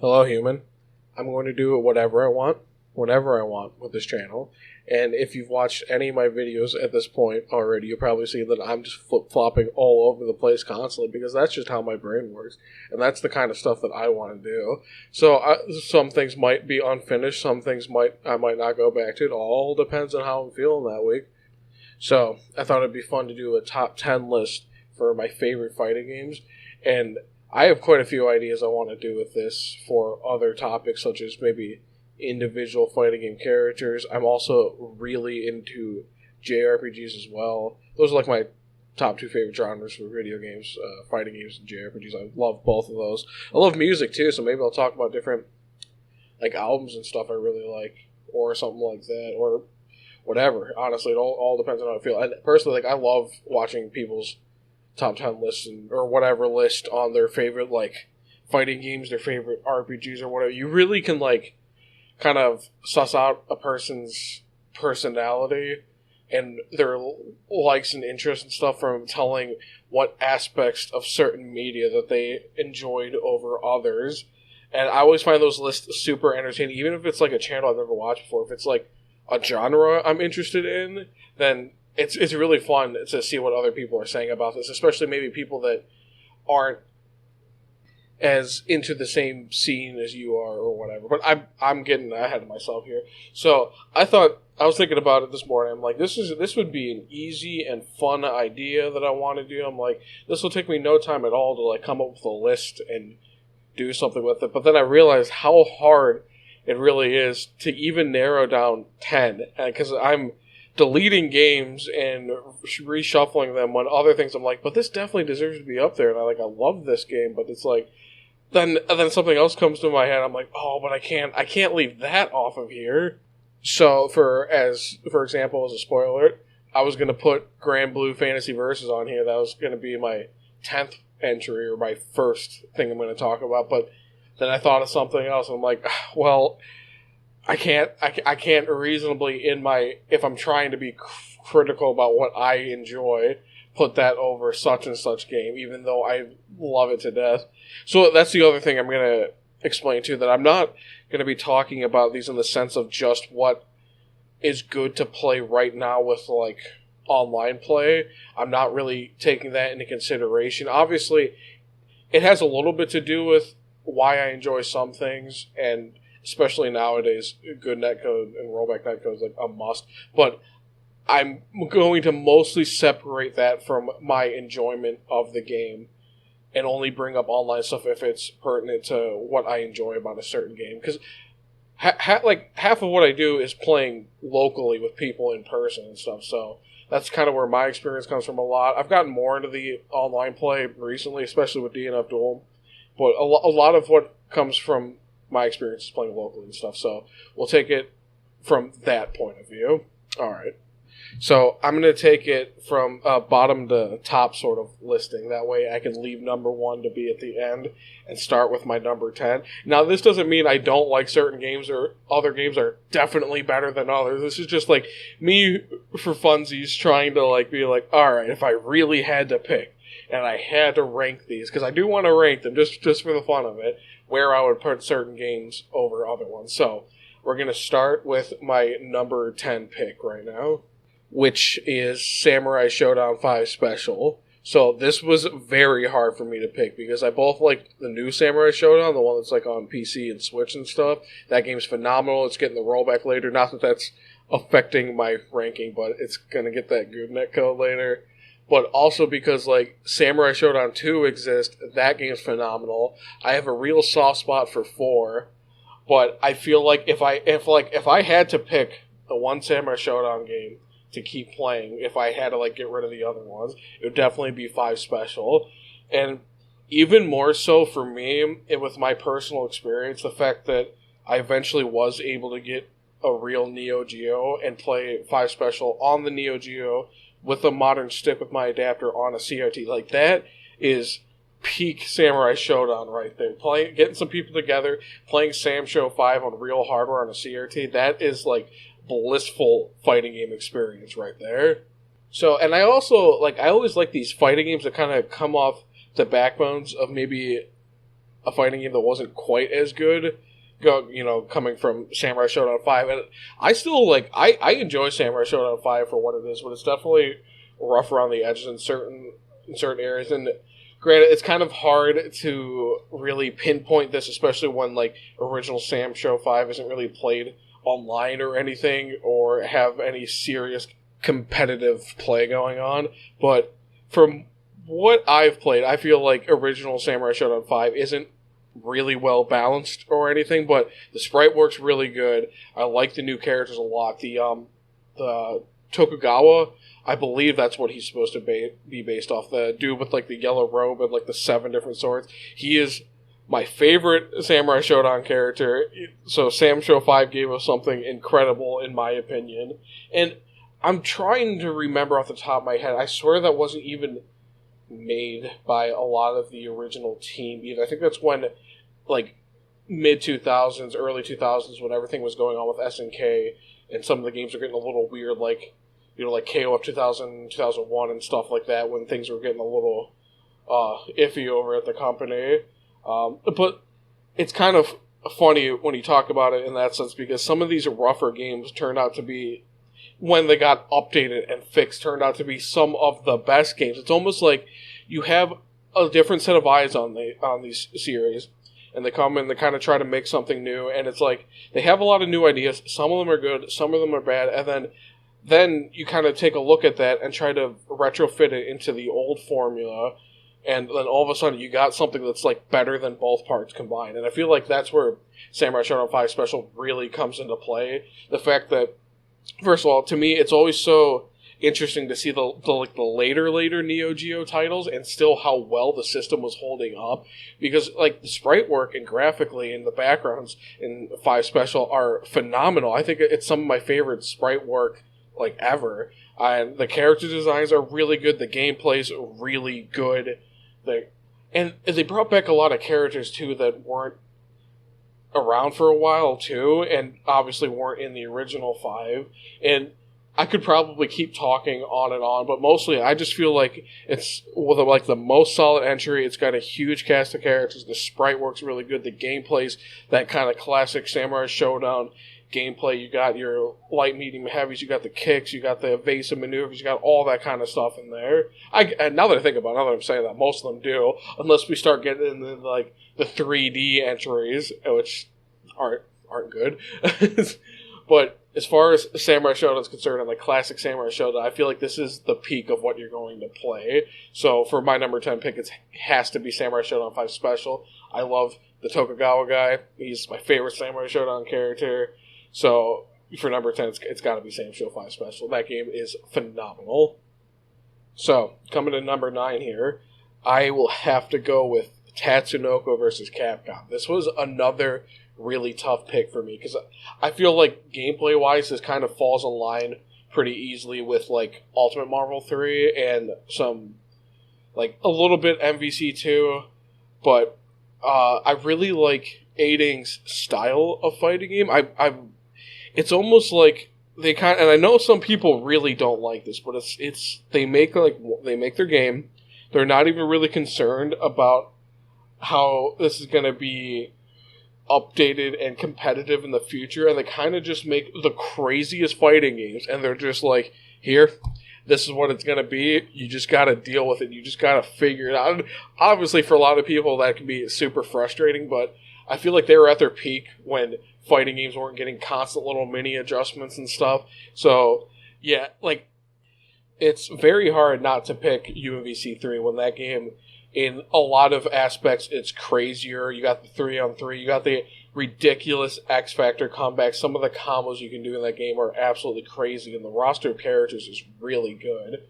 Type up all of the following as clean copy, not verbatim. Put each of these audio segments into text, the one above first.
Hello, human. I'm going to do whatever I want, whenever I want with this channel. And if you've watched any of my videos at this point already, you'll probably see that I'm just flip-flopping all over the place constantly because that's just how my brain works. And that's the kind of stuff that I want to do. So some things might be unfinished, some things I might not go back to. It all depends on how I'm feeling that week. So I thought it'd be fun to do a top 10 list for my favorite fighting games. And I have quite a few ideas I want to do with this for other topics, such as maybe individual fighting game characters. I'm also really into JRPGs as well. Those are like my top two favorite genres for video games, fighting games and JRPGs. I love both of those. I love music too, so maybe I'll talk about different like albums and stuff I really like, or something like that, or whatever. Honestly, it all depends on how I feel. And personally, like I love watching people's top 10 lists or whatever list on their favorite like fighting games, their favorite RPGs or whatever. You really can like kind of suss out a person's personality and their likes and interests and stuff from telling what aspects of certain media that they enjoyed over others. And I always find those lists super entertaining, even if it's like a channel I've never watched before. If it's like a genre I'm interested in, then it's really fun to see what other people are saying about this, especially maybe people that aren't as into the same scene as you are or whatever. But I'm getting ahead of myself here. So I was thinking about it this morning. I'm like, this would be an easy and fun idea that I want to do. I'm like, this will take me no time at all to like come up with a list and do something with it. But then I realized how hard it really is to even narrow down 10, because I'm deleting games and reshuffling them when other things I'm like, but this definitely deserves to be up there, and I love this game, but it's like then something else comes to my head. I'm like, oh, but I can't leave that off of here. So for example, as a spoiler, I was gonna put Grand Blue Fantasy Versus on here. That was gonna be my 10th entry or my first thing I'm gonna talk about, but then I thought of something else. And I'm like, well, I can't reasonably if I'm trying to be critical about what I enjoy, put that over such and such game, even though I love it to death. So that's the other thing I'm going to explain too, that I'm not going to be talking about these in the sense of just what is good to play right now with like online play. I'm not really taking that into consideration. Obviously, it has a little bit to do with why I enjoy some things, and especially nowadays, good netcode and rollback netcode is like a must. But I'm going to mostly separate that from my enjoyment of the game and only bring up online stuff if it's pertinent to what I enjoy about a certain game. Because half of what I do is playing locally with people in person and stuff. So that's kind of where my experience comes from a lot. I've gotten more into the online play recently, especially with DNF Duel. But a lot of what comes from my experience is playing locally and stuff, so we'll take it from that point of view. All right. So I'm going to take it from bottom to top sort of listing. That way I can leave number 1 to be at the end and start with my number 10. Now, this doesn't mean I don't like certain games or other games are definitely better than others. This is just like me for funsies trying to like be like, all right, if I really had to pick and I had to rank these, because I do want to rank them just for the fun of it, where I would put certain games over other ones. So we're going to start with my number 10 pick right now, which is Samurai Shodown 5 Special. So this was very hard for me to pick because I both like the new Samurai Shodown, the one that's like on PC and Switch and stuff. That game's phenomenal. It's getting the rollback later. Not that that's affecting my ranking, but it's going to get that good netcode later. But also because like Samurai Shodown 2 exists, that game's phenomenal. I have a real soft spot for 4, but I feel like if I had to pick the one Samurai Shodown game to keep playing, if I had to like get rid of the other ones, it would definitely be 5 Special. And even more so for me, with my personal experience, the fact that I eventually was able to get a real Neo Geo and play 5 Special on the Neo Geo with a modern stick with my adapter on a CRT, like that is peak Samurai Shodown right there. Getting some people together, playing Sam Show 5 on real hardware on a CRT, that is like blissful fighting game experience right there. So, and I also, I always like these fighting games that kind of come off the backbones of maybe a fighting game that wasn't quite as good, coming from Samurai Shodown 5. And I still, I enjoy Samurai Shodown 5 for what it is, but it's definitely rough around the edges in certain areas. And granted, it's kind of hard to really pinpoint this, especially when, original Sam Show 5 isn't really played online or anything, or have any serious competitive play going on. But from what I've played, I feel like original Samurai Shodown 5 isn't really well balanced or anything, but the sprite work's really good. I like the new characters a lot. The Tokugawa, I believe that's what he's supposed to be based off. The dude with the yellow robe and the 7 different swords. He is my favorite Samurai Shodown character. So Sam Show 5 gave us something incredible in my opinion. And I'm trying to remember off the top of my head. I swear that wasn't even made by a lot of the original team either. I think that's when mid 2000s, early 2000s, when everything was going on with SNK, and some of the games were getting a little weird, like KOF 2000, 2001 and stuff like that, when things were getting a little iffy over at the company. But it's kind of funny when you talk about it in that sense, because some of these rougher games turned out to be, when they got updated and fixed, turned out to be some of the best games. It's almost like you have a different set of eyes on these series, and they come and they kind of try to make something new, and it's like they have a lot of new ideas. Some of them are good, some of them are bad, and then you kind of take a look at that and try to retrofit it into the old formula, and then all of a sudden you got something that's better than both parts combined. And I feel like that's where Samurai Shodown 5 Special really comes into play. The fact that, first of all, to me, it's always so interesting to see the later Neo Geo titles and still how well the system was holding up, because the sprite work and graphically and the backgrounds in 5 Special are phenomenal. I think it's some of my favorite sprite work ever. And the character designs are really good. The gameplay's really good. And they brought back a lot of characters too that weren't around for a while too, and obviously weren't in the original 5. And I could probably keep talking on and on, but mostly I just feel like it's the most solid entry. It's got a huge cast of characters. The sprite works really good. The gameplay's that kind of classic Samurai Shodown gameplay. You got your light, medium, heavies. You got the kicks. You got the evasive maneuvers. You got all that kind of stuff in there. And now that I think about it, now that I'm saying that, most of them do, unless we start getting into the 3D entries, which aren't good. But as far as Samurai Shodown is concerned, and classic Samurai Shodown, I feel like this is the peak of what you're going to play. So for my number 10 pick, it has to be Samurai Shodown 5 Special. I love the Tokugawa guy. He's my favorite Samurai Shodown character. So for number 10, it's got to be Sam Show 5 Special. That game is phenomenal. So coming to number 9 here, I will have to go with Tatsunoko versus Capcom. This was another really tough pick for me, because I feel like gameplay wise this kind of falls in line pretty easily with Ultimate Marvel 3 and some a little bit MVC 2, but I really like Aiding's style of fighting game. It's almost like they and I know some people really don't like this, but they make their game. They're not even really concerned about how this is going to be updated and competitive in the future, and they kind of just make the craziest fighting games, and they're just here, this is what it's going to be. You just got to deal with it. You just got to figure it out. And obviously, for a lot of people, that can be super frustrating, but I feel like they were at their peak when fighting games weren't getting constant little mini adjustments and stuff. So, yeah, it's very hard not to pick UMVC 3 when that game, in a lot of aspects, it's crazier. You got the 3-on-3. You got the ridiculous X Factor comeback. Some of the combos you can do in that game are absolutely crazy, and the roster of characters is really good.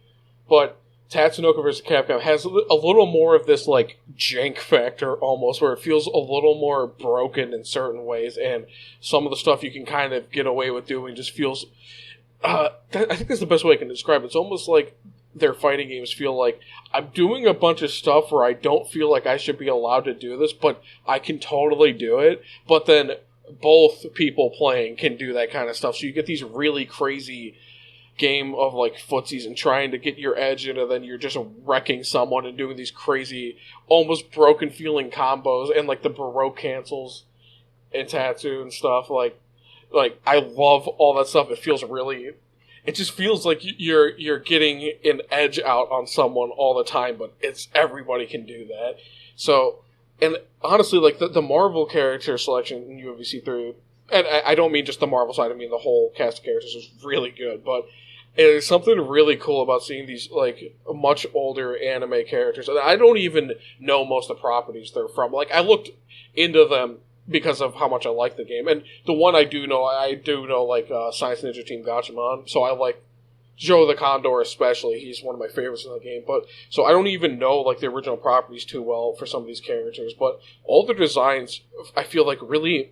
But Tatsunoko vs. Capcom has a little more of this jank factor almost, where it feels a little more broken in certain ways, and some of the stuff you can kind of get away with doing just feels... I think that's the best way I can describe it. It's almost like their fighting games feel like I'm doing a bunch of stuff where I don't feel like I should be allowed to do this, but I can totally do it. But then both people playing can do that kind of stuff. So you get these really crazy game of like footsies and trying to get your edge in, and then you're just wrecking someone and doing these crazy, almost broken feeling combos, and like the Baroque cancels and Tattoo and stuff. Like I love all that stuff. It just feels like you're getting an edge out on someone all the time, but everybody can do that. So, and honestly, like the Marvel character selection in UMVC 3, and I don't mean just the Marvel side, I mean the whole cast of characters is really good, but there's something really cool about seeing these like much older anime characters. And I don't even know most of the properties they're from. Like I looked into them because of how much I like the game, and the one I do know like Science Ninja Team Gatchaman. So I like Joe the Condor especially. He's one of my favorites in the game. But so I don't even know like the original properties too well for some of these characters. But all the designs I feel like really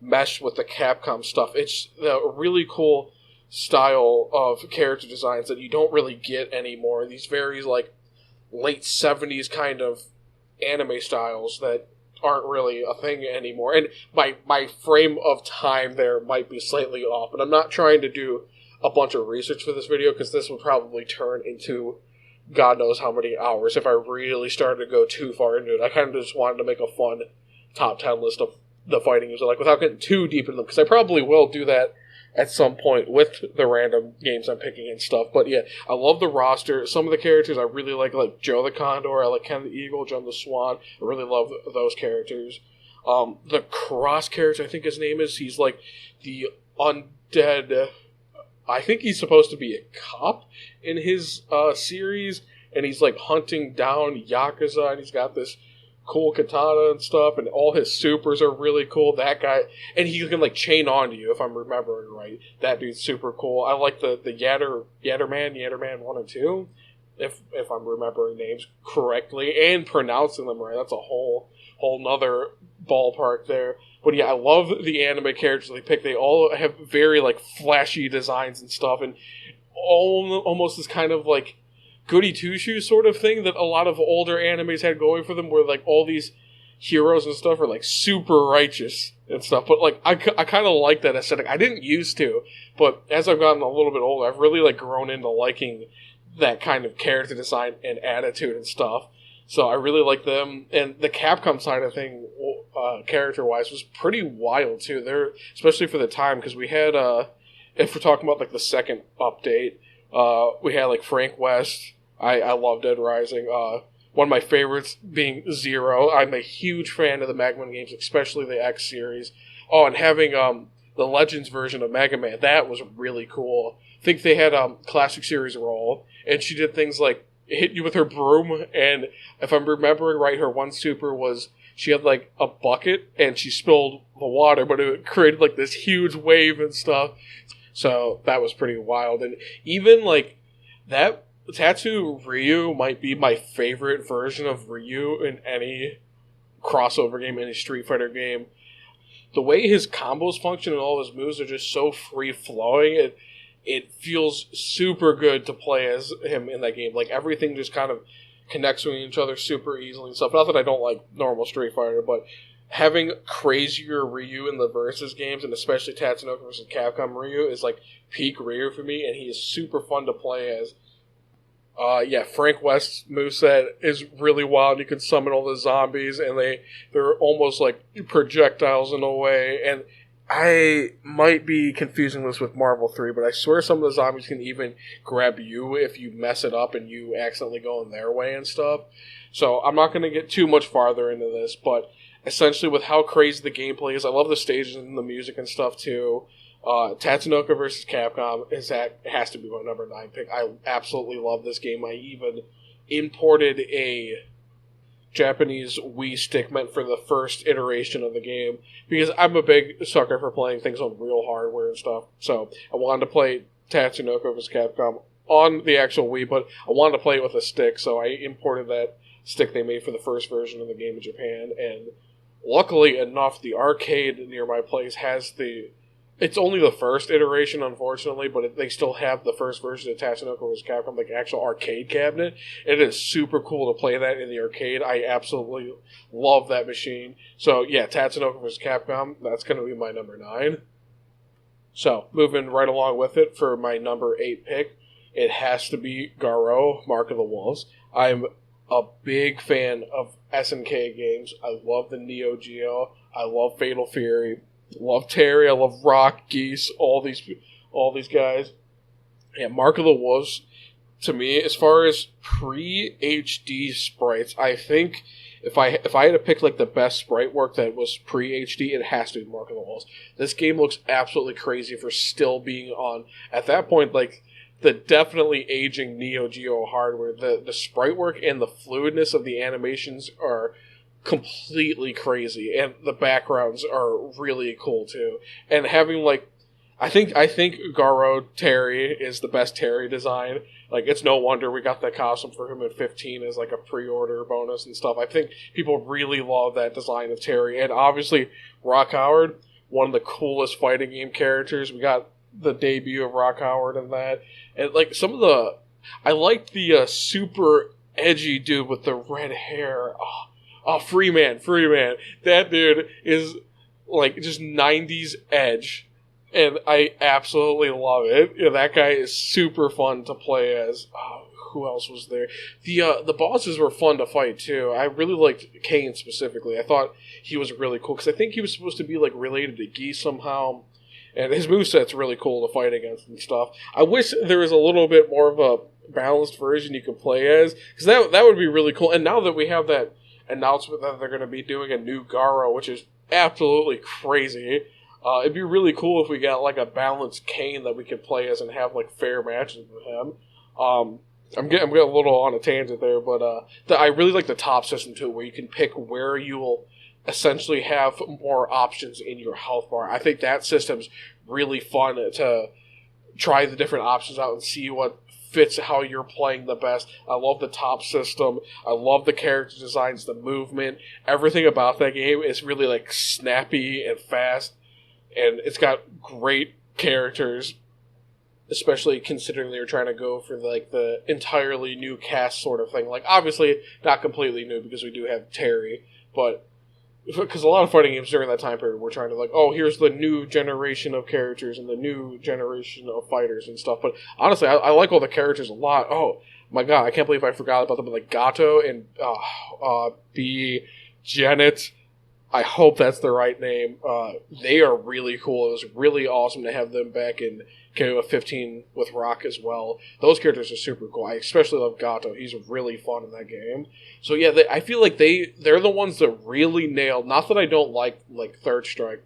mesh with the Capcom stuff. It's a really cool style of character designs that you don't really get anymore. These very like late 70s kind of anime styles that aren't really a thing anymore. And my frame of time there might be slightly off, but I'm not trying to do a bunch of research for this video because this would probably turn into God knows how many hours if I really started to go too far into it. I kind of just wanted to make a fun top 10 list of the fighting games I like without getting too deep into them, because I probably will do that at some point with the random games I'm picking and stuff. But yeah, I love the roster. Some of the characters I really like Joe the Condor, I like Ken the Eagle, John the Swan. I really love those characters. The Cross character, I think his name is, he's like the undead, I think he's supposed to be a cop in his series, and he's like hunting down Yakuza, and he's got this cool katana and stuff, and all his supers are really cool. That guy, and he can like chain onto you if I'm remembering right. That dude's super cool. I like the Yatterman 1 and 2, if I'm remembering names correctly and pronouncing them right. That's a whole nother ballpark there. But yeah, I love the anime characters they pick. They all have very like flashy designs and stuff, and almost this kind of like goody two-shoes sort of thing that a lot of older animes had going for them, where like all these heroes and stuff are like super righteous and stuff. But like I kind of like that aesthetic. I didn't used to, but as I've gotten a little bit older, I've really like grown into liking that kind of character design and attitude and stuff. So I really like them. And the Capcom side of thing, character-wise, was pretty wild too. They're, especially for the time, because we had if we're talking about like the second update, we had like Frank West. I love Dead Rising. One of my favorites being Zero. I'm a huge fan of the Mega Man games, especially the X series. Oh, and having the Legends version of Mega Man, that was really cool. I think they had Classic Series Roll, and she did things like hit you with her broom, and if I'm remembering right, her one super was she had like a bucket, and she spilled the water, but it created like this huge wave and stuff. So that was pretty wild. And even like that Tattoo Ryu might be my favorite version of Ryu in any crossover game, any Street Fighter game. The way his combos function and all his moves are just so free-flowing, it feels super good to play as him in that game. Like, everything just kind of connects with each other super easily and stuff. Not that I don't like normal Street Fighter, but having crazier Ryu in the Versus games, and especially Tatsunoko vs. Capcom Ryu, is like peak Ryu for me, and he is super fun to play as. Frank West's moveset is really wild. You can summon all the zombies, and they're almost like projectiles in a way. And I might be confusing this with Marvel 3, but I swear some of the zombies can even grab you if you mess it up and you accidentally go in their way and stuff. So I'm not going to get too much farther into this, but essentially with how crazy the gameplay is, I love the stages and the music and stuff too. Tatsunoko vs. Capcom has to be my number 9 pick. I absolutely love this game. I even imported a Japanese Wii stick meant for the first iteration of the game, because I'm a big sucker for playing things on real hardware and stuff. So I wanted to play Tatsunoko vs. Capcom on the actual Wii, but I wanted to play it with a stick, so I imported that stick they made for the first version of the game in Japan. And luckily enough, the arcade near my place has it's only the first iteration, unfortunately, but they still have the first version of Tatsunoko vs. Capcom, like actual arcade cabinet. It is super cool to play that in the arcade. I absolutely love that machine. So yeah, Tatsunoko vs. Capcom, that's going to be my number 9. So, moving right along with it for my number 8 pick, it has to be Garo, Mark of the Wolves. I'm a big fan of SNK games. I love the Neo Geo. I love Fatal Fury. Love Terry. I love Rock, Geese, all these guys. Yeah, Mark of the Wolves, to me, as far as pre-HD sprites, I think if I had to pick like the best sprite work that was pre-HD, it has to be Mark of the Wolves. This game looks absolutely crazy for still being on, at that point, like the definitely aging Neo Geo hardware. The sprite work and the fluidness of the animations are completely crazy, and the backgrounds are really cool too. And having like, I think Garo Terry is the best Terry design. Like, it's no wonder we got that costume for him at 15 as like a pre-order bonus and stuff. I think people really love that design of Terry, and obviously Rock Howard, one of the coolest fighting game characters. We got the debut of Rock Howard in that, and like some of the, I liked the super edgy dude with the red hair. Oh, Freeman. That dude is like just 90s edge, and I absolutely love it. You know, that guy is super fun to play as. Oh, who else was there? The bosses were fun to fight too. I really liked Kane specifically. I thought he was really cool because I think he was supposed to be like related to Geese somehow, and his moveset's really cool to fight against and stuff. I wish there was a little bit more of a balanced version you could play as, because that would be really cool. And now that we have that announcement that they're going to be doing a new Garo, which is absolutely crazy. It'd be really cool if we got like a balanced Kane that we could play as and have like fair matches with him. I'm getting a little on a tangent there, but I really like the top system too, where you can pick where you will essentially have more options in your health bar. I think that system's really fun to try the different options out and see what fits how you're playing the best. I love the top system. I love the character designs, the movement. Everything about that game is really like snappy and fast, and it's got great characters, especially considering they were trying to go for like the entirely new cast sort of thing. Like, obviously not completely new because we do have Terry, but because a lot of fighting games during that time period were trying to like, oh, here's the new generation of characters and the new generation of fighters and stuff. But honestly, I like all the characters a lot. Oh my god, I can't believe I forgot about them. But like Gato and B. Janet, I hope that's the right name. They are really cool. It was really awesome to have them back in KOF 15 with Rock as well. Those characters are super cool. I especially love Gato. He's really fun in that game. So yeah, I feel like they're the ones that really nailed. Not that I don't like Third Strike.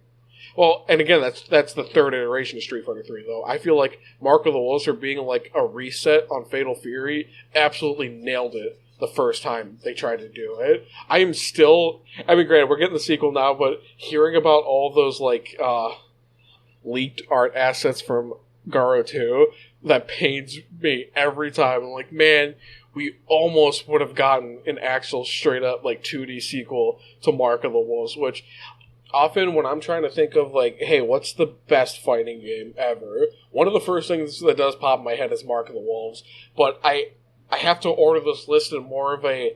Well, and again, that's the third iteration of Street Fighter 3, though. I feel like Mark of the Wolves for being like a reset on Fatal Fury absolutely nailed it the first time they tried to do it. I mean, granted, we're getting the sequel now, but hearing about all those like leaked art assets from Garo 2, that pains me every time. I'm like, man, we almost would have gotten an actual straight up like 2D sequel to Mark of the Wolves, which often when I'm trying to think of like, hey, what's the best fighting game ever, one of the first things that does pop in my head is Mark of the Wolves. But I have to order this list in more of a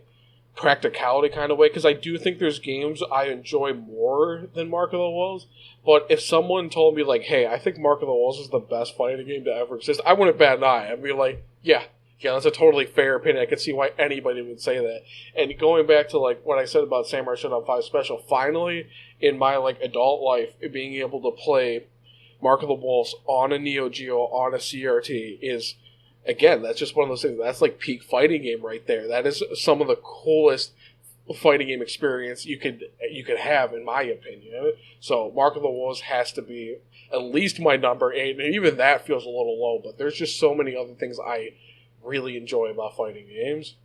practicality kind of way, because I do think there's games I enjoy more than Mark of the Wolves. But if someone told me like, hey, I think Mark of the Wolves is the best fighting game to ever exist, I wouldn't bat an eye. I'd be like, yeah, that's a totally fair opinion. I could see why anybody would say that. And going back to like what I said about Samurai Shodown 5 Special, finally in my like adult life, being able to play Mark of the Wolves on a Neo Geo, on a CRT is, again, that's just one of those things. That's like peak fighting game right there. That is some of the coolest fighting game experience you could have, in my opinion. So Mark of the Wolves has to be at least my number 8, and even that feels a little low, but there's just so many other things I really enjoy about fighting games.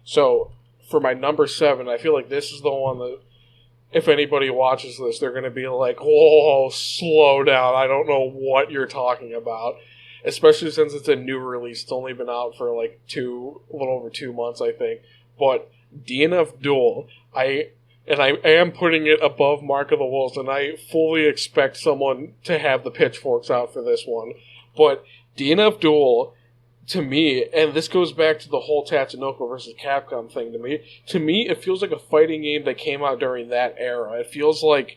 So for my number 7, I feel like this is the one that if anybody watches this, they're going to be like, whoa, slow down, I don't know what you're talking about. Especially since it's a new release. It's only been out for like a little over 2 months, I think. But DNF Duel, I am putting it above Mark of the Wolves, and I fully expect someone to have the pitchforks out for this one. But DNF Duel, to me, and this goes back to the whole Tatsunoko versus Capcom thing to me, it feels like a fighting game that came out during that era. It feels like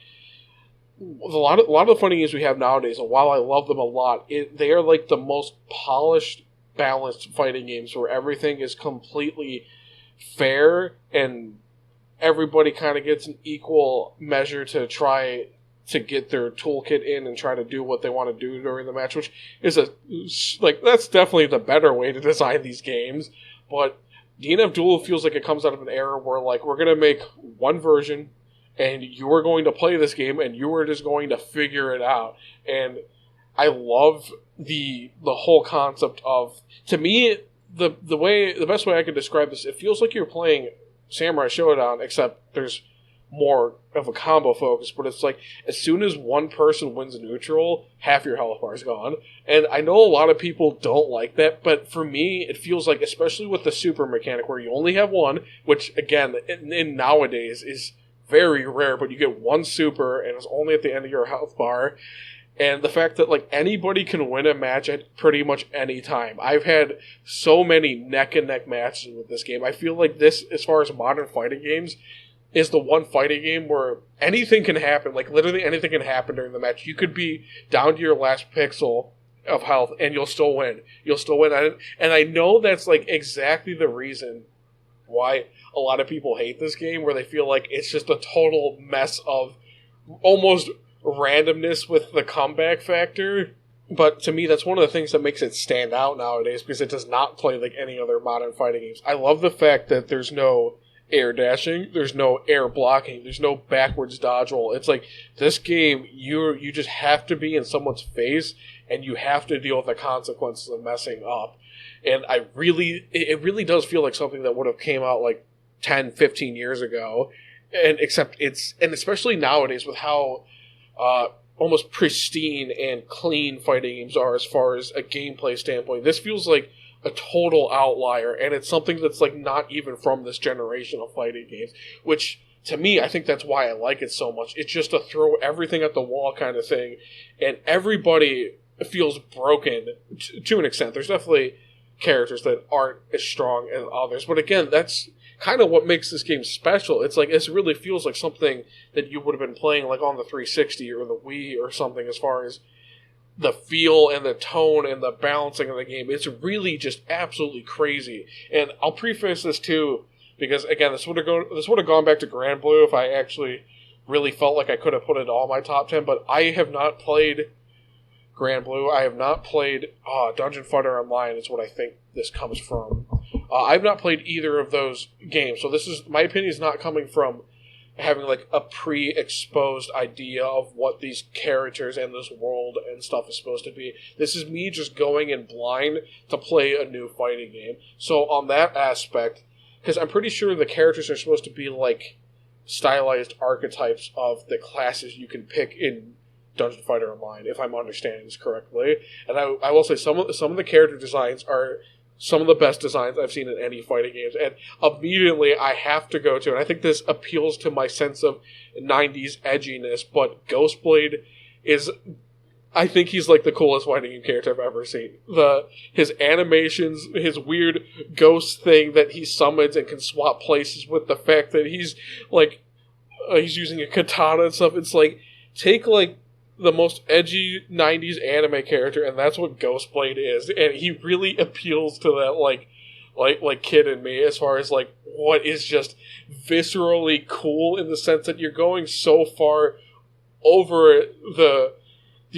a lot of the funny games we have nowadays, and while I love them a lot, they are like the most polished, balanced fighting games where everything is completely fair and everybody kind of gets an equal measure to try to get their toolkit in and try to do what they want to do during the match, which is that's definitely the better way to design these games. But DNF Duel feels like it comes out of an era where like we're gonna make one version and you are going to play this game and you are just going to figure it out. And I love the whole concept of, to me, the best way I can describe this, it feels like you're playing Samurai Showdown, except there's more of a combo focus, but it's like as soon as one person wins neutral, half your health bar is gone. And I know a lot of people don't like that, but for me, it feels like, especially with the super mechanic where you only have one, which again, in nowadays is very rare, but you get one super and it's only at the end of your health bar. And the fact that like anybody can win a match at pretty much any time. I've had so many neck and neck matches with this game. I feel like this, as far as modern fighting games, is the one fighting game where anything can happen. Like literally anything can happen during the match. You could be down to your last pixel of health and you'll still win. You'll still win. And I know that's like exactly the reason why a lot of people hate this game, where they feel like it's just a total mess of almost randomness with the comeback factor. But to me, that's one of the things that makes it stand out nowadays, because it does not play like any other modern fighting games. I love the fact that there's no air dashing, there's no air blocking, there's no backwards dodge roll. It's like this game, you just have to be in someone's face and you have to deal with the consequences of messing up. And it really does feel like something that would have came out like 10, 15 years ago. And especially nowadays with how almost pristine and clean fighting games are as far as a gameplay standpoint, this feels like a total outlier, and it's something that's like not even from this generation of fighting games, which to me, I think that's why I like it so much. It's just a throw everything at the wall kind of thing, and everybody feels broken to an extent. There's definitely characters that aren't as strong as others, but again, that's kind of what makes this game special. It's like, it really feels like something that you would have been playing like on the 360 or the Wii or something, as far as the feel and the tone and the balancing of the game. It's really just absolutely crazy. And I'll preface this too, because again, this would have gone back to Grand Blue if I actually really felt like I could have put it all in my top 10, but I have not played Grand Blue. I have not played Dungeon Fighter Online is what I think this comes from. I've not played either of those games, so my opinion is not coming from having like a pre-exposed idea of what these characters and this world and stuff is supposed to be. This is me just going in blind to play a new fighting game. So on that aspect, because I'm pretty sure the characters are supposed to be like stylized archetypes of the classes you can pick in Dungeon Fighter Online, if I'm understanding this correctly. And I will say some of the character designs are some of the best designs I've seen in any fighting games. And immediately I have to go to, and I think this appeals to my sense of 90s edginess, but Ghostblade is, I think he's like the coolest fighting game character I've ever seen. His animations, his weird ghost thing that he summons and can swap places with, the fact that he's like, he's using a katana and stuff. It's like, take like the most edgy 90s anime character, and that's what Ghostblade is. And he really appeals to that like kid in me, as far as like what is just viscerally cool, in the sense that you're going so far over the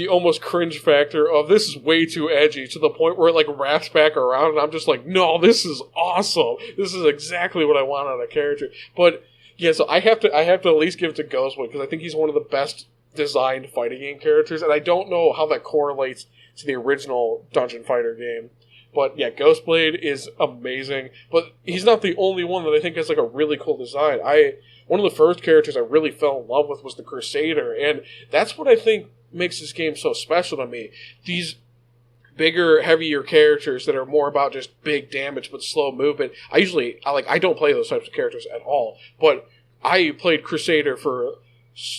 almost cringe factor of this is way too edgy, to the point where it like wraps back around and I'm just like, no, this is awesome. This is exactly what I want out of a character. But yeah, so I have to at least give it to Ghostblade, because I think he's one of the best designed fighting game characters, and I don't know how that correlates to the original Dungeon Fighter game. But yeah, Ghostblade is amazing, but he's not the only one that I think has like a really cool design. One of the first characters I really fell in love with was the Crusader, and that's what I think makes this game so special to me. These bigger, heavier characters that are more about just big damage but slow movement. I don't play those types of characters at all, but I played Crusader for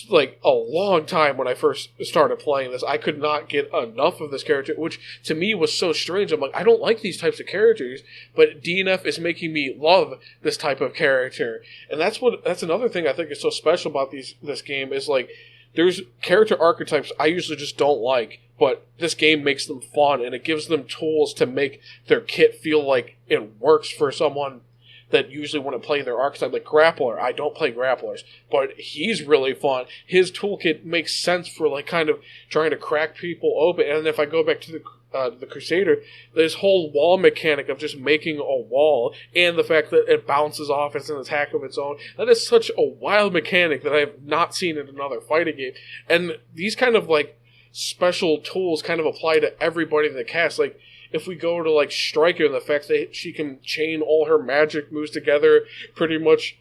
like a long time when I first started playing this. I could not get enough of this character, which to me was so strange. I'm like, I don't like these types of characters, but DNF is making me love this type of character. And that's another thing I think is so special about this game, is like there's character archetypes I usually just don't like, but this game makes them fun, and it gives them tools to make their kit feel like it works for someone that usually wouldn't play their archetype. Like Grappler, I don't play Grapplers, but he's really fun. His toolkit makes sense for like kind of trying to crack people open. And if I go back to the Crusader, this whole wall mechanic of just making a wall, and the fact that it bounces off as an attack of its own, that is such a wild mechanic that I have not seen in another fighting game. And these kind of like special tools kind of apply to everybody in the cast. Like, if we go to like Striker, the fact that she can chain all her magic moves together pretty much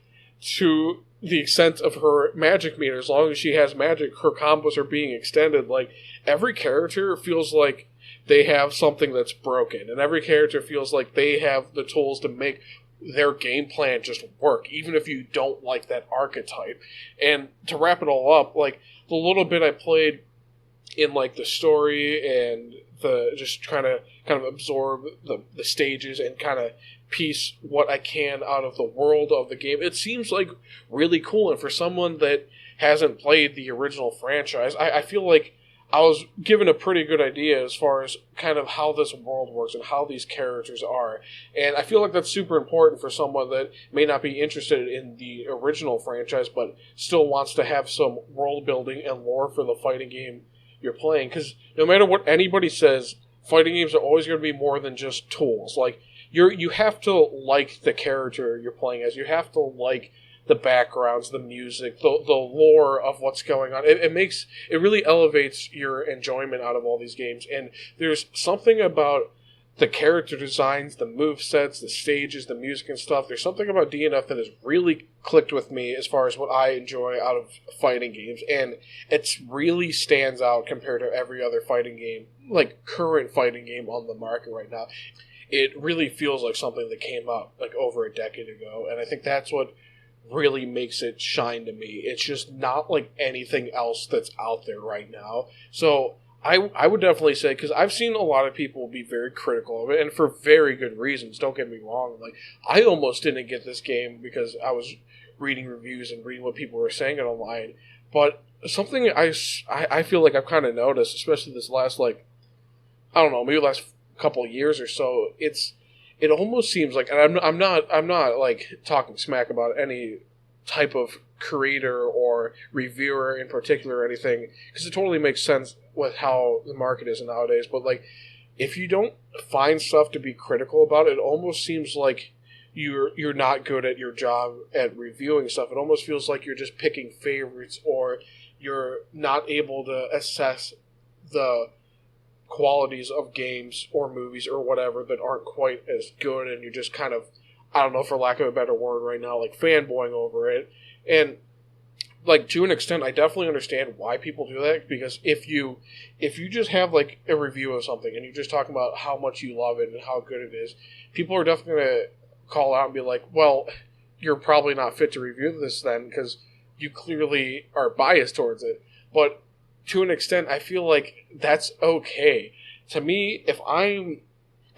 to the extent of her magic meter, as long as she has magic, her combos are being extended. Like, every character feels like they have something that's broken, and every character feels like they have the tools to make their game plan just work, even if you don't like that archetype. And to wrap it all up, like, the little bit I played in like the story and the just trying to kind of absorb the stages and kind of piece what I can out of the world of the game, it seems like really cool. And for someone that hasn't played the original franchise, I feel like I was given a pretty good idea as far as kind of how this world works and how these characters are. And I feel like that's super important for someone that may not be interested in the original franchise but still wants to have some world building and lore for the fighting game you're playing. Because no matter what anybody says, fighting games are always going to be more than just tools. Like, you have to like the character you're playing as. You have to like the backgrounds, the music, the lore of what's going on. It really elevates your enjoyment out of all these games. And there's something about the character designs, the move sets, the stages, the music and stuff. There's something about DNF that has really clicked with me as far as what I enjoy out of fighting games. And it really stands out compared to every other fighting game, like current fighting game on the market right now. It really feels like something that came out like over a decade ago. And I think that's what really makes it shine to me. It's just not like anything else that's out there right now. So I would definitely say, because I've seen a lot of people be very critical of it, and for very good reasons, don't get me wrong. Like, I almost didn't get this game because I was reading reviews and reading what people were saying online. But something I feel like I've kind of noticed, especially this last, like, I don't know, maybe last couple of years or so, it almost seems like, and I'm not like talking smack about any type of creator or reviewer in particular or anything, because it totally makes sense with how the market is nowadays. But like, if you don't find stuff to be critical about, it almost seems like you're not good at your job at reviewing stuff. It almost feels like you're just picking favorites, or you're not able to assess the qualities of games or movies or whatever that aren't quite as good, and you're just kind of, I don't know, for lack of a better word right now, like fanboying over it. And like, to an extent, I definitely understand why people do that, because if you just have like a review of something and you're just talking about how much you love it and how good it is, people are definitely going to call out and be like, well, you're probably not fit to review this then, because you clearly are biased towards it. But to an extent, I feel like that's okay. To me, if I'm,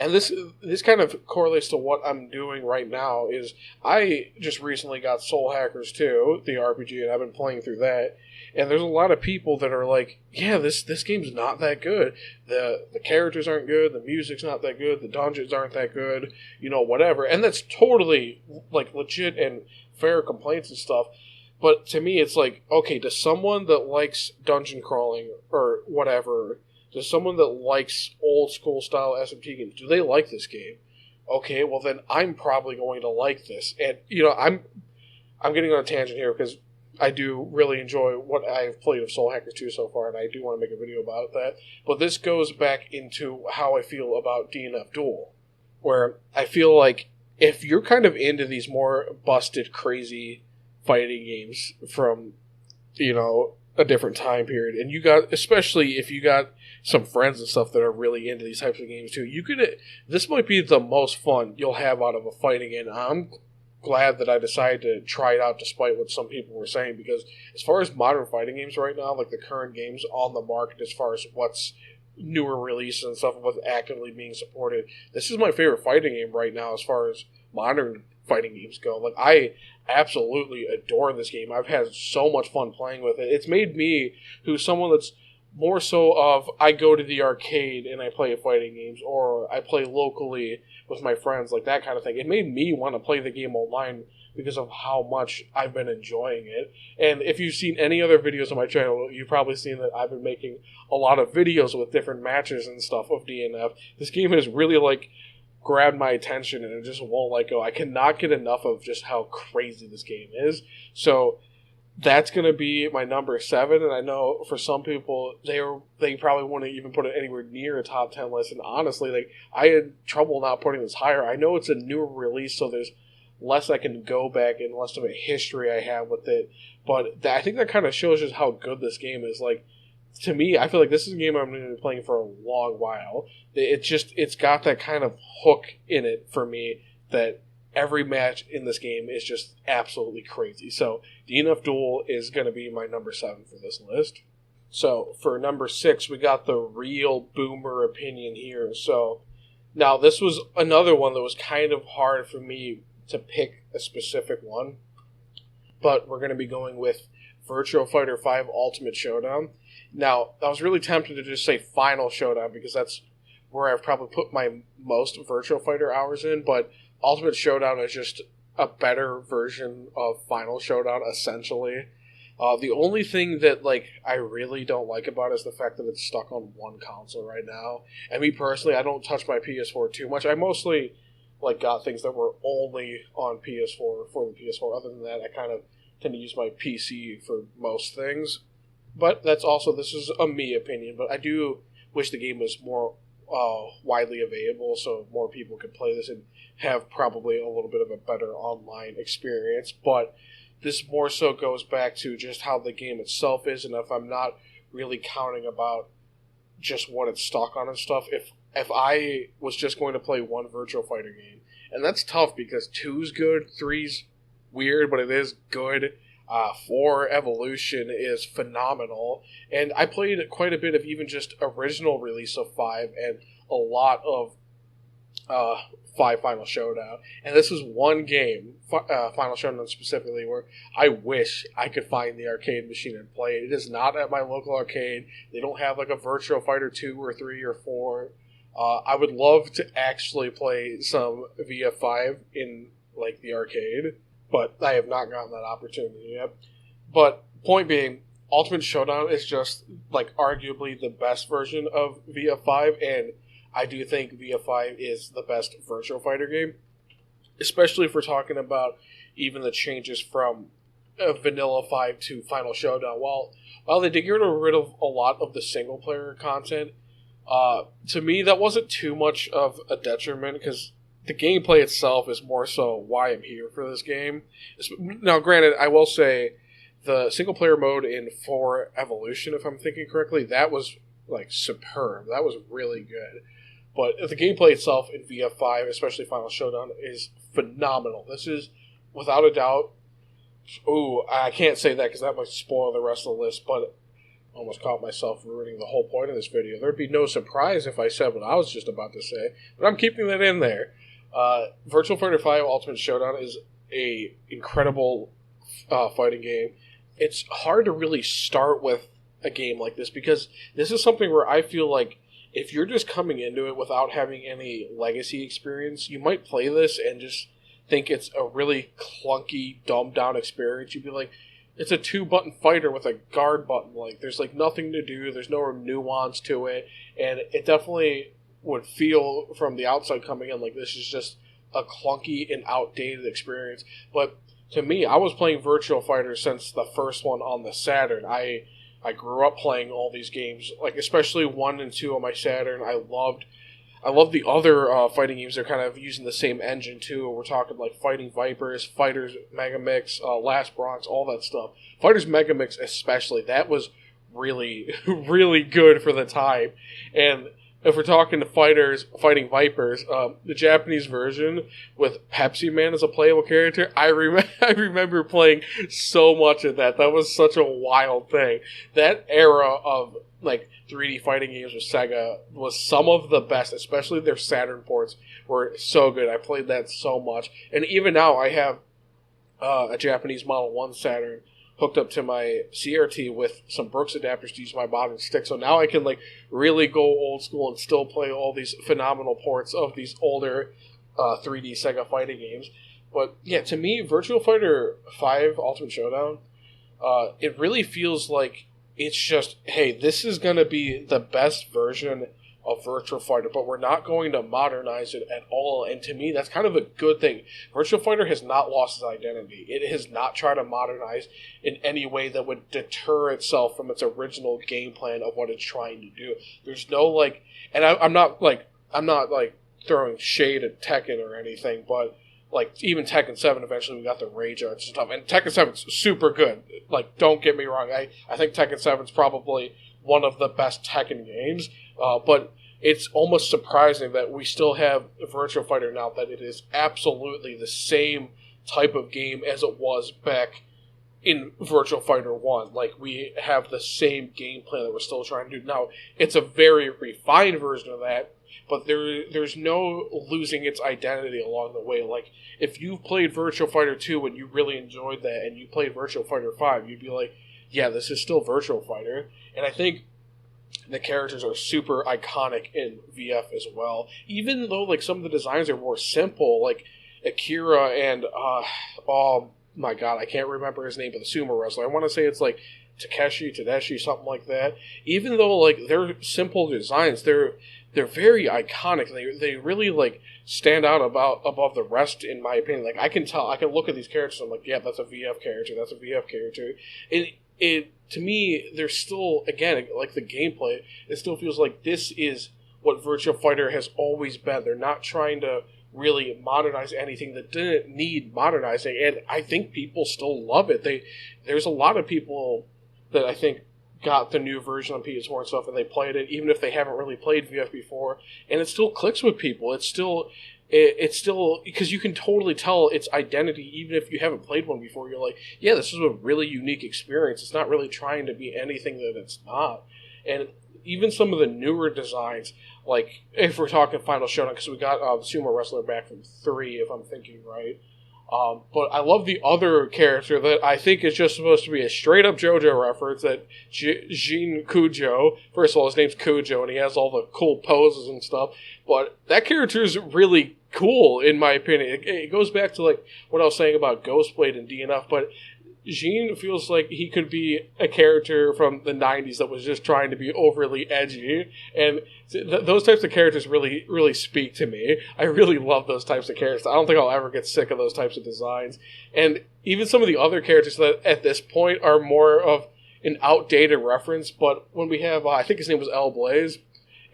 and this kind of correlates to what I'm doing right now, is I just recently got Soul Hackers 2, the RPG, and I've been playing through that. And there's a lot of people that are like, yeah, this game's not that good. The characters aren't good, the music's not that good, the dungeons aren't that good, you know, whatever. And that's totally like legit and fair complaints and stuff. But to me, it's like, okay, does someone that likes dungeon crawling or whatever, does someone that likes old school style SMT games, do they like this game? Okay, well then I'm probably going to like this. And, you know, I'm getting on a tangent here because I do really enjoy what I've played of Soul Hackers 2 so far, and I do want to make a video about that. But this goes back into how I feel about DNF Duel, where I feel like if you're kind of into these more busted, crazy fighting games from, you know, a different time period, and you got, especially if you got some friends and stuff that are really into these types of games too, this might be the most fun you'll have out of a fighting game. I'm glad that I decided to try it out despite what some people were saying, because as far as modern fighting games right now, like the current games on the market, as far as what's newer releases and stuff, what's actively being supported, this is my favorite fighting game right now as far as modern fighting games go. Like, I absolutely adore this game. I've had so much fun playing with it. It's made me, who's someone that's more so of, I go to the arcade and I play fighting games, or I play locally with my friends, like that kind of thing. It made me want to play the game online because of how much I've been enjoying it. And if you've seen any other videos on my channel, you've probably seen that I've been making a lot of videos with different matches and stuff of DNF. This game has really, like, grabbed my attention, and it just won't let go. I cannot get enough of just how crazy this game is. So that's going to be my number 7, and I know for some people, they probably wouldn't even put it anywhere near a top 10 list, and honestly, like, I had trouble not putting this higher. I know it's a newer release, so there's less I can go back and less of a history I have with it, but I think that kind of shows just how good this game is. Like, to me, I feel like this is a game I'm going to be playing for a long while. It's got that kind of hook in it for me that every match in this game is just absolutely crazy. So DNF Duel is going to be my number 7 for this list. So for number 6, we got the real boomer opinion here. So now this was another one that was kind of hard for me to pick a specific one, but we're going to be going with Virtua Fighter 5 Ultimate Showdown. Now, I was really tempted to just say Final Showdown because that's where I've probably put my most Virtua Fighter hours in, but Ultimate Showdown is just a better version of Final Showdown, essentially. The only thing that, like, I really don't like about it is the fact that it's stuck on one console right now. And me personally, I don't touch my PS4 too much. I mostly, like, got things that were only on PS4 for the PS4. Other than that, I kind of tend to use my PC for most things. But this is a me opinion, but I do wish the game was more widely available so more people could play this and have probably a little bit of a better online experience. But this more so goes back to just how the game itself is, and if I'm not really counting about just what it's stuck on and stuff, if I was just going to play one Virtua Fighter game, and that's tough because 2's good, 3's weird, but it is good. 4 Evolution is phenomenal, and I played quite a bit of even just original release of 5 and a lot of 5 Final Showdown, and this is one game, Final Showdown specifically, where I wish I could find the arcade machine and play it. It is not at my local arcade. They don't have like a Virtua Fighter 2 or 3 or 4. I would love to actually play some VF5 in like the arcade, but I have not gotten that opportunity yet. But point being, Ultimate Showdown is just like arguably the best version of VF5, and I do think VF5 is the best Virtua Fighter game, especially if we're talking about even the changes from Vanilla 5 to Final Showdown. While they did get rid of a lot of the single player content, to me that wasn't too much of a detriment because the gameplay itself is more so why I'm here for this game. Now, granted, I will say the single player mode in 4 Evolution, if I'm thinking correctly, that was like superb. That was really good. But the gameplay itself in VF5, especially Final Showdown, is phenomenal. This is, without a doubt... Ooh, I can't say that because that might spoil the rest of the list, but I almost caught myself ruining the whole point of this video. There'd be no surprise if I said what I was just about to say, but I'm keeping that in there. Virtua Fighter 5 Ultimate Showdown is a incredible fighting game. It's hard to really start with a game like this because this is something where I feel like if you're just coming into it without having any legacy experience, you might play this and just think it's a really clunky, dumbed-down experience. You'd be like, it's a 2-button fighter with a guard button. Like, there's like nothing to do. There's no nuance to it, and it definitely would feel from the outside coming in like this is just a clunky and outdated experience. But to me, I was playing Virtua Fighter since the first one on the Saturn. I grew up playing all these games, like especially 1 and 2 on my Saturn. I loved the other fighting games. They're kind of using the same engine too. We're talking like Fighting Vipers, Fighters Megamix, Last Bronx, all that stuff. Fighters Megamix especially, that was really, really good for the time. And if we're talking to fighters fighting Vipers, the Japanese version with Pepsi Man as a playable character, I remember playing so much of that. That was such a wild thing. That era of like 3D fighting games with Sega was some of the best, especially their Saturn ports were so good. I played that so much, and even now I have a Japanese Model 1 Saturn hooked up to my CRT with some Brooks adapters to use my modern stick. So now I can like really go old school and still play all these phenomenal ports of these older 3D Sega fighting games. But yeah, to me, Virtua Fighter 5 Ultimate Showdown, it really feels like it's just, hey, this is going to be the best version of Virtua Fighter, but we're not going to modernize it at all. And to me, that's kind of a good thing. Virtua Fighter has not lost its identity. It has not tried to modernize in any way that would deter itself from its original game plan of what it's trying to do. There's no like, and I'm not throwing shade at Tekken or anything, but like even Tekken 7, eventually we got the rage arts and stuff, and Tekken 7's super good. Like, don't get me wrong, I think Tekken 7's probably one of the best Tekken games, but it's almost surprising that we still have Virtua Fighter now, that it is absolutely the same type of game as it was back in Virtua Fighter 1. Like, we have the same game plan that we're still trying to do. Now, it's a very refined version of that, but there's no losing its identity along the way. Like, if you've played Virtua Fighter 2 and you really enjoyed that, and you played Virtua Fighter 5, you'd be like, yeah, this is still Virtua Fighter. And I think the characters are super iconic in VF as well. Even though like some of the designs are more simple, like Akira and oh my god, I can't remember his name, but the sumo wrestler. I want to say it's like Tadashi, something like that. Even though like they're simple designs, they're very iconic. They really like stand out above the rest, in my opinion. Like I can look at these characters and I'm like, yeah, that's a VF character. That's a VF character. It to me, there's still, again, like the gameplay, it still feels like this is what Virtua Fighter has always been. They're not trying to really modernize anything that didn't need modernizing, and I think people still love it. There's a lot of people that I think got the new version on PS4 and stuff, and they played it, even if they haven't really played VF before, and it still clicks with people. It's still, because you can totally tell its identity, even if you haven't played one before. You're like, yeah, this is a really unique experience. It's not really trying to be anything that it's not. And even some of the newer designs, like if we're talking Final Showdown, because we got the sumo wrestler back from 3, if I'm thinking right. But I love the other character that I think is just supposed to be a straight-up JoJo reference, that Jin Kujo. First of all, his name's Kujo, and he has all the cool poses and stuff. But that character is really cool, in my opinion. It goes back to like what I was saying about Ghostblade and DNF, but Jin feels like he could be a character from the 90s that was just trying to be overly edgy, and those types of characters really, really speak to me. I really love those types of characters. I don't think I'll ever get sick of those types of designs. And even some of the other characters that at this point are more of an outdated reference, but when we have, I think his name was El Blaze,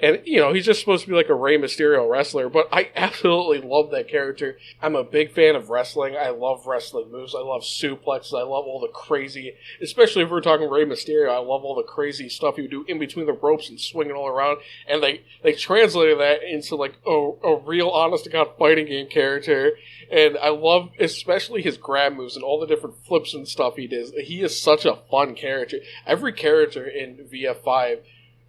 and, you know, he's just supposed to be like a Rey Mysterio wrestler, but I absolutely love that character. I'm a big fan of wrestling. I love wrestling moves. I love suplexes. I love all the crazy, especially if we're talking Rey Mysterio, I love all the crazy stuff he would do in between the ropes and swinging all around. And they translated that into like a real honest-to-God fighting game character. And I love especially his grab moves and all the different flips and stuff he does. He is such a fun character. Every character in VF5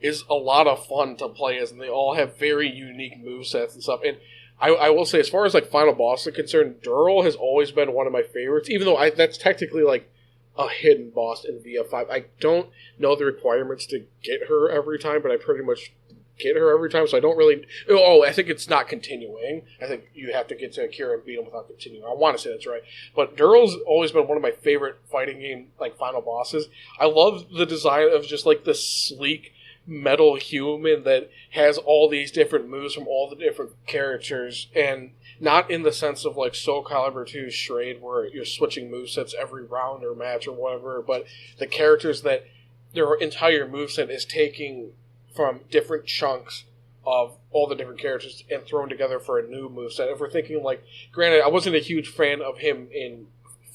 is a lot of fun to play as, and they all have very unique movesets and stuff. And I will say, as far as like final boss is concerned, Dural has always been one of my favorites, even though that's technically like a hidden boss in VF5. I don't know the requirements to get her every time, but I pretty much get her every time, so I don't really... Oh, I think it's not continuing. I think you have to get to Akira and beat him without continuing. I want to say that's right. But Dural's always been one of my favorite fighting game like final bosses. I love the design of just like the sleek metal human that has all these different moves from all the different characters, and not in the sense of like Soul Calibur 2 Shade where you're switching movesets every round or match or whatever, but the characters that their entire moveset is taking from different chunks of all the different characters and thrown together for a new moveset. If we're thinking like, granted, I wasn't a huge fan of him in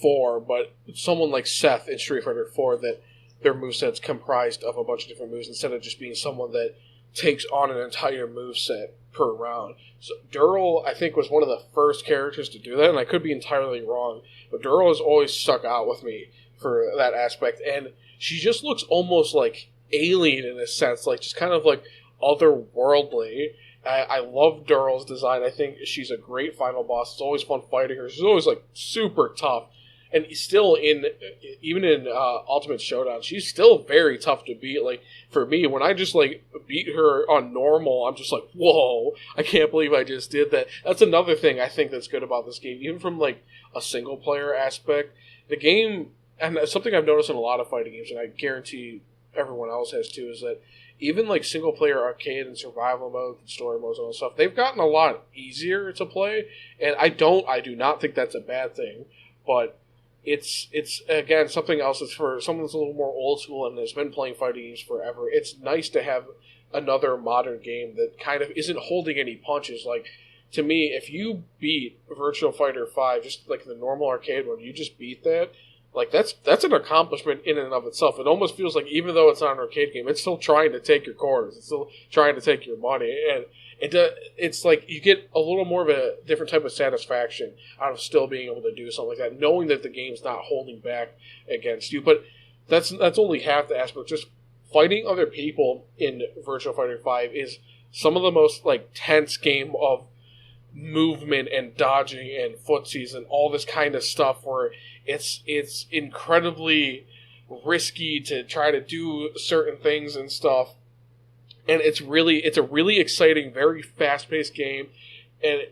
4, but someone like Seth in Street Fighter 4 that their moveset's comprised of a bunch of different moves instead of just being someone that takes on an entire moveset per round. So Dural, I think, was one of the first characters to do that, and I could be entirely wrong, but Dural has always stuck out with me for that aspect, and she just looks almost like alien in a sense, like just kind of like otherworldly. I love Dural's design. I think she's a great final boss. It's always fun fighting her. She's always like super tough, and still even in Ultimate Showdown, she's still very tough to beat. Like for me, when I just like beat her on normal, I'm just like, whoa! I can't believe I just did that. That's another thing I think that's good about this game, even from like a single player aspect. The game, and something I've noticed in a lot of fighting games, and I guarantee everyone else has too, is that even like single player arcade and survival mode and story modes and all that stuff, they've gotten a lot easier to play, and I do not think that's a bad thing, but it's again something else that's for someone that's a little more old school and has been playing fighting games forever. It's nice to have another modern game that kind of isn't holding any punches. Like to me, if you beat Virtua Fighter 5, just like the normal arcade mode, you just beat that. Like that's an accomplishment in and of itself. It almost feels like even though it's not an arcade game, it's still trying to take your quarters. It's still trying to take your money, and it's like you get a little more of a different type of satisfaction out of still being able to do something like that, knowing that the game's not holding back against you. But that's only half the aspect. Just fighting other people in Virtua Fighter 5 is some of the most like tense game of movement and dodging and footsies and all this kind of stuff where it's incredibly risky to try to do certain things and stuff, and it's a really exciting, very fast-paced game. And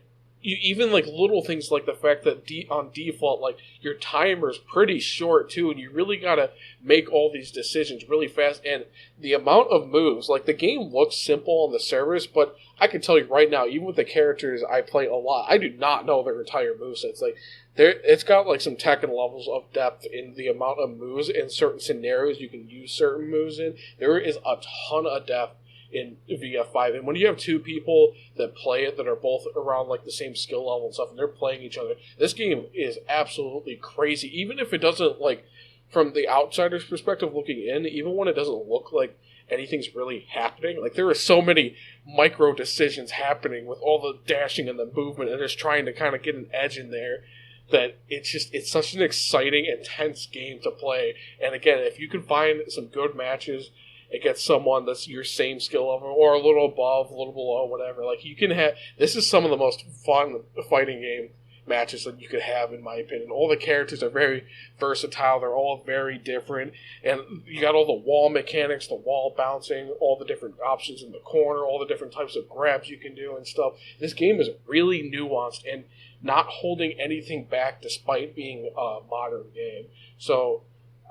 you even like little things like the fact that on default, like your timer's pretty short too, and you really gotta make all these decisions really fast. And the amount of moves, like the game looks simple on the surface, but I can tell you right now, even with the characters I play a lot, I do not know their entire movesets. Like it's got like some Tekken levels of depth in the amount of moves in certain scenarios you can use certain moves in. There is a ton of depth in VF5, and when you have two people that play it that are both around like the same skill level and stuff, and they're playing each other, this game is absolutely crazy. Even if it doesn't, like, from the outsider's perspective looking in, even when it doesn't look like anything's really happening, like there are so many micro decisions happening with all the dashing and the movement and just trying to kind of get an edge in there, that it's such an exciting, intense game to play. And again, if you can find some good matches against someone that's your same skill level or a little above, a little below, whatever, like you can have, this is some of the most fun fighting game matches that you could have, in my opinion. All the characters are very versatile, they're all very different, and you got all the wall mechanics, the wall bouncing, all the different options in the corner, all the different types of grabs you can do and stuff. This game is really nuanced and not holding anything back despite being a modern game. So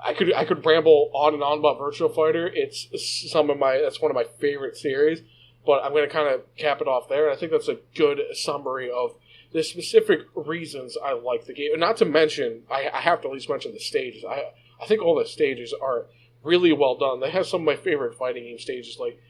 I could ramble on and on about Virtua Fighter. That's one of my favorite series, but I'm going to kind of cap it off there. And I think that's a good summary of the specific reasons I like the game. And not to mention, I have to at least mention the stages. I think all the stages are really well done. They have some of my favorite fighting game stages. Like,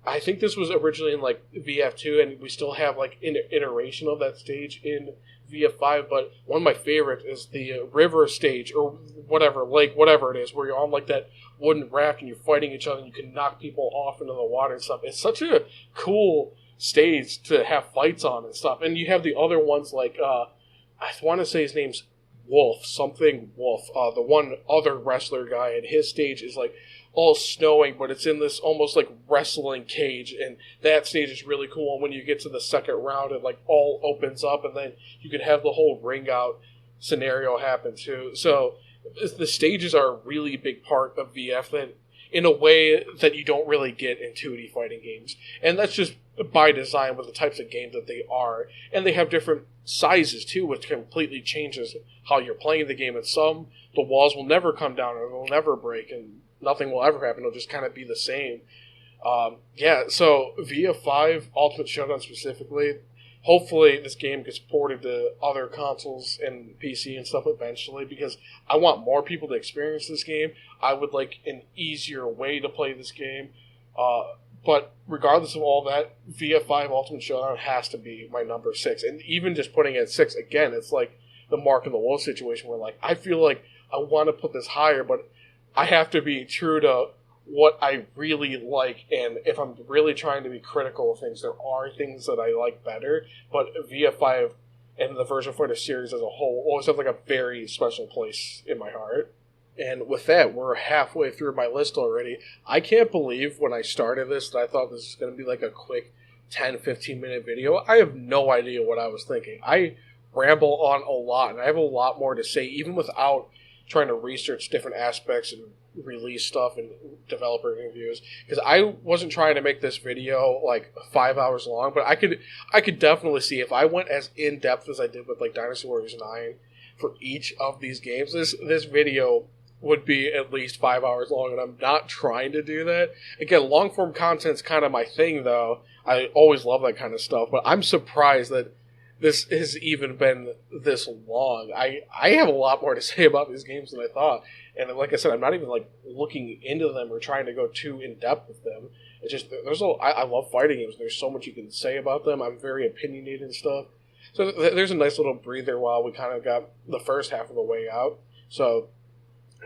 I think this was originally in like VF2, and we still have like an iteration of that stage in VF5, but one of my favorites is the river stage, or whatever, lake, whatever it is, where you're on like that wooden raft and you're fighting each other and you can knock people off into the water and stuff. It's such a cool stage to have fights on and stuff. And you have the other ones like, I want to say his name's Wolf, something Wolf, the one other wrestler guy, and his stage is like all snowing, but it's in this almost like wrestling cage, and that stage is really cool. And when you get to the second round, it like all opens up, and then you can have the whole ring out scenario happen too. So the stages are a really big part of VF, that in a way that you don't really get in 2D fighting games, and that's just by design with the types of games that they are. And they have different sizes too, which completely changes how you're playing the game. And some, the walls will never come down or they'll never break, and nothing will ever happen. It'll just kind of be the same. So VF5 Ultimate Showdown specifically, hopefully this game gets ported to other consoles and PC and stuff eventually, because I want more people to experience this game. I would like an easier way to play this game. But regardless of all that, VF5 Ultimate Showdown has to be my number 6. And even just putting it at 6, again, it's like the Mark in the Wall situation where like I feel like I want to put this higher, but I have to be true to what I really like, and if I'm really trying to be critical of things, there are things that I like better, but VF5 and the Virtua Fighter series as a whole always have like a very special place in my heart. And with that, we're halfway through my list already. I can't believe when I started this that I thought this was going to be like a quick 10-15 minute video. I have no idea what I was thinking. I ramble on a lot, and I have a lot more to say, even without trying to research different aspects and release stuff and developer interviews, because I wasn't trying to make this video like 5 hours long, but I could definitely see if I went as in depth as I did with like Dynasty Warriors 9 for each of these games, this video would be at least 5 hours long, and I'm not trying to do that. Again, long form content's kind of my thing, though. I always love that kind of stuff, but I'm surprised that this has even been this long. I have a lot more to say about these games than I thought. And like I said, I'm not even like looking into them or trying to go too in depth with them. It's just I love fighting games. There's so much you can say about them. I'm very opinionated and stuff. So there's a nice little breather while we kind of got the first half of the way out. So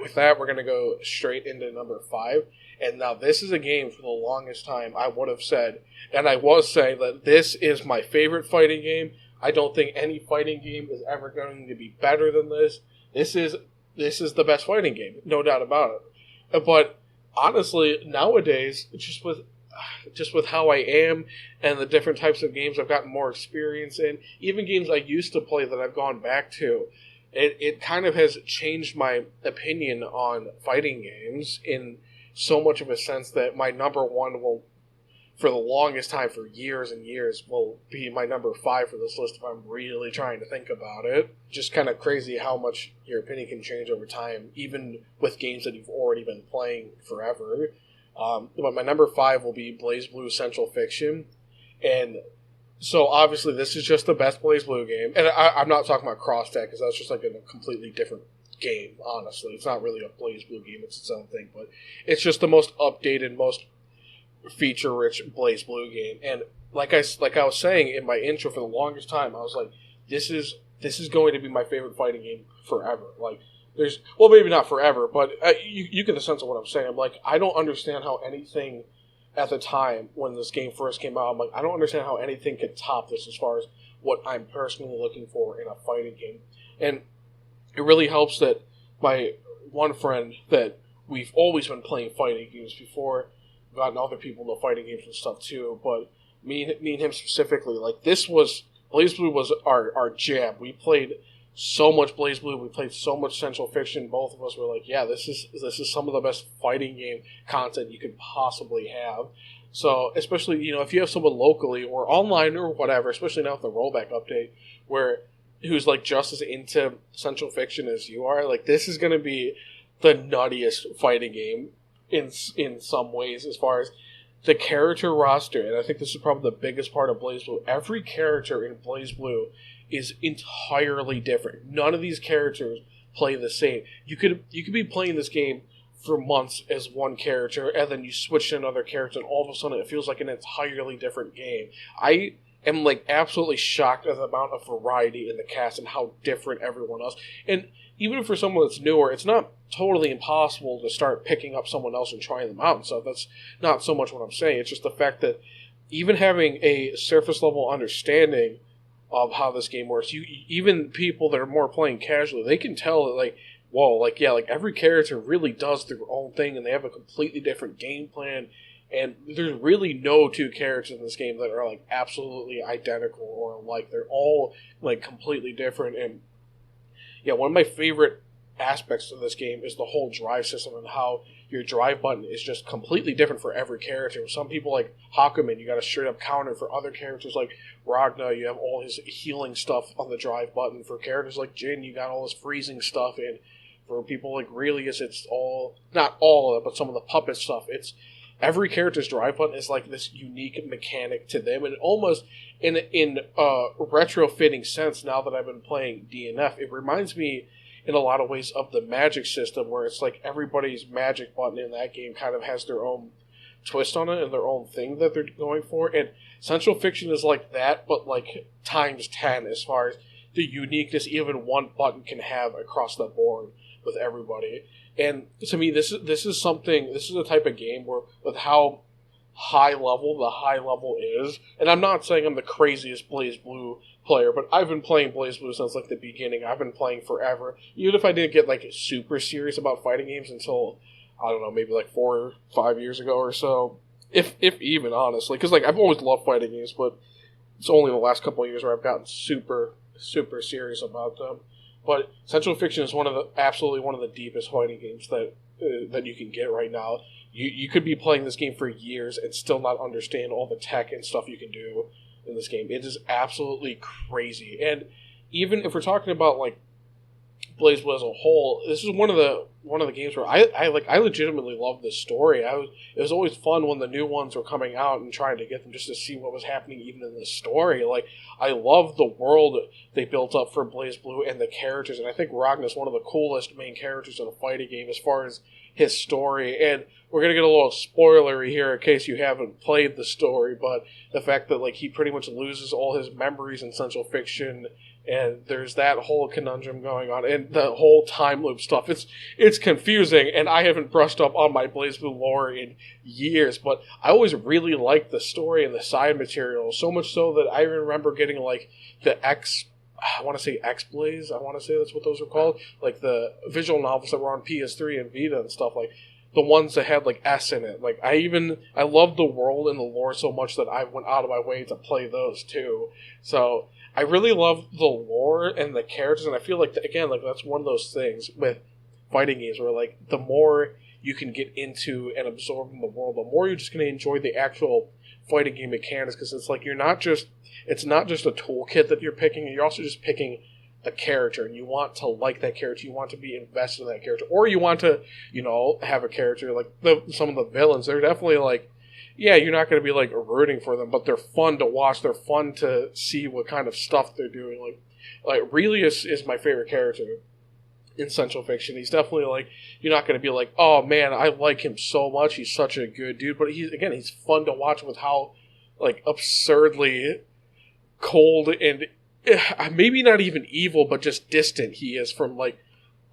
with that, we're going to go straight into number 5. And now this is a game for the longest time I would have said, and I was saying that this is my favorite fighting game. I don't think any fighting game is ever going to be better than this. This is the best fighting game, no doubt about it. But honestly, nowadays, just with how I am and the different types of games I've gotten more experience in, even games I used to play that I've gone back to, it kind of has changed my opinion on fighting games in so much of a sense that my number 1 will, for the longest time, for years and years, will be my number 5 for this list if I'm really trying to think about it. Just kind of crazy how much your opinion can change over time, even with games that you've already been playing forever. But my number 5 will be BlazBlue Central Fiction. And so obviously this is just the best BlazBlue game. And I'm not talking about Cross-Tag, because that's just like a completely different game, honestly. It's not really a BlazBlue game, it's its own thing. But it's just the most updated, most feature-rich BlazBlue game. And like I was saying in my intro, for the longest time, I was like, this is going to be my favorite fighting game forever. Like, well, maybe not forever, but you get the sense of what I'm saying. I'm like, I don't understand how anything at the time when this game first came out, I'm like, I don't understand how anything could top this as far as what I'm personally looking for in a fighting game. And it really helps that my one friend, that we've always been playing fighting games before, gotten other people into fighting games and stuff too, but me and him specifically, like, BlazBlue was our jam. We played so much BlazBlue, we played so much Central Fiction. Both of us were like, yeah, this is some of the best fighting game content you could possibly have. So, especially, if you have someone locally or online or whatever, especially now with the rollback update, who's like just as into Central Fiction as you are, like, this is going to be the nuttiest fighting game in some ways, as far as the character roster. And I think this is probably the biggest part of BlazBlue. Every character in BlazBlue is entirely different. None of these characters play the same. You could be playing this game for months as one character, and then you switch to another character, and all of a sudden it feels like an entirely different game. I am like absolutely shocked at the amount of variety in the cast and how different everyone else. And even for someone that's newer, it's not totally impossible to start picking up someone else and trying them out and stuff. That's not so much what I'm saying. It's just the fact that even having a surface level understanding of how this game works, even people that are more playing casually, they can tell that, like, whoa, like, yeah, like, every character really does their own thing, and they have a completely different game plan, and there's really no two characters in this game that are, like, absolutely identical or alike. They're all, like, completely different. And yeah, one of my favorite aspects of this game is the whole drive system and how your drive button is just completely different for every character. Some people, like Hakumen, you got a straight up counter. For other characters like Ragna, you have all his healing stuff on the drive button. For characters like Jin, you got all his freezing stuff. And for people like Relius, it's all, not all of it, but some of the puppet stuff. It's every character's drive button is like this unique mechanic to them, and almost in a retrofitting sense, now that I've been playing DNF, it reminds me in a lot of ways of the magic system, where it's like everybody's magic button in that game kind of has their own twist on it and their own thing that they're going for. And Central Fiction is like that, but like times 10 as far as the uniqueness even one button can have across the board. with everybody. And to me, this is something. This is a type of game where, with how high level the high level is, and I'm not saying I'm the craziest BlazBlue player, but I've been playing BlazBlue since like the beginning. I've been playing forever. Even if I didn't get like super serious about fighting games until, I don't know, maybe like 4 or 5 years ago or so, if even, honestly, because like I've always loved fighting games, but it's only the last couple of years where I've gotten super serious about them. But Central Fiction is absolutely one of the deepest fighting games that you can get right now. You could be playing this game for years and still not understand all the tech and stuff you can do in this game. It is absolutely crazy. And even if we're talking about like BlazBlue as a whole, this is one of the games where I legitimately love this story. It was always fun when the new ones were coming out and trying to get them just to see what was happening even in the story. Like, I love the world they built up for BlazBlue and the characters, and I think Ragna's one of the coolest main characters in a fighting game as far as his story. And we're gonna get a little spoilery here in case you haven't played the story, but the fact that like he pretty much loses all his memories in Central Fiction, and there's that whole conundrum going on, and the whole time loop stuff. It's confusing, and I haven't brushed up on my BlazBlue lore in years, but I always really liked the story and the side material, so much so that I remember getting like the I want to say X-Blaze, I want to say that's what those are called, like the visual novels that were on PS3 and Vita and stuff, like the ones that had like S in it. Like I loved the world and the lore so much that I went out of my way to play those too. So I really love the lore and the characters, and I feel like again, like that's one of those things with fighting games where like the more you can get into and absorb in the world, the more you're just going to enjoy the actual fighting game mechanics, because it's like it's not just a toolkit that you're picking, you're also just picking a character, and you want to like that character, you want to be invested in that character, or you want to, have a character like some of the villains. They're definitely like, yeah, you're not going to be like rooting for them, but they're fun to watch. They're fun to see what kind of stuff they're doing. Like Relius is my favorite character in Central Fiction. He's definitely like, you're not going to be like, oh man, I like him so much. He's such a good dude. But he's fun to watch with how like absurdly cold and maybe not even evil, but just distant he is from like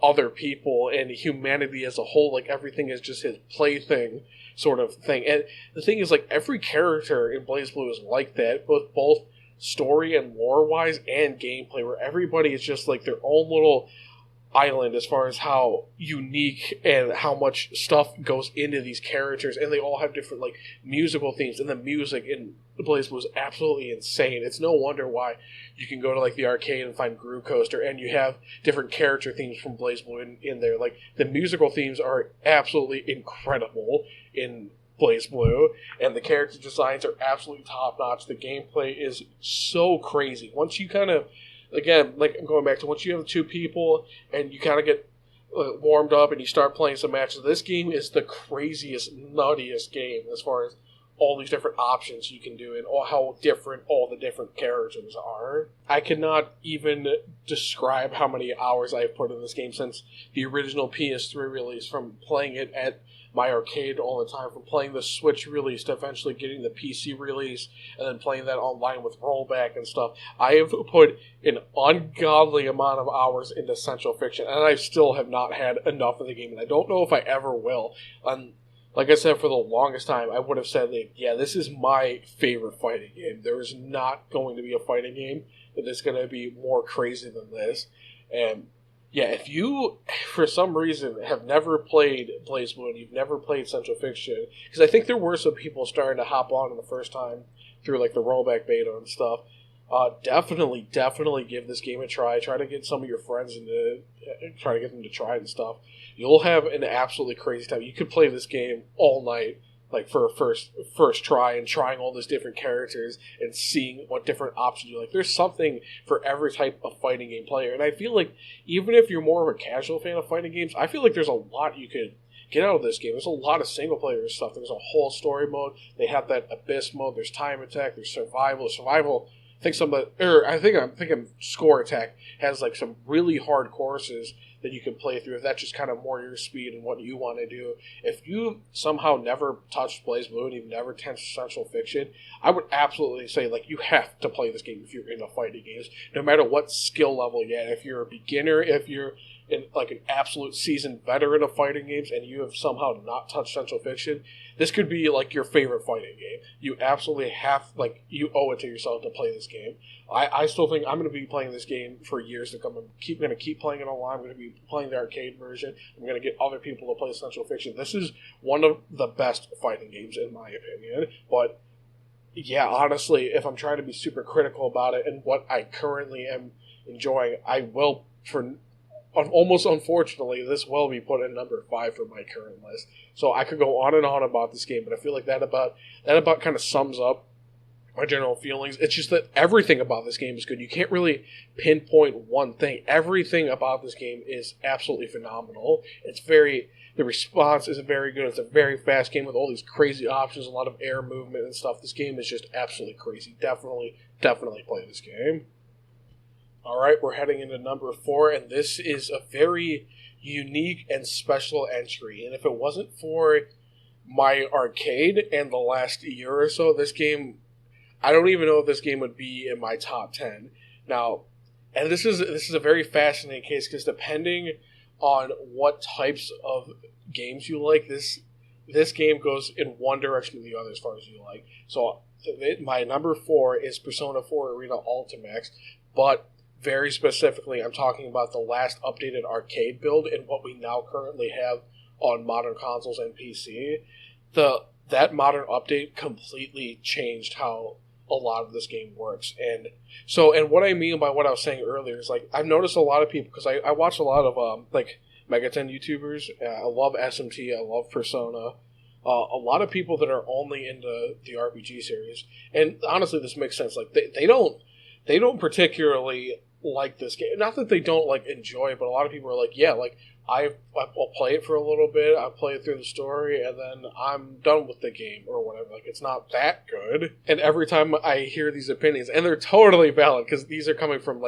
other people and humanity as a whole. Like everything is just his plaything sort of thing. And the thing is, like, every character in BlazBlue is like that, both story and lore wise and gameplay, where everybody is just like their own little island as far as how unique and how much stuff goes into these characters, and they all have different like musical themes, and the music in BlazBlue is absolutely insane. It's no wonder why you can go to like the arcade and find Groove Coaster, and you have different character themes from BlazBlue in there. Like the musical themes are absolutely incredible in BlazBlue, and the character designs are absolutely top notch. The gameplay is so crazy. Once you kind of, again, like I'm going back to once you have two people and you kind of get warmed up and you start playing some matches, this game is the craziest, nuttiest game as far as all these different options you can do and how different all the different characters are. I cannot even describe how many hours I've put in this game since the original PS3 release, from playing it at my arcade all the time, from playing the Switch release to eventually getting the PC release and then playing that online with rollback and stuff. I have put an ungodly amount of hours into Central Fiction, and I still have not had enough of the game, and I don't know if I ever will. Like I said, for the longest time, I would have said, like, yeah, this is my favorite fighting game. There is not going to be a fighting game that is going to be more crazy than this. And yeah, if you, for some reason, have never played BlazBlue and you've never played Central Fiction, because I think there were some people starting to hop on the first time through like the rollback beta and stuff, definitely give this game a try. Try to get some of your friends try to get them to try it and stuff. You'll have an absolutely crazy time. You could play this game all night, like for a first try, and trying all those different characters and seeing what different options you like. There's something for every type of fighting game player, and I feel like even if you're more of a casual fan of fighting games, I feel like there's a lot you could get out of this game. There's a lot of single player stuff. There's a whole story mode. They have that abyss mode. There's time attack. There's survival. I think Score Attack has like some really hard courses that you can play through if that's just kind of more your speed and what you want to do. If you somehow never touched BlazBlue and you've never touched Central Fiction, I would absolutely say like you have to play this game if you're into fighting games, no matter what skill level you're at. If you're a beginner, if you're an absolute seasoned veteran of fighting games, and you have somehow not touched Central Fiction, this could be like your favorite fighting game. You absolutely you owe it to yourself to play this game. I still think I'm going to be playing this game for years to come. I'm going to keep playing it online. I'm going to be playing the arcade version. I'm going to get other people to play Central Fiction. This is one of the best fighting games in my opinion. But yeah, honestly, if I'm trying to be super critical about it and what I currently am enjoying, I will, almost unfortunately, this will be put in number 5 for my current list. So I could go on and on about this game, but I feel like that about kind of sums up my general feelings. It's just that everything about this game is good. You can't really pinpoint one thing. Everything about this game is absolutely phenomenal. The response is very good. It's a very fast game with all these crazy options, a lot of air movement and stuff. This game is just absolutely crazy. Definitely play this game. All right, we're heading into number 4, and this is a very unique and special entry. And if it wasn't for my arcade and the last year or so, this game, I don't even know if this game would be in my top 10. Now, and this is a very fascinating case because depending on what types of games you like, this game goes in one direction or the other as far as you like. So my number 4 is Persona 4 Arena Ultimax, but very specifically, I'm talking about the last updated arcade build and what we now currently have on modern consoles and PC. That modern update completely changed how a lot of this game works. And what I mean by what I was saying earlier is, like, I've noticed a lot of people, because I watch a lot of Megaten YouTubers. I love SMT, I love Persona. A lot of people that are only into the RPG series, and honestly, this makes sense. Like they don't particularly like this game. Not that they don't enjoy it, but a lot of people are like, yeah, I'll play it for a little bit, I'll play it through the story, and then I'm done with the game or whatever. It's not that good. And every time I hear these opinions, and they're totally valid because these are coming from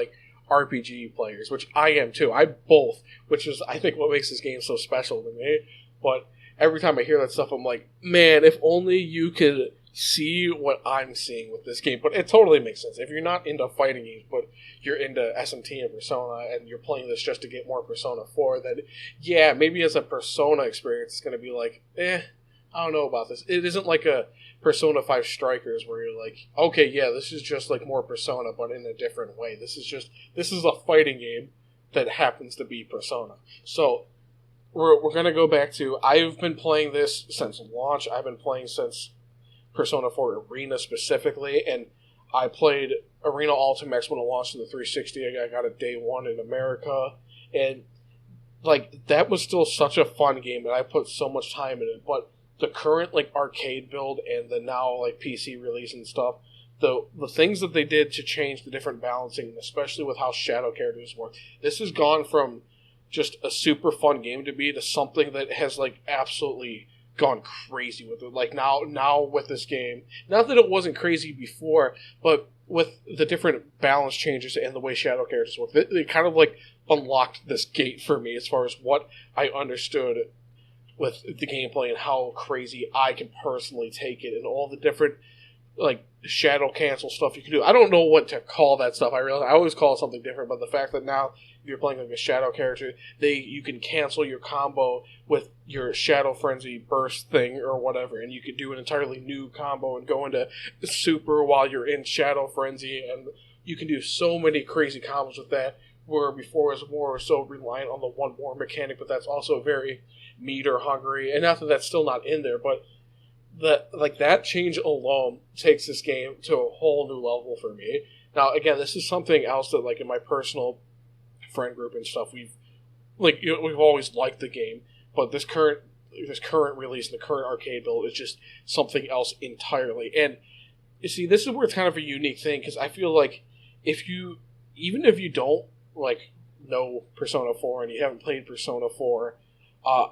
RPG players, which I am too. I both, which is I think what makes this game so special to me. But every time I hear that stuff, I'm like, man, if only you could see what I'm seeing with this game. But it totally makes sense. If you're not into fighting games, but you're into SMT and Persona, and you're playing this just to get more Persona 4, then yeah, maybe as a Persona experience, it's going to be I don't know about this. It isn't like a Persona 5 Strikers where you're like, okay, yeah, this is just more Persona, but in a different way. This is a fighting game that happens to be Persona. So we're going to go back to, I've been playing this since launch. I've been playing since Persona 4 Arena specifically, and I played Arena Ultimax when it launched in the 360. I got it day one in America, and that was still such a fun game, and I put so much time in it. But the current arcade build and the now PC release and stuff, the things that they did to change the different balancing, especially with how shadow characters work, this has gone from just a super fun game to something that has absolutely gone crazy with it. Now with this game, not that it wasn't crazy before, but with the different balance changes and the way shadow characters work, they kind of unlocked this gate for me as far as what I understood with the gameplay and how crazy I can personally take it and all the different shadow cancel stuff you can do. I don't know what to call that stuff. I always call it something different, but the fact that now if you're playing a shadow character, you can cancel your combo with your Shadow Frenzy burst thing or whatever, and you could do an entirely new combo and go into super while you're in Shadow Frenzy, and you can do so many crazy combos with that, where before it was more so reliant on the one more mechanic, but that's also very meter hungry, and not that that's still not in there, but that change alone takes this game to a whole new level for me. Now, again, this is something else that in my personal friend group and stuff, we've always liked the game, but this current release and the current arcade build is just something else entirely. And you see, this is where it's kind of a unique thing, because I feel even if you don't know Persona 4 and you haven't played Persona 4,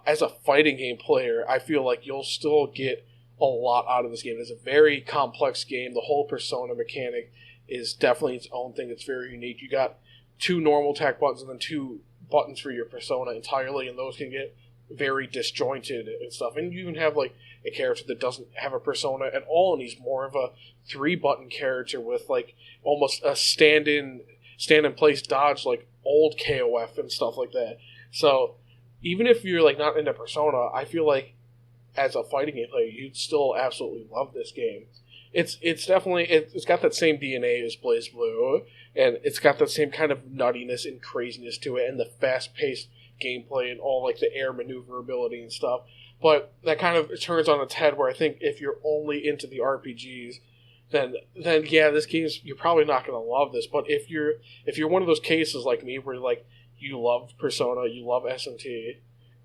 as a fighting game player, I feel you'll still get a lot out of this game. It's a very complex game. The whole Persona mechanic is definitely its own thing. It's very unique. You got 2 normal attack buttons and then 2 buttons for your Persona entirely, and those can get very disjointed and stuff. And you even have a character that doesn't have a Persona at all, and he's more of a 3-button character with almost a stand in place dodge old KOF and stuff like that. So even if you're like not into Persona, I feel like as a fighting game player, you'd still absolutely love this game. It's definitely it's got that same DNA as BlazBlue, and it's got that same kind of nuttiness and craziness to it, and the fast paced gameplay and all like the air maneuverability and stuff. But that kind of turns on its head where I think if you're only into the RPGs, then yeah, this game's you're probably not going to love this. But if you're one of those cases like me where like you love Persona, you love SMT,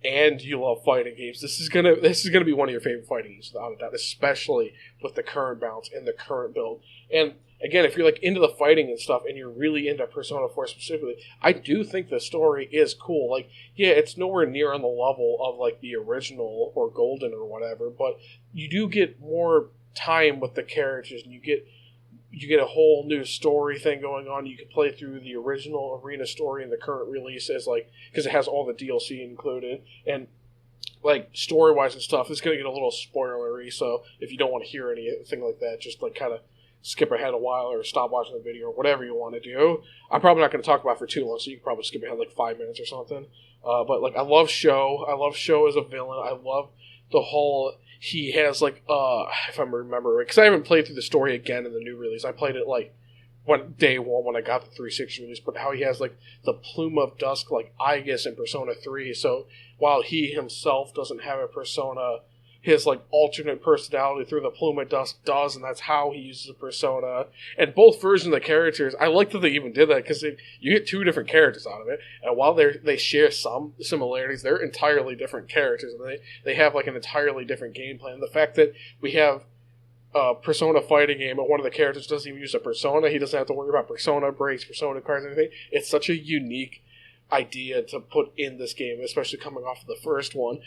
and you love fighting games, this is gonna be one of your favorite fighting games without a doubt, especially with the current balance and the current build. And again, if you're like into the fighting and stuff, and you're really into Persona 4 specifically, I do think the story is cool. Like, yeah, it's nowhere near on the level of like the original or Golden or whatever, but you do get more time with the characters, and you get a whole new story thing going on. You can play through the original arena story and the current release as like, because it has all the DLC included, and like story wise and stuff. It's gonna get a little spoilery, so if you don't want to hear anything like that, just like kind of skip ahead a while or stop watching the video or whatever you want to do. I'm probably not going to talk about it for too long, so you can probably skip ahead like 5 minutes or something. But like I love Sho as a villain. I love the whole. He has like if I remember, because I haven't played through the story again in the new release. I played it like day one when I got the 360 release. But how he has like the Plume of Dusk like Aegis in Persona 3. So while he himself doesn't have a persona, his like alternate personality through the Plume of Dusk does, and that's how he uses a persona. And both versions of the characters, I like that they even did that, because you get two different characters out of it, and while they share some similarities, they're entirely different characters, and they have like an entirely different gameplay. And the fact that we have a Persona fighting game and one of the characters doesn't even use a persona, he doesn't have to worry about persona breaks, persona cards, anything. It's such a unique idea to put in this game, especially coming off of the first one.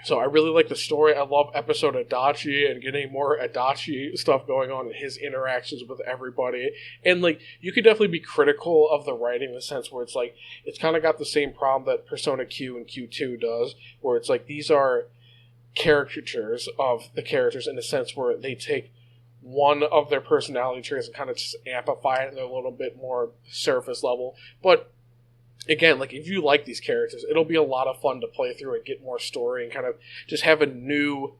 So I really like the story. I love episode Adachi and getting more Adachi stuff going on in his interactions with everybody. And like, you could definitely be critical of the writing in the sense where it's like, it's kind of got the same problem that Persona Q and Q2 does, where it's like, these are caricatures of the characters in a sense where they take one of their personality traits and kind of just amplify it, and they're a little bit more surface level. But again, like, if you like these characters, it'll be a lot of fun to play through and get more story and kind of just have a new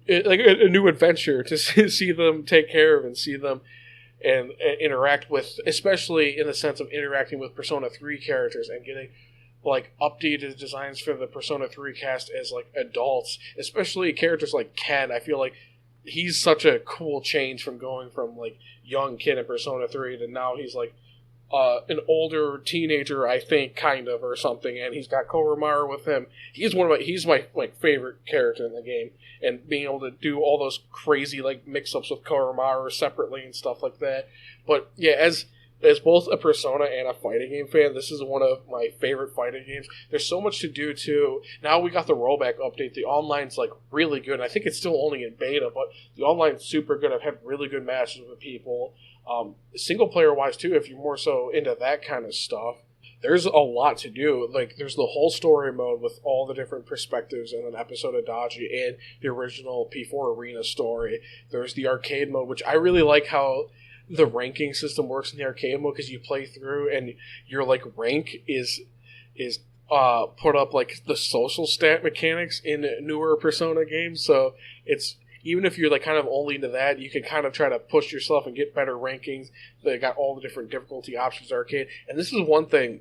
adventure to see them take care of and see them and interact with, especially in the sense of interacting with Persona 3 characters and getting like updated designs for the Persona 3 cast as like adults, especially characters like Ken. I feel like he's such a cool change from going from like young kid in Persona 3 to now he's like an older teenager, I think, kind of, or something, and he's got Koromaru with him. He's my like favorite character in the game, and being able to do all those crazy like mix-ups with Koromaru separately and stuff like that. But yeah, as both a Persona and a fighting game fan, this is one of my favorite fighting games. There's so much to do too. Now we got the rollback update. The online's like really good. I think it's still only in beta, but the online's super good. I've had really good matches with people. Single player wise too, if you're more so into that kind of stuff, there's a lot to do. Like, there's the whole story mode with all the different perspectives in an episode of Adachi and the original P4 Arena story. There's the arcade mode, which I really like how the ranking system works in the arcade mode, because you play through and your like rank is put up like the social stat mechanics in newer Persona games. So it's, even if you're like kind of only into that, you can kind of try to push yourself and get better rankings. They got all the different difficulty options arcade. And this is one thing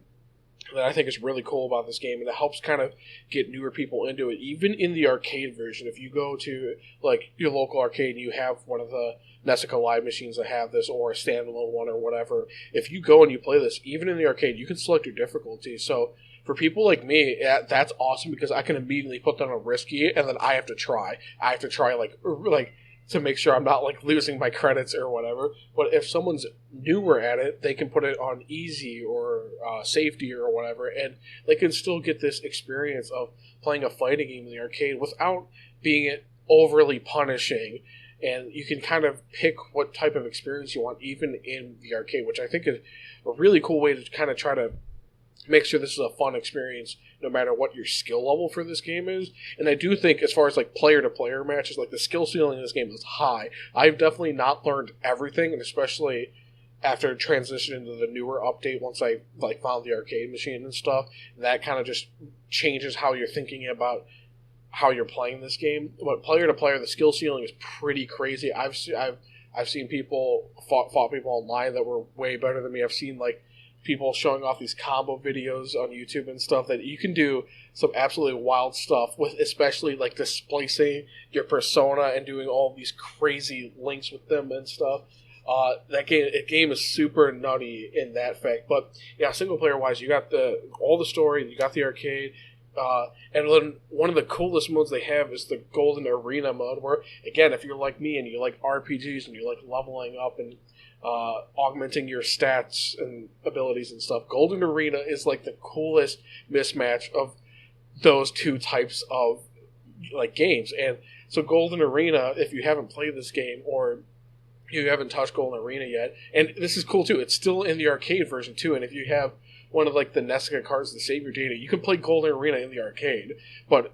that I think is really cool about this game, and it helps kind of get newer people into it. Even in the arcade version, if you go to like your local arcade and you have one of the Nessica Live machines that have this, or a standalone one or whatever, if you go and you play this, even in the arcade, you can select your difficulty. So for people like me, that's awesome, because I can immediately put that on risky, and then I have to try like to make sure I'm not like losing my credits or whatever. But if someone's newer at it, they can put it on easy or safety or whatever, and they can still get this experience of playing a fighting game in the arcade without being overly punishing. And you can kind of pick what type of experience you want, even in the arcade, which I think is a really cool way to kind of try to make sure this is a fun experience no matter what your skill level for this game is. And I do think, as far as like player-to-player matches, like the skill ceiling in this game is high. I've definitely not learned everything, and especially after transitioning to the newer update, once I like found the arcade machine and stuff, that kind of just changes how you're thinking about how you're playing this game. But player to player, the skill ceiling is pretty crazy. I've seen people fought people online that were way better than me. I've seen like people showing off these combo videos on YouTube and stuff that you can do some absolutely wild stuff with, especially like displacing your persona and doing all these crazy links with them and stuff. That game is super nutty in that fact. But yeah, single player wise, you got all the story, you got the arcade. And then one of the coolest modes they have is the Golden Arena mode, where, again, if you're like me and you like RPGs and you like leveling up and augmenting your stats and abilities and stuff, Golden Arena is like the coolest mismatch of those two types of like games. And so Golden Arena, if you haven't played this game or you haven't touched Golden Arena yet, and this is cool too, it's still in the arcade version too, and if you have one of like the NESica cards to save your data, you can play Golden Arena in the arcade. But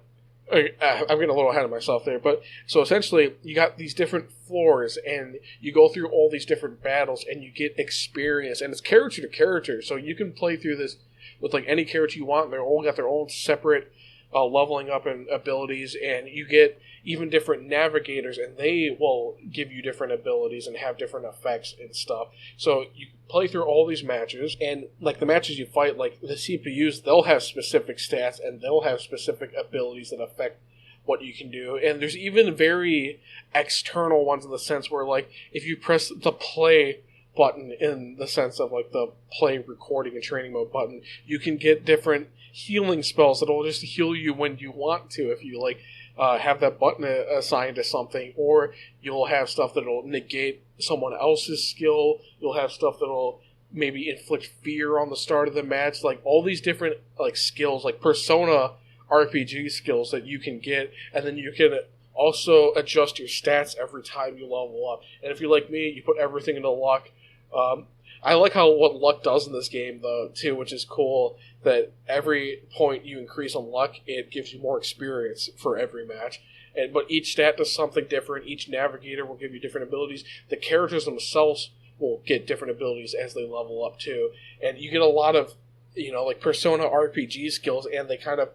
I'm getting a little ahead of myself there. But so essentially, you got these different floors, and you go through all these different battles, and you get experience, and it's character to character. So you can play through this with like any character you want. They're all got their own separate leveling up and abilities, and you get even different navigators, and they will give you different abilities and have different effects and stuff. So you play through all these matches, and like the matches you fight, like the CPUs, they'll have specific stats and they'll have specific abilities that affect what you can do. And there's even very external ones in the sense where, like, if you press the play button in the sense of like the play recording and training mode button, you can get different healing spells that'll just heal you when you want to, if you like have that button assigned to something, or you'll have stuff that'll negate someone else's skill. You'll have stuff that'll maybe inflict fear on the start of the match. Like all these different like skills, like Persona RPG skills that you can get, and then you can also adjust your stats every time you level up. And if you're like me, you put everything into luck. I like what luck does in this game, though, too, which is cool, that every point you increase on luck, it gives you more experience for every match. But each stat does something different. Each navigator will give you different abilities. The characters themselves will get different abilities as they level up, too. And you get a lot of, like Persona RPG skills, and they kind of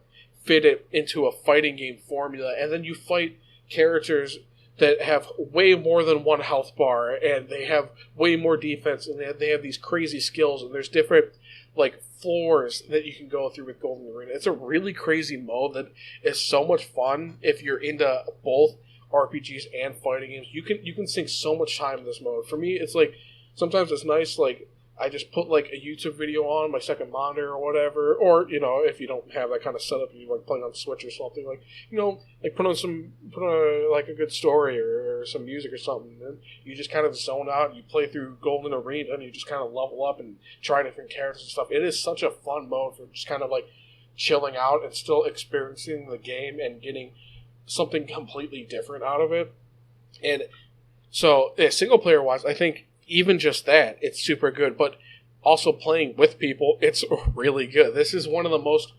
fit it into a fighting game formula. And then you fight characters that have way more than one health bar, and they have way more defense, and they have these crazy skills, and there's different like floors that you can go through with Golden Arena. It's a really crazy mode that is so much fun if you're into both RPGs and fighting games. You can sink so much time in this mode. For me, it's like sometimes it's nice, like I just put like a YouTube video on my second monitor or whatever, or if you don't have that kind of setup, you like playing on Switch or something, like like put on like a good story or some music or something, and you just kind of zone out and you play through Golden Arena and you just kind of level up and try different characters and stuff. It is such a fun mode for just kind of like chilling out and still experiencing the game and getting something completely different out of it. And so single player wise, I think even just that, it's super good, but also playing with people, it's really good. This is one of the most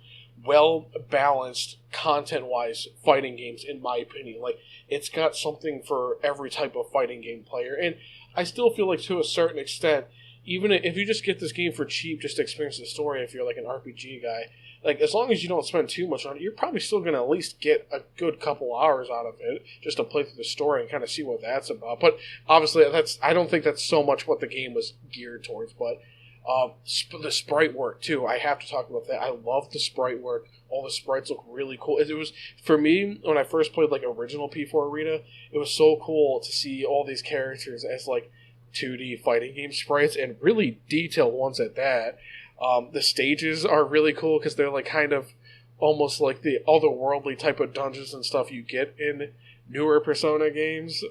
well-balanced, content-wise fighting games, in my opinion. Like, it's got something for every type of fighting game player, and I still feel like, to a certain extent, even if you just get this game for cheap, just to experience the story, if you're like an RPG guy, like, as long as you don't spend too much on it, you're probably still going to at least get a good couple hours out of it just to play through the story and kind of see what that's about. But obviously, I don't think that's so much what the game was geared towards. But the sprite work, too, I have to talk about that. I love the sprite work. All the sprites look really cool. It was, for me, when I first played, like, original P4 Arena, it was so cool to see all these characters as, like, 2D fighting game sprites, and really detailed ones at that. The stages are really cool because they're like kind of almost like the otherworldly type of dungeons and stuff you get in newer Persona games.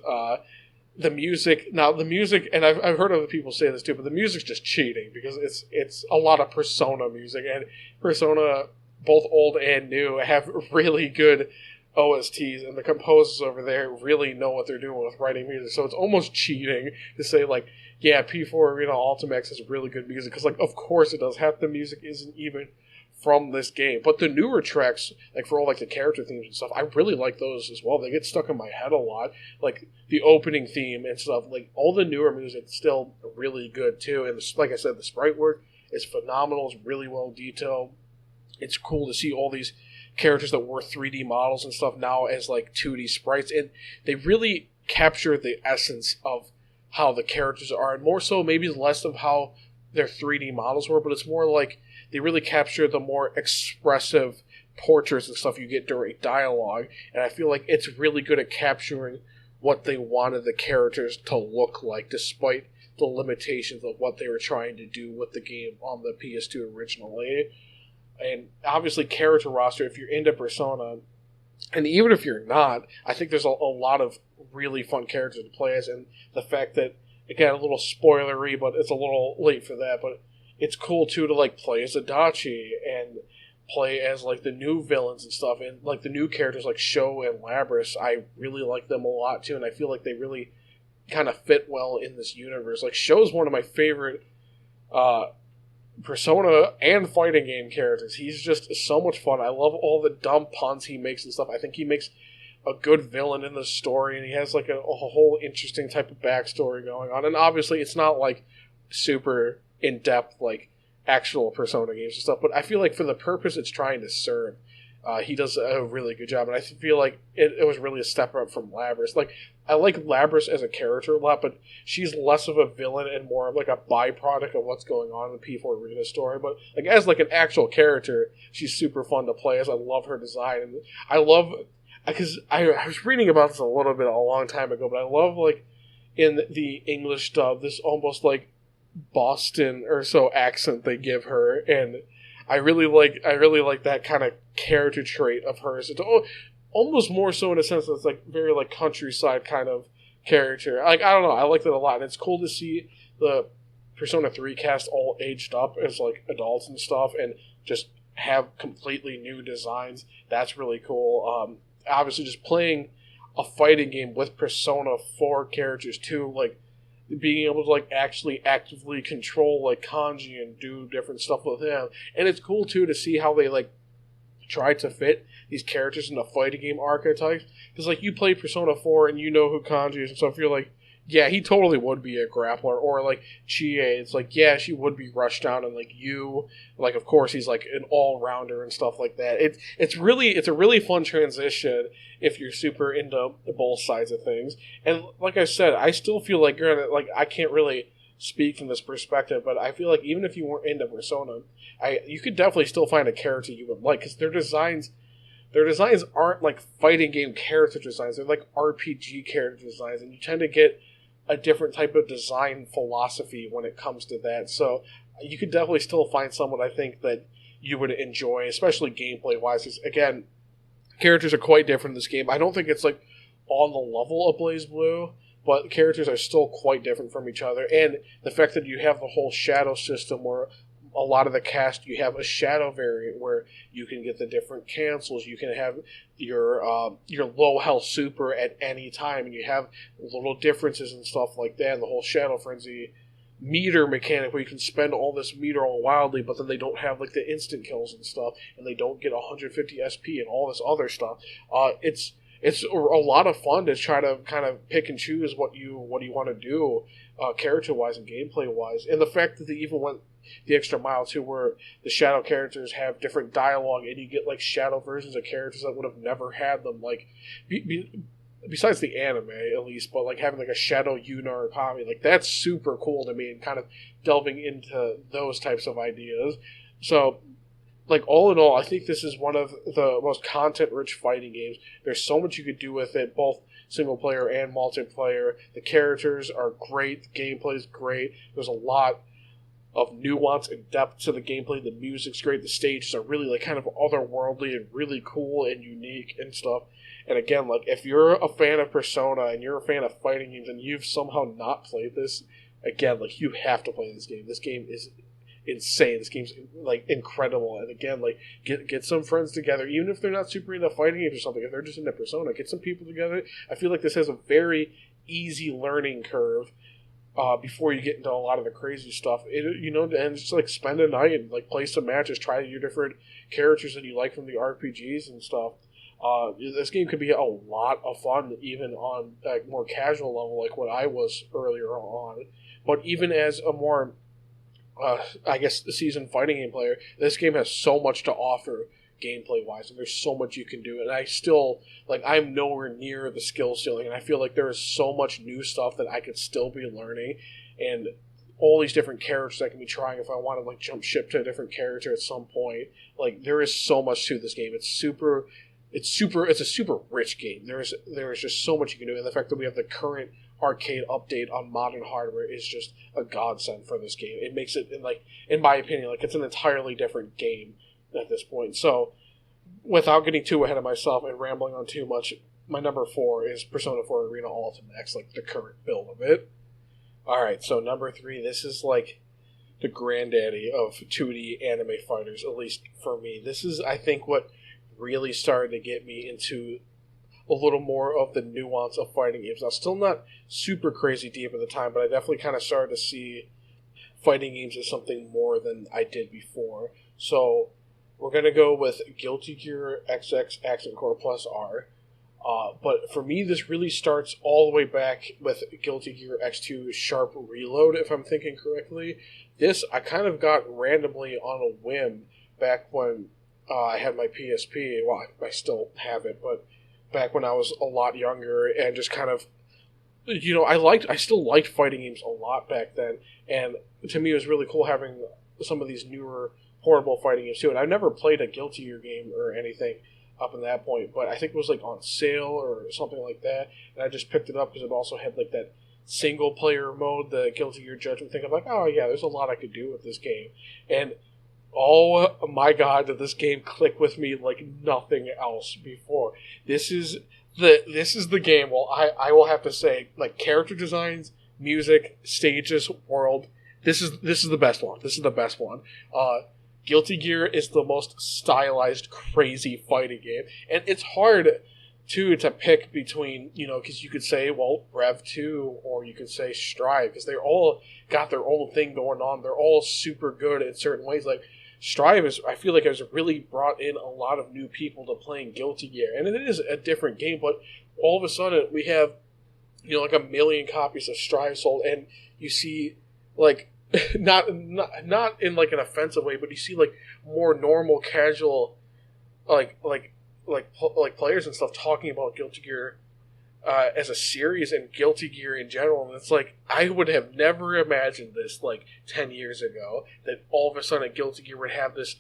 The music, and I've heard other people say this too, but the music's just cheating because it's a lot of Persona music, and Persona, both old and new, have really good OSTs, and the composers over there really know what they're doing with writing music. So it's almost cheating to say, like, yeah, P4 Arena Ultimax has really good music, because, like, of course it does. Half the music isn't even from this game. But the newer tracks, like for all like the character themes and stuff, I really like those as well. They get stuck in my head a lot. Like the opening theme and stuff. Like all the newer music's still really good too. And like I said, the sprite work is phenomenal. It's really well detailed. It's cool to see all these characters that were 3D models and stuff now as like 2D sprites, and they really capture the essence of how the characters are, and more so maybe less of how their 3D models were, but it's more like they really capture the more expressive portraits and stuff you get during dialogue, and I feel like it's really good at capturing what they wanted the characters to look like, despite the limitations of what they were trying to do with the game on the PS2 originally. And obviously, character roster, if you're into Persona, and even if you're not, I think there's a lot of really fun characters to play as. And the fact that, again, a little spoilery, but it's a little late for that, but it's cool too to like play as Adachi and play as like the new villains and stuff. And like the new characters like Sho and Labris, I really like them a lot too. And I feel like they really kind of fit well in this universe. Like Sho's one of my favorite Persona and fighting game characters. He's just so much fun. I love all the dumb puns he makes and stuff. I think he makes a good villain in the story, and he has like a whole interesting type of backstory going on. And obviously, it's not like super in depth like actual Persona games and stuff. But I feel like for the purpose it's trying to serve, he does a really good job. And I feel like it was really a step up from Labris. Like I like Labris as a character a lot, but she's less of a villain and more of like a byproduct of what's going on in the P4 Arena story. But like as like an actual character, she's super fun to play as. I love her design, and I love, because I was reading about this a little bit a long time ago, but I love like in the English dub this almost like Boston or so accent they give her, and I really like that kind of character trait of hers. It's almost more so in a sense that it's like very like countryside kind of character. Like I don't know, I like that a lot, and it's cool to see the Persona 3 cast all aged up as like adults and stuff, and just have completely new designs. That's really cool. Obviously, just playing a fighting game with Persona 4 characters too, like being able to like actually actively control like Kanji and do different stuff with him, and it's cool too to see how they like try to fit these characters into fighting game archetypes. Because like you play Persona 4 and you know who Kanji is and stuff, you're like, yeah, he totally would be a grappler. Or like Chie, it's like, yeah, she would be rushed down, and like you, like of course he's like an all rounder and stuff like that. It's a really fun transition if you're super into both sides of things. And like I said, I still feel like I can't really speak from this perspective, but I feel like even if you weren't into Persona, you could definitely still find a character you would like, because their designs aren't like fighting game character designs. They're like RPG character designs, and you tend to get a different type of design philosophy when it comes to that. So you could definitely still find someone I think that you would enjoy, especially gameplay wise. Because again, characters are quite different in this game. I don't think it's like on the level of BlazBlue, but characters are still quite different from each other. And the fact that you have the whole shadow system where a lot of the cast, you have a shadow variant where you can get the different cancels. You can have your low health super at any time, and you have little differences and stuff like that. And the whole Shadow Frenzy meter mechanic where you can spend all this meter all wildly, but then they don't have like the instant kills and stuff, and they don't get 150 SP and all this other stuff. It's a lot of fun to try to kind of pick and choose what you want to do, character wise and gameplay wise, and the fact that they even went the extra mile too, where the shadow characters have different dialogue, and you get like shadow versions of characters that would have never had them, like besides the anime at least, but like having like a shadow Yuna or Kami, like that's super cool to me, and kind of delving into those types of ideas. So like all in all, I think this is one of the most content-rich fighting games. There's so much you could do with it, both single player and multiplayer. The characters are great, the gameplay is great. There's a lot of nuance and depth to the gameplay. The music's great. The stages are really like kind of otherworldly and really cool and unique and stuff. And again, like if you're a fan of Persona and you're a fan of fighting games and you've somehow not played this, again, like you have to play this game. This game is insane. This game's like incredible. And again, like get some friends together, even if they're not super into fighting games or something. If they're just into Persona, get some people together. I feel like this has a very easy learning curve before you get into a lot of the crazy stuff. And just like spend a night and like play some matches, try your different characters that you like from the RPGs and stuff. This game could be a lot of fun, even on a more casual level, like what I was earlier on. But even as a more, I guess, seasoned fighting game player, this game has so much to offer gameplay wise, and there's so much you can do. And I still, like, I'm nowhere near the skill ceiling, and I feel like there is so much new stuff that I could still be learning, and all these different characters I can be trying if I want to like jump ship to a different character at some point. Like, there is so much to this game. It's a super rich game. There is just so much you can do, and the fact that we have the current arcade update on modern hardware is just a godsend for this game. It makes it, in my opinion, like it's an entirely different game at this point. So, without getting too ahead of myself and rambling on too much, my number 4 is Persona 4 Arena Ultimate X, like the current build of it. Alright, so number 3, this is like the granddaddy of 2D anime fighters, at least for me. This is, I think, what really started to get me into a little more of the nuance of fighting games. Now, still not super crazy deep at the time, but I definitely kind of started to see fighting games as something more than I did before. So, we're going to go with Guilty Gear XX Accent Core Plus R. But for me, this really starts all the way back with Guilty Gear X2 Sharp Reload, if I'm thinking correctly. This, I kind of got randomly on a whim back when I had my PSP. Well, I still have it, but back when I was a lot younger and just kind of, I still liked fighting games a lot back then. And to me, it was really cool having some of these newer portable fighting games too. And I've never played a Guilty Gear game or anything up in that point, but I think it was like on sale or something like that, and I just picked it up because it also had like that single player mode, the Guilty Gear Judgment thing. I'm like, oh yeah, there's a lot I could do with this game, and oh my god, did this game click with me like nothing else before. This is the game. Well, I will have to say, like, character designs, music, stages, world. This is the best one. This is the best one. Guilty Gear is the most stylized, crazy fighting game. And it's hard, too, to pick between, because you could say, well, Rev 2, or you could say Strive, because they're all got their own thing going on. They're all super good in certain ways. Like, Strive I feel like, has really brought in a lot of new people to playing Guilty Gear. And it is a different game, but all of a sudden, we have, like 1 million copies of Strive sold, and you see, like, not in like an offensive way, but you see like more normal, casual, like players and stuff talking about Guilty Gear as a series and Guilty Gear in general, and it's like I would have never imagined this like 10 years ago, that all of a sudden Guilty Gear would have this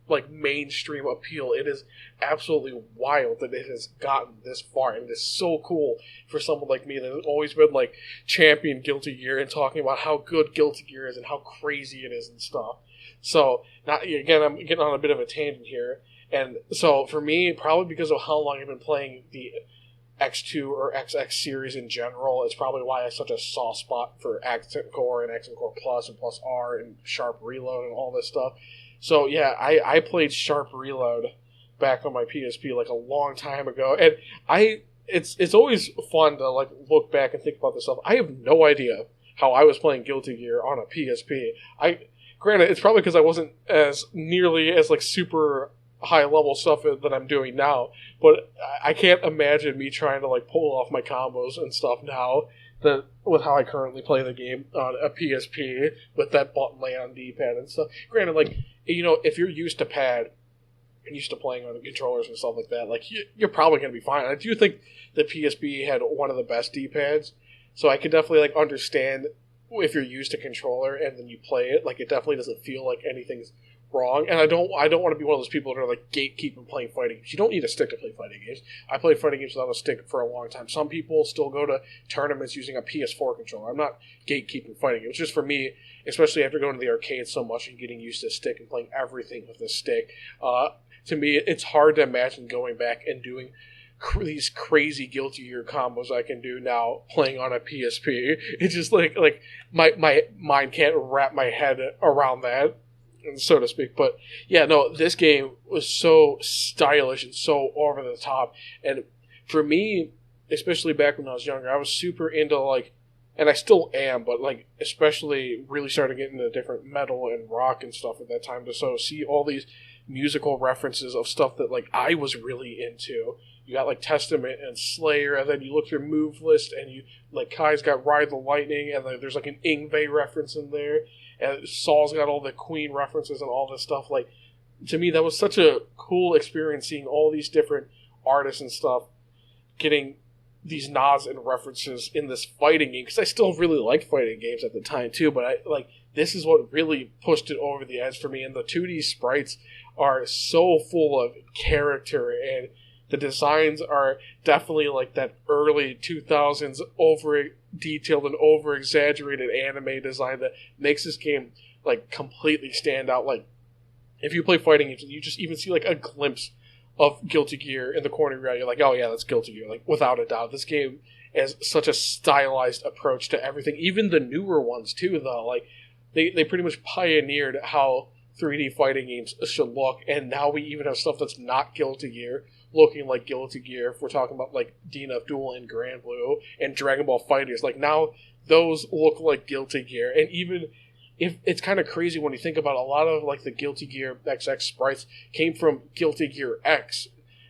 like mainstream appeal. It is absolutely wild that it has gotten this far, and it's so cool for someone like me that has always been like champion Guilty Gear and talking about how good Guilty Gear is and how crazy it is and stuff. So now again, I'm getting on a bit of a tangent here, and so for me, probably because of how long I've been playing the X2 or XX series in general, it's probably why I have such a soft spot for Accent Core and Accent Core Plus and Plus R and Sharp Reload and all this stuff. So yeah, I played Sharp Reload back on my PSP like a long time ago, and it's always fun to like look back and think about this stuff. I have no idea how I was playing Guilty Gear on a PSP. Granted, it's probably because I wasn't as nearly as like super high level stuff that I'm doing now, but I can't imagine me trying to like pull off my combos and stuff now with how I currently play the game on a PSP with that button lay on D-pad and stuff. Granted, like, if you're used to pad and used to playing on controllers and stuff like that, like, you're probably going to be fine. I do think the PSP had one of the best D-pads, so I could definitely like understand if you're used to controller and then you play it, like, it definitely doesn't feel like anything's wrong. And I don't want to be one of those people that are like gatekeeping playing fighting games. You don't need a stick to play fighting games. I played fighting games without a stick for a long time. Some people still go to tournaments using a PS4 controller. I'm not gatekeeping fighting games. Just for me, especially after going to the arcade so much and getting used to a stick and playing everything with a stick, to me it's hard to imagine going back and doing these crazy Guilty Gear combos I can do now playing on a PSP. It's just like my mind can't wrap my head around that, so to speak. But yeah, no, this game was so stylish and so over the top. And for me, especially back when I was younger, I was super into like and I still am, but like especially really started getting into different metal and rock and stuff at that time to so see all these musical references of stuff that like I was really into. You got like Testament and Slayer, and then you look through Move List, and you like Kai's got Ride the Lightning, and then there's like an Ingve reference in there, and Saul's got all the Queen references and all this stuff. Like to me, that was such a cool experience seeing all these different artists and stuff getting these nods and references in this fighting game, because I still really liked fighting games at the time too, but I like this is what really pushed it over the edge for me. And the 2D sprites are so full of character, and the designs are definitely like that early 2000s over detailed and over exaggerated anime design that makes this game like completely stand out. Like if you play fighting games, you just even see like a glimpse of Guilty Gear in the corner of your eye, you're like, oh yeah, that's Guilty Gear. Like, without a doubt. This game has such a stylized approach to everything. Even the newer ones, too, though. Like, they pretty much pioneered how 3D fighting games should look, and now we even have stuff that's not Guilty Gear looking like Guilty Gear. If we're talking about, like, DNF Duel and Grand Blue and Dragon Ball FighterZ. Like, now those look like Guilty Gear. And even if it's kind of crazy when you think about a lot of like the Guilty Gear XX sprites came from Guilty Gear X,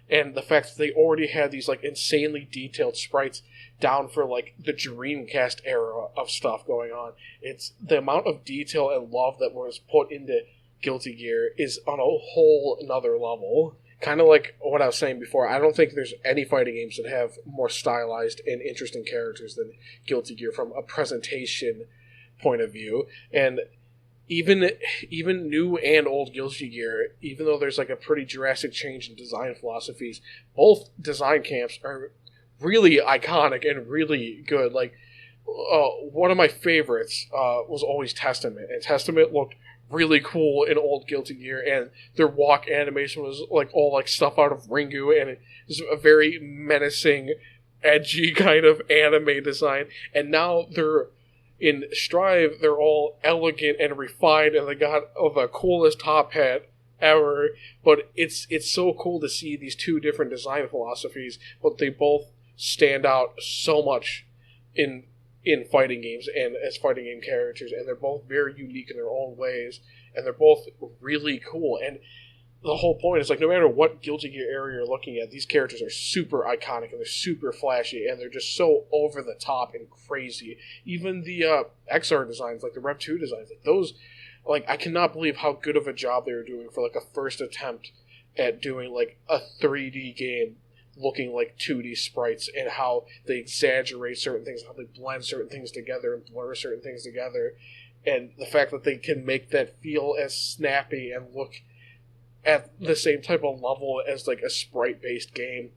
and the fact that they already had these like insanely detailed sprites down for like the Dreamcast era of stuff going on. It's the amount of detail and love that was put into Guilty Gear is on a whole another level. Kind of like what I was saying before, I don't think there's any fighting games that have more stylized and interesting characters than Guilty Gear from a presentation point of view. And even new and old Guilty Gear, even though there's like a pretty drastic change in design philosophies, both design camps are really iconic and really good. Like one of my favorites was always Testament, and Testament looked really cool in old Guilty Gear, and their walk animation was like all like stuff out of Ringu, and it was a very menacing, edgy kind of anime design. And now they're in Strive, they're all elegant and refined, and they got the coolest top hat ever. But it's so cool to see these two different design philosophies, but they both stand out so much in fighting games and as fighting game characters, and they're both very unique in their own ways, and they're both really cool. And the whole point is, like, no matter what Guilty Gear area you're looking at, these characters are super iconic, and they're super flashy, and they're just so over the top and crazy. Even the XR designs, like the Rev 2 designs, like those, like, I cannot believe how good of a job they were doing for, like, a first attempt at doing, like, a 3D game looking like 2D sprites, and how they exaggerate certain things, how they blend certain things together and blur certain things together, and the fact that they can make that feel as snappy and look at the same type of level as like a sprite-based game.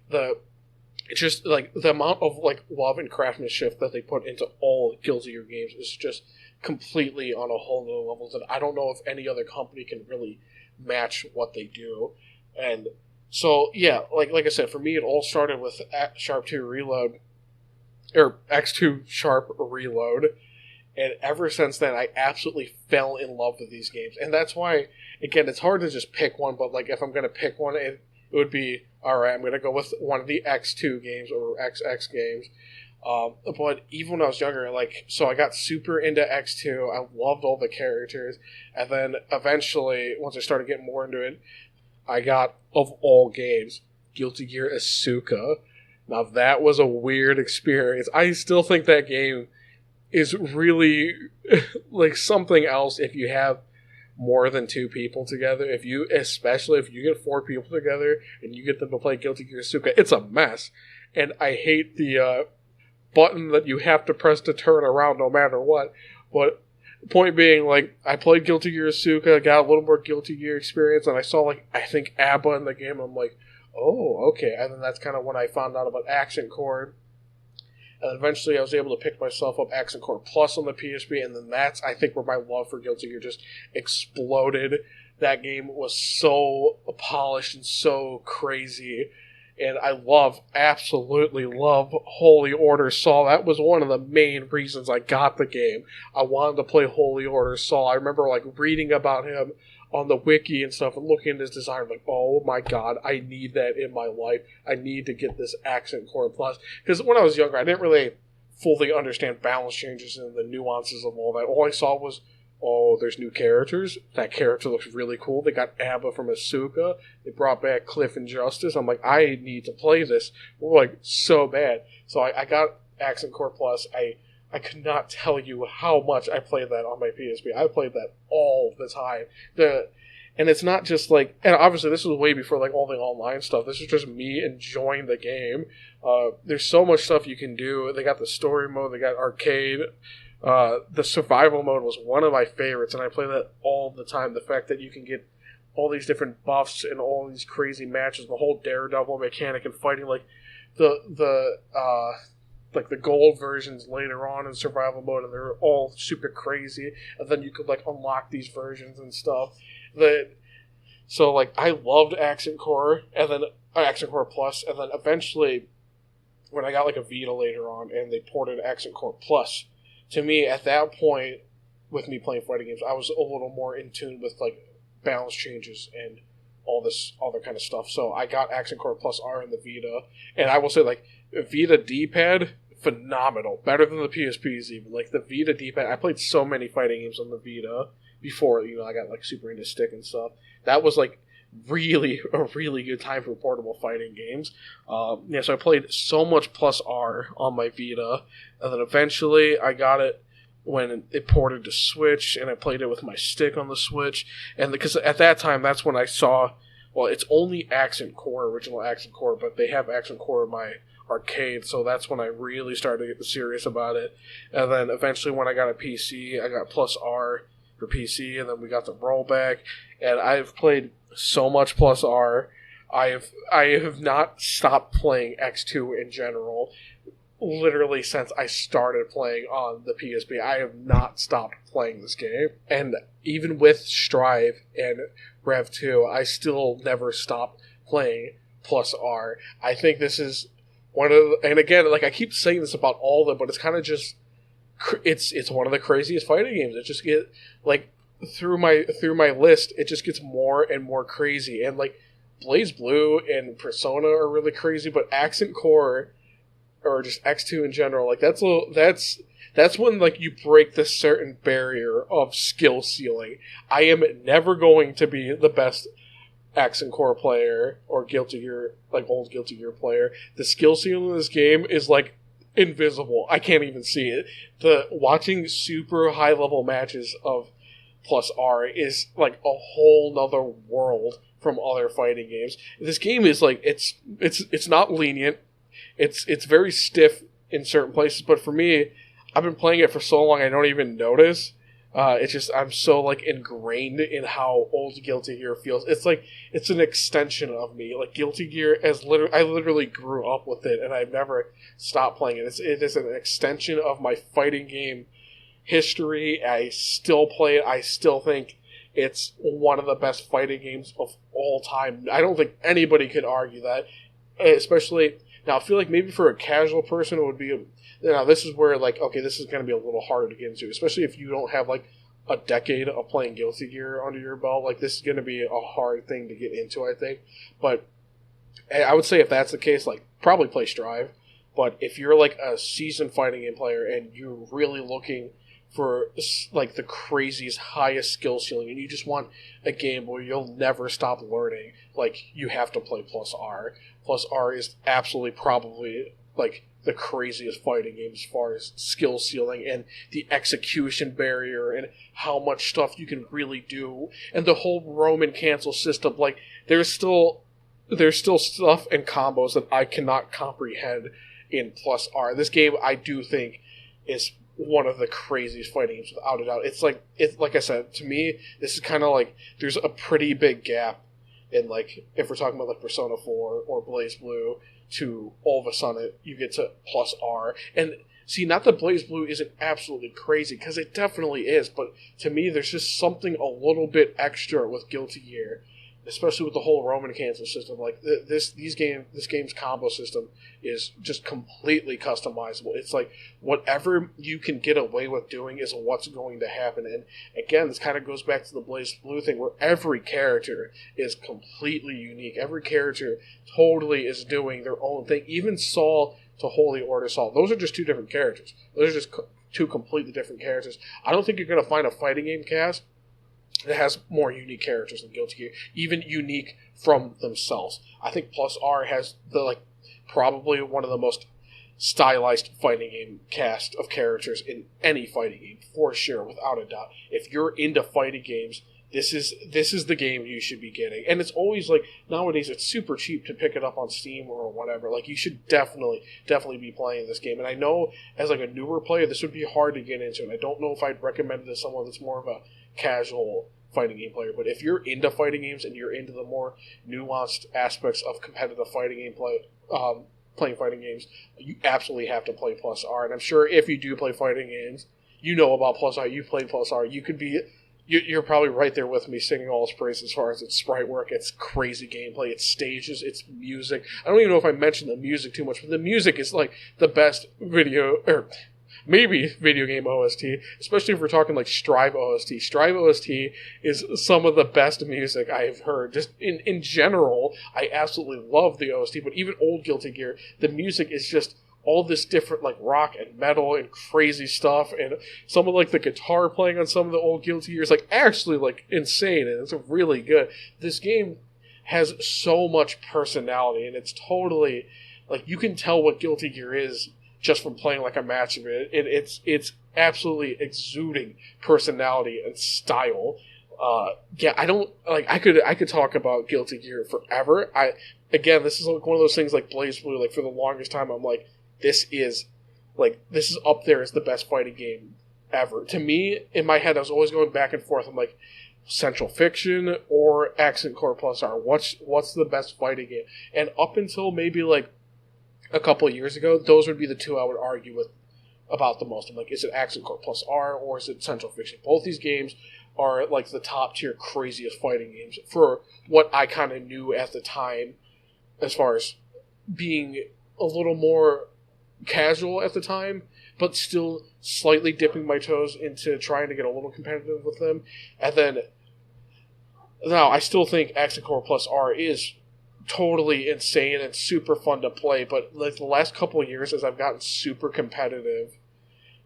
It's just like the amount of like love and craftsmanship that they put into all Guilty Gear games is just completely on a whole new level that I don't know if any other company can really match what they do. And so yeah, like I said, for me it all started with Sharp 2 Reload, or X2 Sharp Reload. And ever since then, I absolutely fell in love with these games. And that's why, again, it's hard to just pick one, but like if I'm going to pick one, it would be, alright, I'm going to go with one of the X2 games or XX games. But even when I was younger, like, so I got super into X2, I loved all the characters, and then eventually, once I started getting more into it, I got, of all games, Guilty Gear Asuka. Now that was a weird experience. I still think that game is really like something else if you have more than two people together. Especially if you get four people together and you get them to play Guilty Gear Asuka, it's a mess. And I hate the button that you have to press to turn around no matter what. But point being, like, I played Guilty Gear Asuka, got a little more Guilty Gear experience, and I saw, like, I think ABBA in the game. I'm like, oh, okay. And then that's kind of when I found out about Action Chord. And eventually I was able to pick myself up Action Chord Plus on the PSP, and then that's, I think, where my love for Guilty Gear just exploded. That game was so polished and so crazy, and I absolutely love Holy Order Saul. That was one of the main reasons I got the game. I wanted to play Holy Order Saul. I remember, like, reading about him on the wiki and stuff and looking at his design, like, oh my god, I need that in my life. I need to get this Action Chord Plus. Because when I was younger, I didn't really fully understand balance changes and the nuances of all that. All I saw was, oh, there's new characters. That character looks really cool. They got Abba from Asuka. They brought back Cliff and Justice. I'm like, I need to play this. We're like, so bad. So I got Accent Core Plus. I could not tell you how much I played that on my PSP. I played that all the time. And it's not just like, and obviously this was way before like all the online stuff. This is just me enjoying the game. There's so much stuff you can do. They got the story mode. They got arcade. The survival mode was one of my favorites, and I play that all the time. The fact that you can get all these different buffs and all these crazy matches, the whole Daredevil mechanic and fighting like the gold versions later on in survival mode, and they're all super crazy. And then you could like unlock these versions and stuff. So like I loved Accent Core, and then Accent Core Plus, and then eventually when I got like a Vita later on, and they ported Accent Core Plus. To me, at that point, with me playing fighting games, I was a little more in tune with like balance changes and all this other kind of stuff. So I got Accent Core Plus R in the Vita, and I will say like Vita D-pad, phenomenal, better than the PSPs even. Like the Vita D-pad, I played so many fighting games on the Vita before I got like super into stick and stuff. That was like really a really good time for portable fighting games. So I played so much Plus R on my Vita, and then eventually I got it when it ported to Switch, and I played it with my stick on the Switch. And because at that time, that's when I saw, well, it's only Accent Core, original Accent Core, but they have Accent Core in my arcade, so that's when I really started to get serious about it. And then eventually when I got a PC, I got Plus R for PC, and then we got the rollback, and I've played so much Plus R. I have not stopped playing X2 in general. Literally since I started playing on the PSP, I have not stopped playing this game. And even with Strive and Rev 2, I still never stopped playing Plus R. I think this is one of the, and again, like I keep saying this about all of them, but it's kind of just, it's one of the craziest fighting games. It just get like through my list, it just gets more and more crazy. And like Blaze Blue and Persona are really crazy, but Accent Core, or just X2 in general, like that's when like you break this certain barrier of skill ceiling. I am never going to be the best Accent Core player or Guilty Gear, like old Guilty Gear player. The skill ceiling in this game is like invisible. I can't even see it. Watching super high level matches of Plus R is like a whole nother world from other fighting games. This game is like it's not lenient. It's very stiff in certain places, but for me, I've been playing it for so long I don't even notice. It's just I'm so like ingrained in how old Guilty Gear feels. It's like it's an extension of me. Like Guilty Gear, I literally grew up with it, and I've never stopped playing it. It is an extension of my fighting game history. I still play it. I still think it's one of the best fighting games of all time. I don't think anybody could argue that, especially. Now, I feel like maybe for a casual person, it would be... Now, this is where, like, okay, this is going to be a little harder to get into, especially if you don't have, like, a decade of playing Guilty Gear under your belt. Like, this is going to be a hard thing to get into, I think. But I would say if that's the case, like, probably play Strive. But if you're, like, a seasoned fighting game player and you're really looking for, like, the craziest, highest skill ceiling, and you just want a game where you'll never stop learning, like, you have to play Plus R. Plus R is absolutely probably like the craziest fighting game as far as skill ceiling and the execution barrier and how much stuff you can really do, and the whole Roman cancel system. Like there's still stuff and combos that I cannot comprehend in Plus R. This game I do think is one of the craziest fighting games without a doubt. It's like I said, to me this is kind of like there's a pretty big gap. And, like, if we're talking about, like, Persona 4 or Blaze Blue, to all of a sudden you get to Plus R. And, see, not that Blaze Blue isn't absolutely crazy, because it definitely is, but to me there's just something a little bit extra with Guilty Gear, especially with the whole Roman cancel system. Like, this game's combo system is just completely customizable. It's like, whatever you can get away with doing is what's going to happen. And again, this kind of goes back to the Blaze Blue thing, where every character is completely unique. Every character totally is doing their own thing. Even Saul to Holy Order Assault. Those are just two different characters. Those are just two completely different characters. I don't think you're going to find a fighting game cast that has more unique characters than Guilty Gear, even unique from themselves. I think Plus R has probably one of the most stylized fighting game cast of characters in any fighting game, for sure, without a doubt. If you're into fighting games, this is the game you should be getting. And it's always nowadays it's super cheap to pick it up on Steam or whatever. You should definitely be playing this game. And I know as a newer player, this would be hard to get into. And I don't know if I'd recommend it to someone that's more of a casual fighting game player. But if you're into fighting games and you're into the more nuanced aspects of competitive fighting game playing fighting games, you absolutely have to play Plus R. And I'm sure if you do play fighting games, you know about Plus R, you played Plus R, you're probably right there with me singing all its praise as far as its sprite work, its crazy gameplay, its stages, its music. I don't even know if I mentioned the music too much, but the music is the best maybe video game OST, especially if we're talking Strive OST. Strive OST is some of the best music I have heard. Just in general, I absolutely love the OST, but even old Guilty Gear, the music is just all this different rock and metal and crazy stuff, and some of the guitar playing on some of the old Guilty Gears actually insane, and it's really good. This game has so much personality, and it's totally you can tell what Guilty Gear is just from playing a match of it. It's absolutely exuding personality and style. I don't I could talk about Guilty Gear forever. This is one of those things BlazBlue. For the longest time, I'm this is up there as the best fighting game ever. To me, in my head, I was always going back and forth. I'm Central Fiction or Accent Core Plus R. What's the best fighting game? And up until maybe a couple of years ago, those would be the two I would argue about the most. I'm is it Accent Core Plus R or is it Central Fiction? Both these games are the top tier craziest fighting games for what I kind of knew at the time, as far as being a little more casual at the time, but still slightly dipping my toes into trying to get a little competitive with them. And then now I still think Accent Core Plus R is totally insane and super fun to play, but the last couple of years, as I've gotten super competitive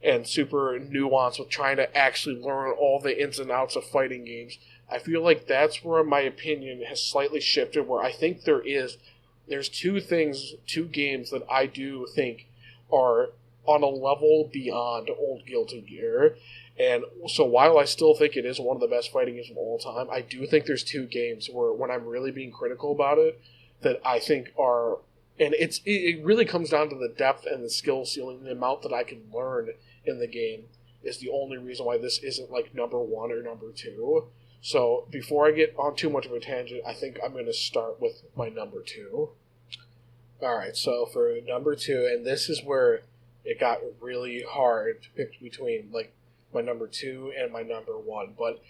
and super nuanced with trying to actually learn all the ins and outs of fighting games, I feel that's where my opinion has slightly shifted, where I think there's two games that I do think are on a level beyond old Guilty Gear. And so while I still think it is one of the best fighting games of all time, I do think there's two games where, when I'm really being critical about it, that I think are... And it really comes down to the depth and the skill ceiling, the amount that I can learn in the game is the only reason why this isn't number one or number two. So before I get on too much of a tangent, I think I'm going to start with my number two. Alright, so for number two, and this is where it got really hard to pick between my number two and my number one, but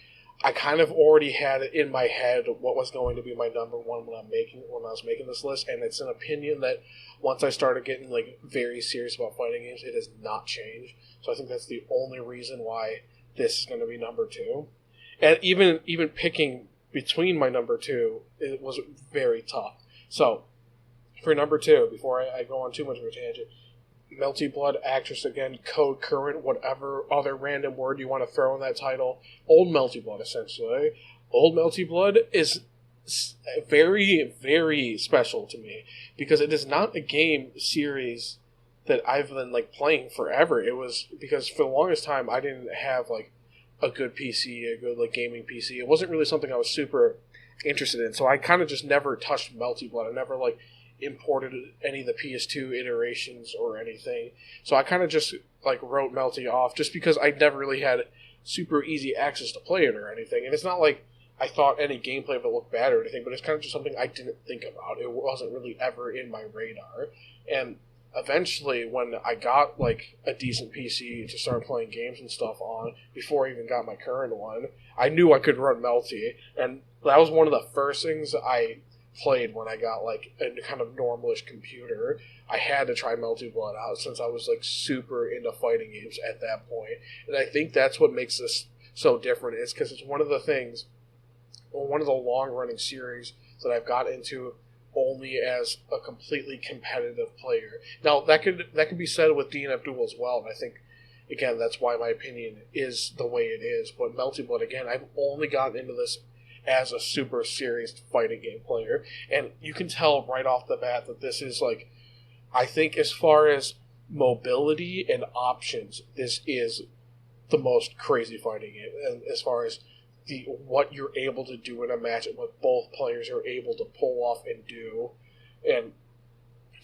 I kind of already had it in my head what was going to be my number one when I was making this list, and it's an opinion that once I started getting very serious about fighting games, it has not changed. So I think that's the only reason why this is going to be number two. And even picking between my number two, it was very tough. So for number two, before I go on too much of a tangent, Melty Blood, Actress Again, Code Current, whatever other random word you want to throw in that title. Old Melty Blood, essentially. Old Melty Blood is very, very special to me because it is not a game series that I've been playing forever. It was because for the longest time I didn't have a good PC, a good gaming PC. It wasn't really something I was super interested in, so I kind of just never touched Melty Blood. I never imported any of the PS2 iterations or anything. So I kind of just wrote Melty off just because I never really had super easy access to play it or anything. And it's not I thought any gameplay of it looked bad or anything, but it's kind of just something I didn't think about. It wasn't really ever in my radar. And eventually, when I got a decent PC to start playing games and stuff on, before I even got my current one, I knew I could run Melty. And that was one of the first things I played when I got a kind of normalish computer. I had to try Melty Blood out since I was super into fighting games at that point. And I think that's what makes this so different, is because it's one of the long running series that I've got into only as a completely competitive player. Now that could be said with Dean Abdul as well, and I think again that's why my opinion is the way it is. But Melty Blood, again, I've only gotten into this as a super serious fighting game player, and you can tell right off the bat that this is like, I think as far as mobility and options, this is the most crazy fighting game, and as far as what you're able to do in a match and what both players are able to pull off and do. And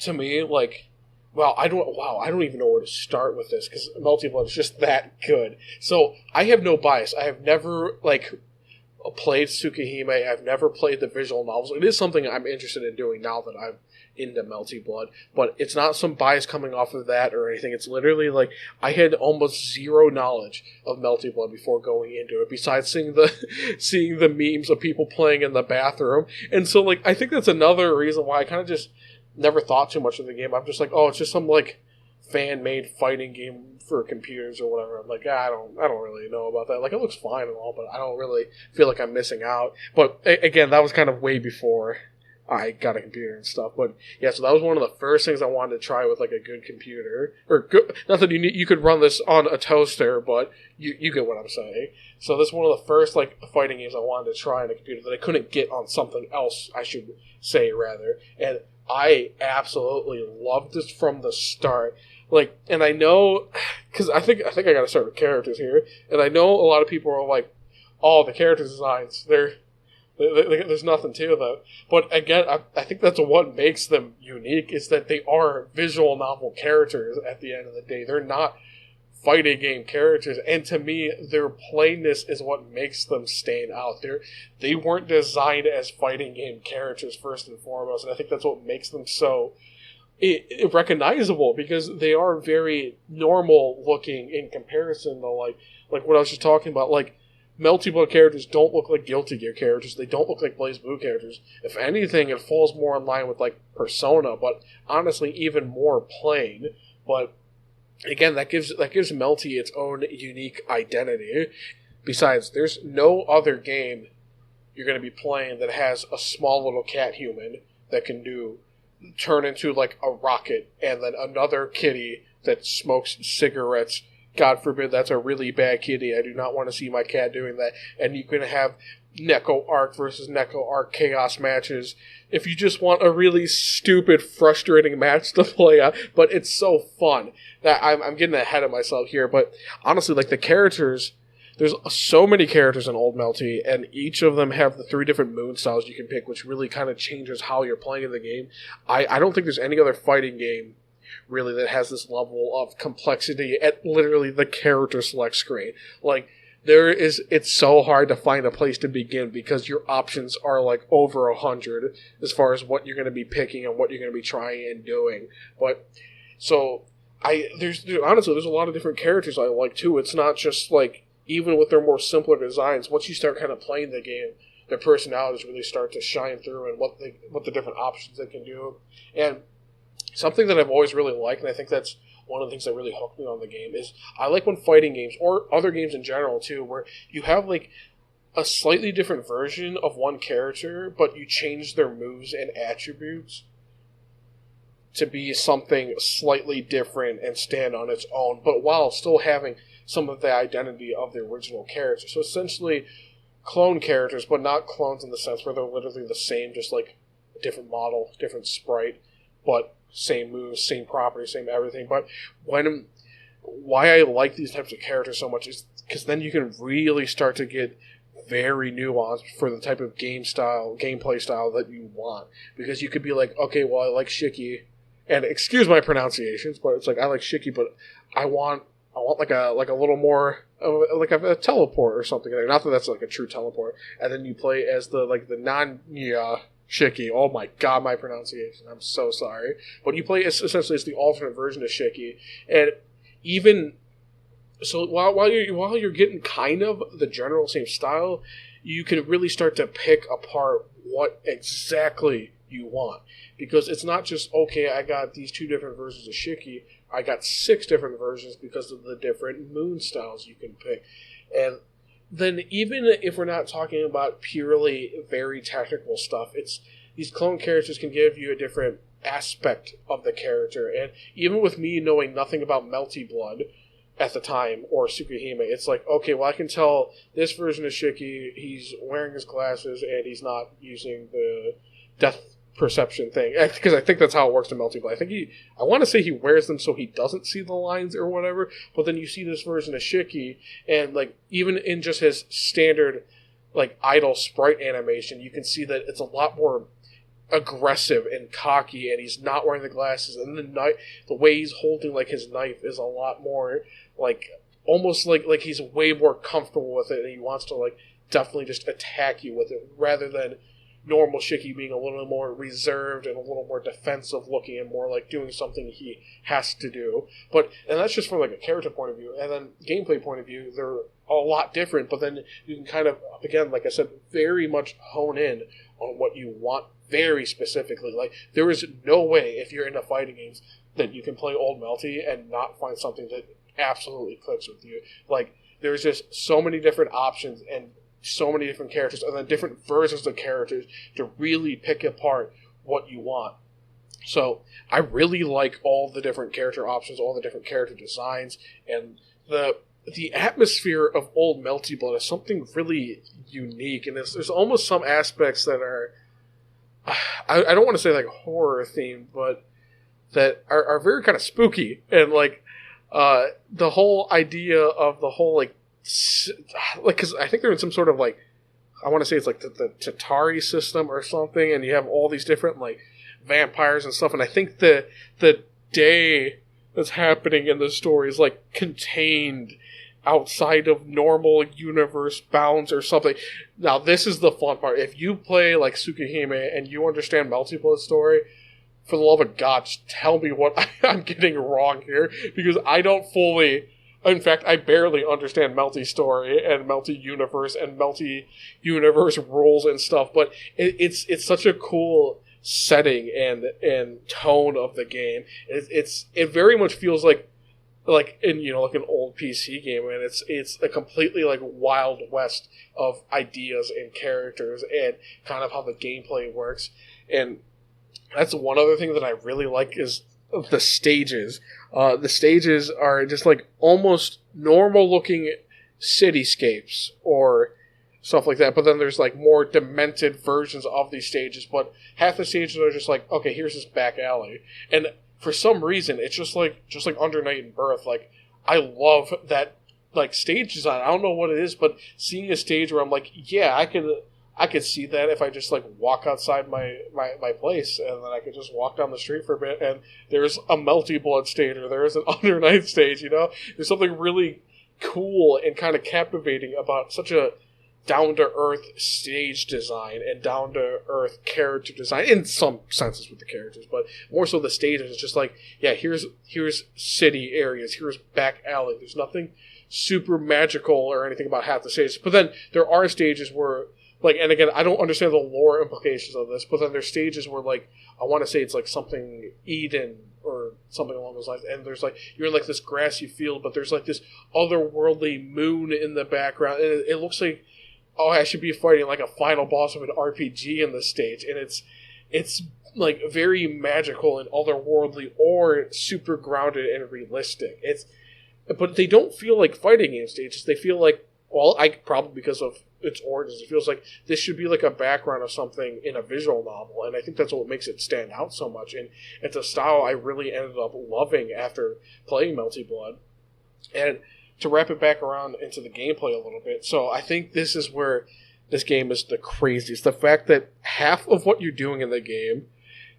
to me, like, I don't even know where to start with this, because Melty Blood is just that good. So I have no bias. I have never played Tsukihime. I've never played the visual novels. It is something I'm interested in doing now that I'm into Melty Blood, but it's not some bias coming off of that or anything. It's literally like I had almost zero knowledge of Melty Blood before going into it, besides seeing the memes of people playing in the bathroom. And so like I think that's another reason why I kind of just never thought too much of the game. I'm just like, oh, it's just some like fan-made fighting game for computers or whatever. I'm like, I don't really know about that. Like, it looks fine and all, but I don't really feel like I'm missing out. But again, that was kind of way before I got a computer and stuff. But yeah, so that was one of the first things I wanted to try with like a good computer. Or good, not that you could run this on a toaster, but you get what I'm saying. So this is one of the first like fighting games I wanted to try on a computer that I couldn't get on something else, I should say rather. And I absolutely loved this from the start. Like, and I know, because I think I got to start with characters here. And I know a lot of people are like, oh, the character designs, there's nothing to them. But again, I think that's what makes them unique, is that they are visual novel characters at the end of the day. They're not fighting game characters. And to me, their plainness is what makes them stand out. They weren't designed as fighting game characters first and foremost. And I think that's what makes them so recognizable, because they are very normal looking in comparison to like what I was just talking about. Like, Melty Blood characters don't look like Guilty Gear characters. They don't look like BlazBlue characters. If anything, it falls more in line with like Persona, but honestly, even more plain. But again, that gives Melty its own unique identity. Besides, there's no other game you're going to be playing that has a small little cat human that can turn into like a rocket, and then another kitty that smokes cigarettes. God forbid that's a really bad kitty. I do not want to see my cat doing that. And you can have Neko Arc versus Neko Arc chaos matches if you just want a really stupid, frustrating match to play out. But it's so fun. That I'm getting ahead of myself here. But honestly, like the characters, there's so many characters in Old Melty, and each of them have the 3 different moon styles you can pick, which really kind of changes how you're playing in the game. I don't think there's any other fighting game really that has this level of complexity at literally the character select screen. Like, it's so hard to find a place to begin, because your options are like over 100 as far as what you're going to be picking and what you're going to be trying and doing. But so honestly, there's a lot of different characters I like too. It's not just like, even with their more simpler designs, once you start kind of playing the game, their personalities really start to shine through, and what the different options they can do. And something that I've always really liked, and I think that's one of the things that really hooked me on the game, is I like when fighting games, or other games in general too, where you have like a slightly different version of one character, but you change their moves and attributes to be something slightly different and stand on its own, but while still having some of the identity of the original character. So essentially clone characters, but not clones in the sense where they're literally the same, just like a different model, different sprite, but same moves, same property, same everything. But why I like these types of characters so much is because then you can really start to get very nuanced for the type of gameplay style that you want. Because you could be like, okay, well, I like Shiki, and excuse my pronunciations, but it's like, I like Shiki, but I want like a little more like a teleport or something. Not that that's like a true teleport. And then you play as the Nanya Shiki. Oh my god, my pronunciation. I'm so sorry. But you play essentially as the alternate version of Shiki, and even so, while you're getting kind of the general same style, you can really start to pick apart what exactly you want, because it's not just, okay, I got these 2 different versions of Shiki. I got 6 different versions because of the different moon styles you can pick. And then even if we're not talking about purely very technical stuff, it's these clone characters can give you a different aspect of the character. And even with me knowing nothing about Melty Blood at the time, or Tsukihime, it's like, okay, well, I can tell this version of Shiki, he's wearing his glasses and he's not using the death perception thing, because I think that's how it works in Melty Blood. I want to say he wears them so he doesn't see the lines or whatever, but then you see this version of Shiki, and like even in just his standard like idle sprite animation, you can see that it's a lot more aggressive and cocky, and he's not wearing the glasses, and the way he's holding like his knife is a lot more like almost like he's way more comfortable with it, and he wants to like definitely just attack you with it, rather than normal Shiki being a little more reserved and a little more defensive looking and more like doing something he has to do. And that's just from like a character point of view. And then gameplay point of view, they're a lot different, but then you can kind of, again, like I said, very much hone in on what you want very specifically. Like, there is no way, if you're into fighting games, that you can play Old Melty and not find something that absolutely clicks with you. Like, there's just so many different options and so many different characters, and then different versions of characters to really pick apart what you want. So I really like all the different character options, all the different character designs, and the atmosphere of Old Melty Blood is something really unique, and there's almost some aspects that are, I don't want to say like horror themed, but that are very kind of spooky, and like the whole idea of the whole like, because I think they're in some sort of like, I want to say it's like the Tatari system or something, and you have all these different like vampires and stuff, and I think the day that's happening in the story is like contained outside of normal universe bounds or something. Now this is the fun part. If you play like Tsukihime and you understand Melty Blood's story, for the love of God, just tell me what I'm getting wrong here, because I don't fully. In fact, I barely understand Melty's story and Melty Universe and Melty Universe rules and stuff, but it's such a cool setting and tone of the game. It very much feels like in like an old PC game, and it's a completely like Wild West of ideas and characters and kind of how the gameplay works. And that's one other thing that I really like is the stages. The stages are just like almost normal looking cityscapes or stuff like that, but then there's like more demented versions of these stages, but half the stages are just like, okay, here's this back alley. And for some reason, it's just like Under Night and Birth, like, I love that like stage design. I don't know what it is, but seeing a stage where I'm like, yeah, I could see that if I just like walk outside my place, and then I could just walk down the street for a bit, and there's a Melty Blood stage, or there's an Under Night stage, There's something really cool and kind of captivating about such a down-to-earth stage design and down-to-earth character design, in some senses with the characters, but more so the stages. It's just like, yeah, here's city areas, here's back alley. There's nothing super magical or anything about half the stages, but then there are stages where, like, and again, I don't understand the lore implications of this, but then there's stages where, like, I want to say it's like something Eden or something along those lines, and there's like, you're in like this grassy field, but there's like this otherworldly moon in the background, and it looks like, oh, I should be fighting like a final boss of an RPG in this stage, and it's like very magical and otherworldly or super grounded and realistic. But they don't feel like fighting game stages. They feel like, well, probably because of its origins, it feels like this should be like a background of something in a visual novel, and I think that's what makes it stand out so much. And it's a style I really ended up loving after playing Melty Blood. And to wrap it back around into the gameplay a little bit, so I think this is where this game is the craziest. The fact that half of what you're doing in the game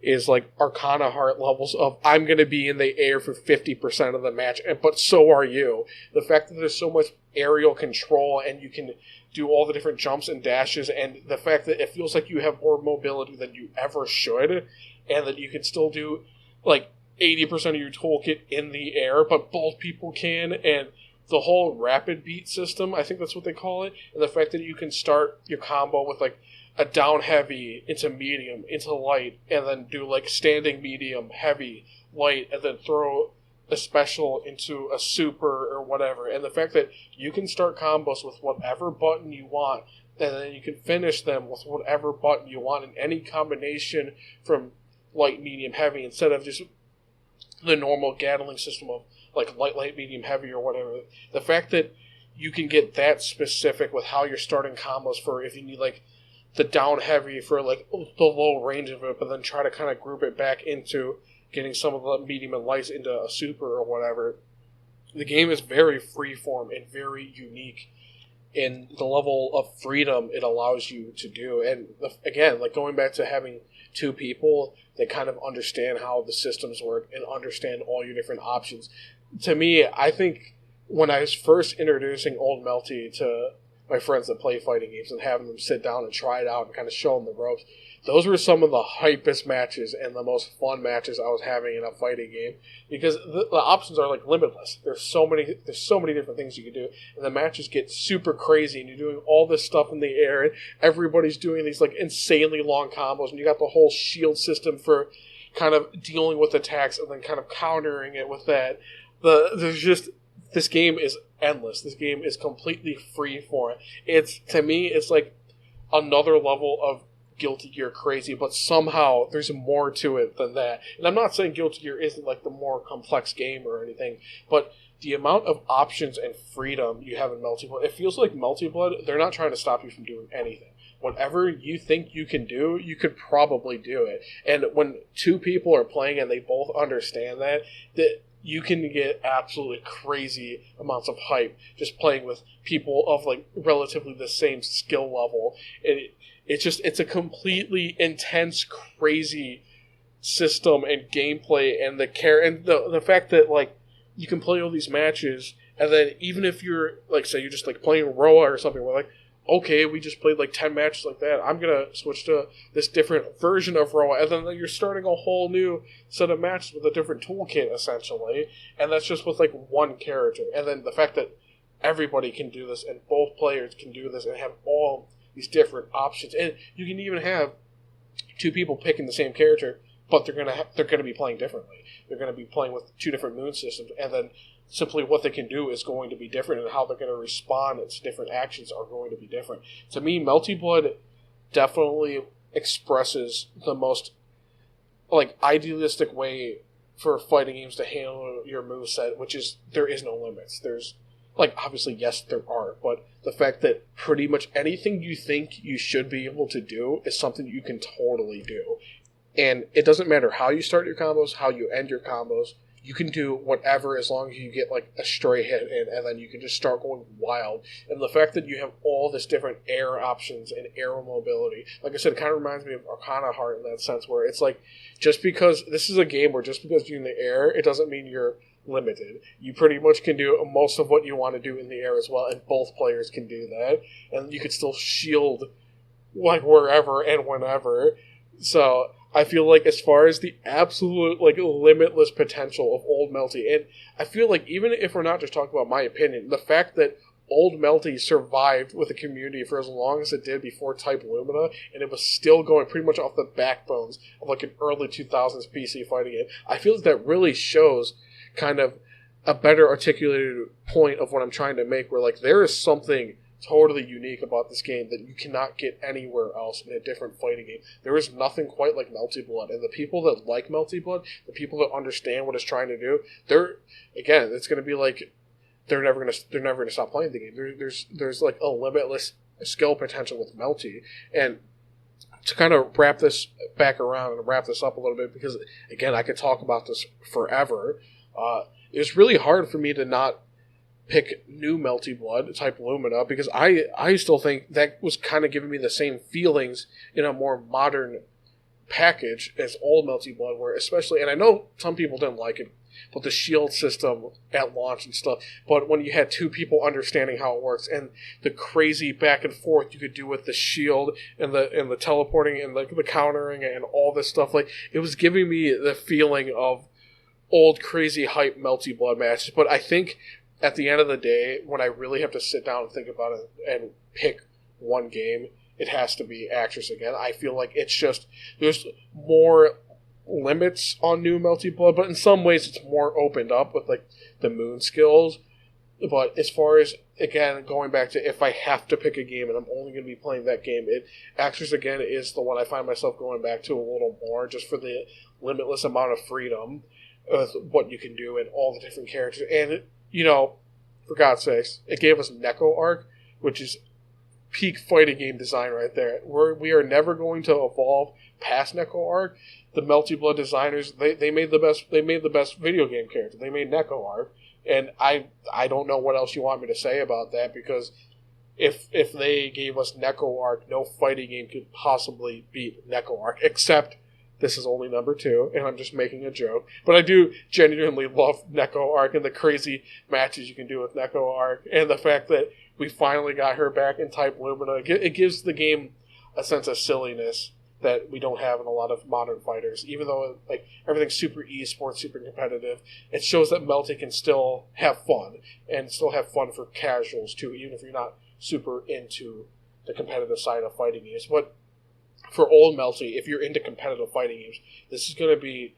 is like Arcana Heart levels of, I'm going to be in the air for 50% of the match, but so are you. The fact that there's so much aerial control and you can do all the different jumps and dashes, and the fact that it feels like you have more mobility than you ever should, and that you can still do like 80% of your toolkit in the air, but both people can, and the whole rapid beat system, I think that's what they call it, and the fact that you can start your combo with like a down heavy into medium into light, and then do like standing medium, heavy, light, and then throw a special into a super or whatever, and the fact that you can start combos with whatever button you want, and then you can finish them with whatever button you want in any combination from light, medium, heavy, instead of just the normal Gatling system of like light, medium, heavy, or whatever. The fact that you can get that specific with how you're starting combos for if you need like the down heavy for like the low range of it, but then try to kind of group it back into getting some of the medium and lights into a super or whatever. The game is very freeform and very unique in the level of freedom it allows you to do. And again, like going back to having two people that kind of understand how the systems work and understand all your different options. To me, I think when I was first introducing Old Melty to my friends that play fighting games and having them sit down and try it out and kind of show them the ropes, those were some of the hypest matches and the most fun matches I was having in a fighting game, because the options are like limitless. There's so many different things you can do, and the matches get super crazy, and you're doing all this stuff in the air, and everybody's doing these like insanely long combos, and you got the whole shield system for kind of dealing with attacks and then kind of countering it with that. This game is endless. This game is completely free for it. To me, it's like another level of Guilty Gear crazy, but somehow there's more to it than that. And I'm not saying Guilty Gear isn't like the more complex game or anything, but the amount of options and freedom you have in Melty Blood, it feels like Melty Blood, they're not trying to stop you from doing anything. Whatever you think you can do, you could probably do it. And when two people are playing and they both understand that you can get absolutely crazy amounts of hype just playing with people of like relatively the same skill level. It's a completely intense, crazy system and gameplay, and the fact that like you can play all these matches, and then even if you're like, say you're just like playing Roa or something, we're like, okay, we just played like 10 matches like that, I'm gonna switch to this different version of Roa, and then you're starting a whole new set of matches with a different toolkit essentially, and that's just with like one character. And then the fact that everybody can do this and both players can do this and have all these different options, and you can even have two people picking the same character, but they're gonna be playing differently. They're gonna be playing with two different moon systems, and then simply what they can do is going to be different, and how they're going to respond to different actions are going to be different. To me, Melty Blood definitely expresses the most like idealistic way for fighting games to handle your moveset, which is there is no limits. There's like, obviously, yes, there are, but the fact that pretty much anything you think you should be able to do is something you can totally do. And it doesn't matter how you start your combos, how you end your combos, you can do whatever as long as you get like a stray hit in, and then you can just start going wild. And the fact that you have all this different air options and air mobility, like I said, it kind of reminds me of Arcana Heart in that sense, where it's like, just because this is a game where just because you're in the air, it doesn't mean you're limited. You pretty much can do most of what you want to do in the air as well, and both players can do that, and you can still shield like wherever and whenever. So I feel like as far as the absolute like limitless potential of Old Melty, and I feel like even if we're not just talking about my opinion, the fact that Old Melty survived with the community for as long as it did before Type Lumina, and it was still going pretty much off the backbones of like an early 2000s PC fighting game, I feel like that really shows kind of a better articulated point of what I'm trying to make, where like there is something totally unique about this game that you cannot get anywhere else in a different fighting game. There is nothing quite like Melty Blood, and the people that like Melty Blood, the people that understand what it's trying to do, it's going to be like they're never going to stop playing the game. There's like a limitless skill potential with Melty. And to kind of wrap this back around and wrap this up a little bit, because again I could talk about this forever. It was really hard for me to not pick new Melty Blood, Type Lumina, because I still think that was kind of giving me the same feelings in a more modern package as old Melty Blood, where especially, and I know some people didn't like it, but the shield system at launch and stuff, but when you had two people understanding how it works, and the crazy back and forth you could do with the shield and the teleporting and the countering and all this stuff, like it was giving me the feeling of old crazy hype Melty Blood matches. But I think at the end of the day, when I really have to sit down and think about it and pick one game, it has to be Actress again. I feel like it's just, there's more limits on new Melty Blood, but in some ways it's more opened up with like the moon skills. But as far as, again, going back to if I have to pick a game and I'm only going to be playing that game, Axis again is the one I find myself going back to a little more, just for the limitless amount of freedom of what you can do and all the different characters. And, for God's sakes, it gave us Neko Arc, which is peak fighting game design right there. We are never going to evolve past Neko Arc. The Melty Blood designers, they made the best video game character. They made Neko Arc. And I don't know what else you want me to say about that, because if they gave us Neko Arc, no fighting game could possibly beat Neko Arc, except this is only number 2, and I'm just making a joke. But I do genuinely love Neko Arc and the crazy matches you can do with Neko Arc, and the fact that we finally got her back in Type Lumina. It gives the game a sense of silliness that we don't have in a lot of modern fighters. Even though like everything's super esports, super competitive, it shows that Melty can still have fun, and still have fun for casuals too, even if you're not super into the competitive side of fighting games. But for old Melty, if you're into competitive fighting games, this is going to be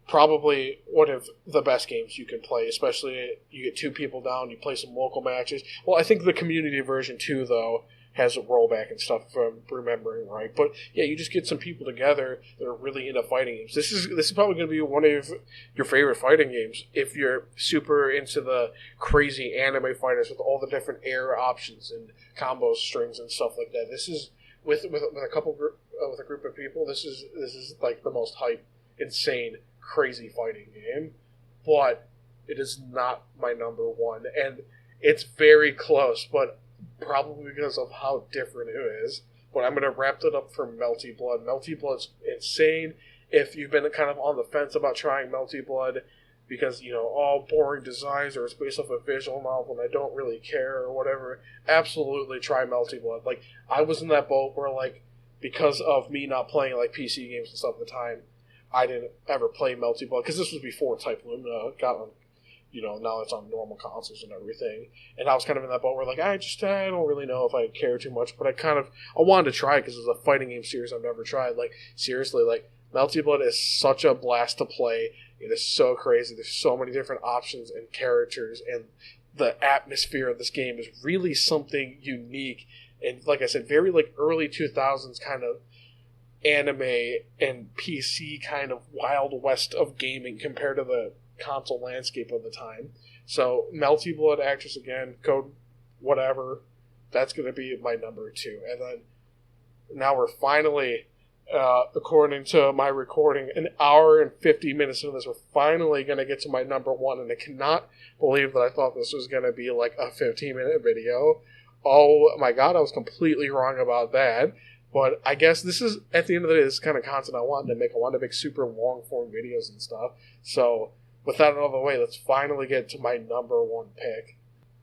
probably one of the best games you can play, especially you get 2 people down, you play some local matches. Well, I think the community version too, though, has a rollback and stuff, if I'm remembering right. But yeah, you just get some people together that are really into fighting games. This is probably going to be one of your favorite fighting games if you're super into the crazy anime fighters with all the different air options and combo strings and stuff like that. This is with a group of people. This is like the most hype, insane, crazy fighting game. But it is not my number 1, and it's very close, but probably because of how different it is. But I'm going to wrap it up for Melty Blood. Melty Blood's insane. If you've been kind of on the fence about trying Melty Blood because, all boring designs or it's based off a visual novel and I don't really care or whatever, absolutely try Melty Blood. Like, I was in that boat where, like, because of me not playing, like, PC games and stuff at the time, I didn't ever play Melty Blood, because this was before Type Lumina got on, now it's on normal consoles and everything. And I was kind of in that boat where, like, I don't really know if I care too much, but I wanted to try it because it's a fighting game series I've never tried. Like, seriously, like, Melty Blood is such a blast to play. It is so crazy. There's so many different options and characters, and the atmosphere of this game is really something unique. And like I said, very, like, early 2000s kind of anime and PC kind of Wild West of gaming compared to the console landscape of the time. So Melty Blood, Actress again, code whatever, that's going to be my number 2. And then now we're finally, according to my recording, an hour and 50 minutes into this, we're finally going to get to my number 1, and I cannot believe that I thought this was going to be like a 15-minute video. Oh my god, I was completely wrong about that. But I guess this is, at the end of the day, this is kind of content I wanted to make. I wanted to make super long-form videos and stuff. So with that out of the way, let's finally get to my number 1 pick.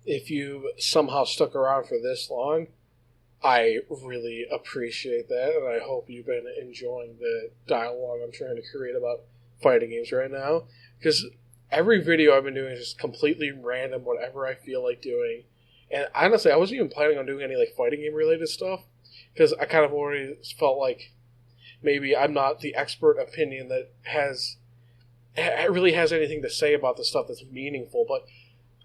If you somehow stuck around for this long, I really appreciate that, and I hope you've been enjoying the dialogue I'm trying to create about fighting games right now. Because every video I've been doing is just completely random, whatever I feel like doing. And honestly, I wasn't even planning on doing any like fighting game related stuff, because I kind of already felt like maybe I'm not the expert opinion that really has anything to say about the stuff that's meaningful. But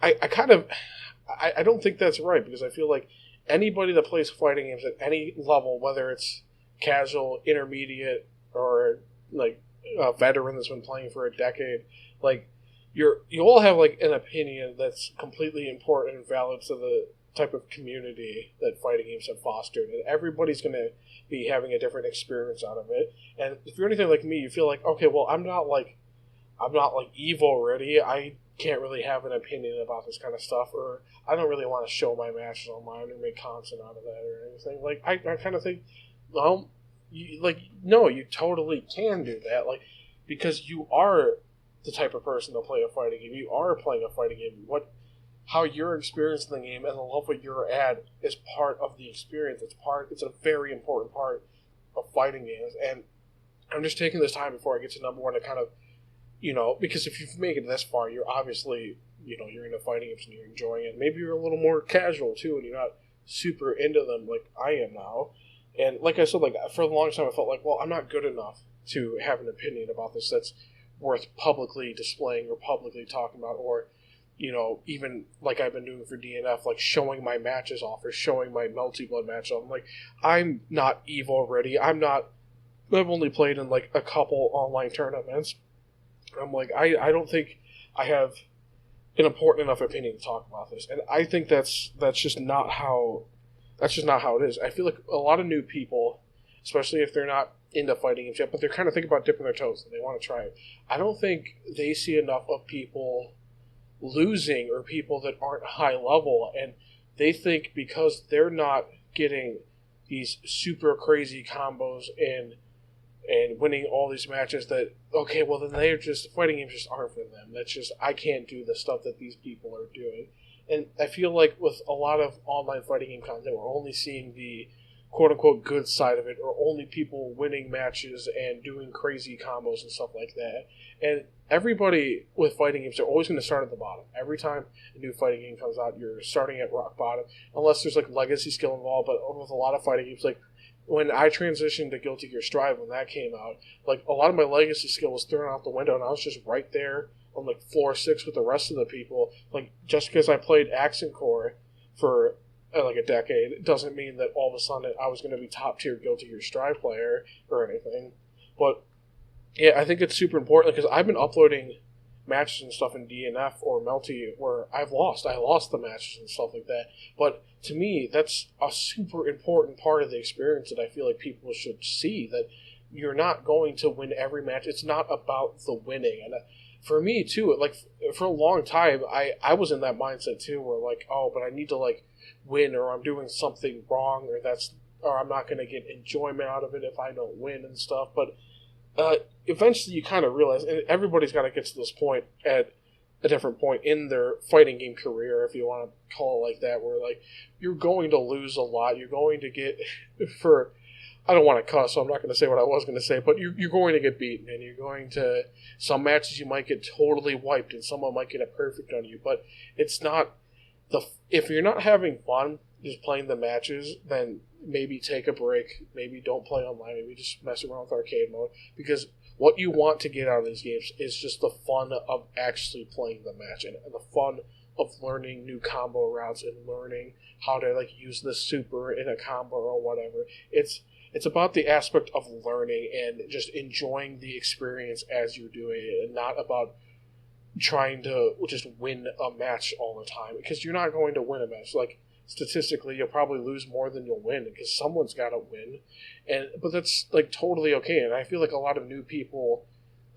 I don't think that's right, because I feel like anybody that plays fighting games at any level, whether it's casual, intermediate, or like a veteran that's been playing for a decade, like you all have like an opinion that's completely important and valid to the type of community that fighting games have fostered, and everybody's going to be having a different experience out of it. And if you're anything like me, you feel like, okay, well, I'm not like Eve already. I can't really have an opinion about this kind of stuff, or I don't really want to show my matches online or make content out of that or anything. Like, I kind of think, well, no, you totally can do that, like, because you are the type of person to play a fighting game. You are playing a fighting game. How you're experiencing the game and the level you're at is part of the experience. It's a very important part of fighting games. And I'm just taking this time before I get to number 1 to kind of, because if you've made it this far, you're obviously, you're into fighting games and you're enjoying it. Maybe you're a little more casual too, and you're not super into them like I am now. And like I said, like for a long time, I felt like, well, I'm not good enough to have an opinion about this that's worth publicly displaying or publicly talking about, or even like I've been doing for DNF, like showing my matches off or showing my Melty Blood match off. I'm like, I'm not Evo ready. I've only played in like a couple online tournaments. I'm like, I don't think I have an important enough opinion to talk about this. And I think that's just not how it is. I feel like a lot of new people, especially if they're not into fighting games yet, but they're kind of thinking about dipping their toes and they want to try it. I don't think they see enough of people losing or people that aren't high level, and they think because they're not getting these super crazy combos and winning all these matches that, okay, well then they're just, fighting games just aren't for them. That's just, I can't do the stuff that these people are doing. And I feel like with a lot of online fighting game content, we're only seeing the quote-unquote good side of it, or only people winning matches and doing crazy combos and stuff like that. And everybody with fighting games are always going to start at the bottom. Every time a new fighting game comes out, you're starting at rock bottom, unless there's like legacy skill involved. But with a lot of fighting games, like when I transitioned to Guilty Gear Strive, when that came out, like a lot of my legacy skill was thrown out the window, and I was just right there on like floor 6 with the rest of the people. Like, just because I played Accent Core for like a decade doesn't mean that all of a sudden I was going to be top tier Guilty Gear Strive player or anything. But yeah, I think it's super important because I've been uploading matches and stuff in DNF or Melty where I lost the matches and stuff like that. But to me, that's a super important part of the experience that I feel like people should see, that you're not going to win every match. It's not about the winning. And for me too, like for a long time, I was in that mindset too, where like, oh, but I need to like win, or I'm doing something wrong, or I'm not going to get enjoyment out of it if I don't win and stuff. But eventually you kind of realize, and everybody's got to get to this point at a different point in their fighting game career, if you want to call it like that, where like you're going to lose a lot. You're going to get, I don't want to cuss, so I'm not going to say what I was going to say, but you're going to get beaten, and you're going to, some matches you might get totally wiped, and someone might get a perfect on you, but it's not, if you're not having fun just playing the matches, then maybe take a break, maybe don't play online, maybe just mess around with arcade mode, because what you want to get out of these games is just the fun of actually playing the match, and the fun of learning new combo routes and learning how to like use the super in a combo or whatever. It's about the aspect of learning and just enjoying the experience as you're doing it, and not about trying to just win a match all the time, because you're not going to win a match. Like, statistically, you'll probably lose more than you'll win, because someone's got to win, but that's like totally okay. And I feel like a lot of new people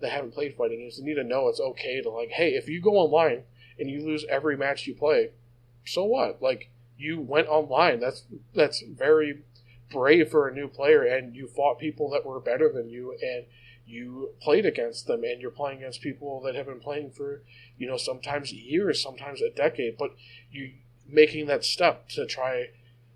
that haven't played fighting games, they need to know it's okay to, like, hey, if you go online and you lose every match you play, so what? Like, you went online. That's very brave for a new player, and you fought people that were better than you, and you played against them, and you're playing against people that have been playing for, sometimes years, sometimes a decade, but you making that step to try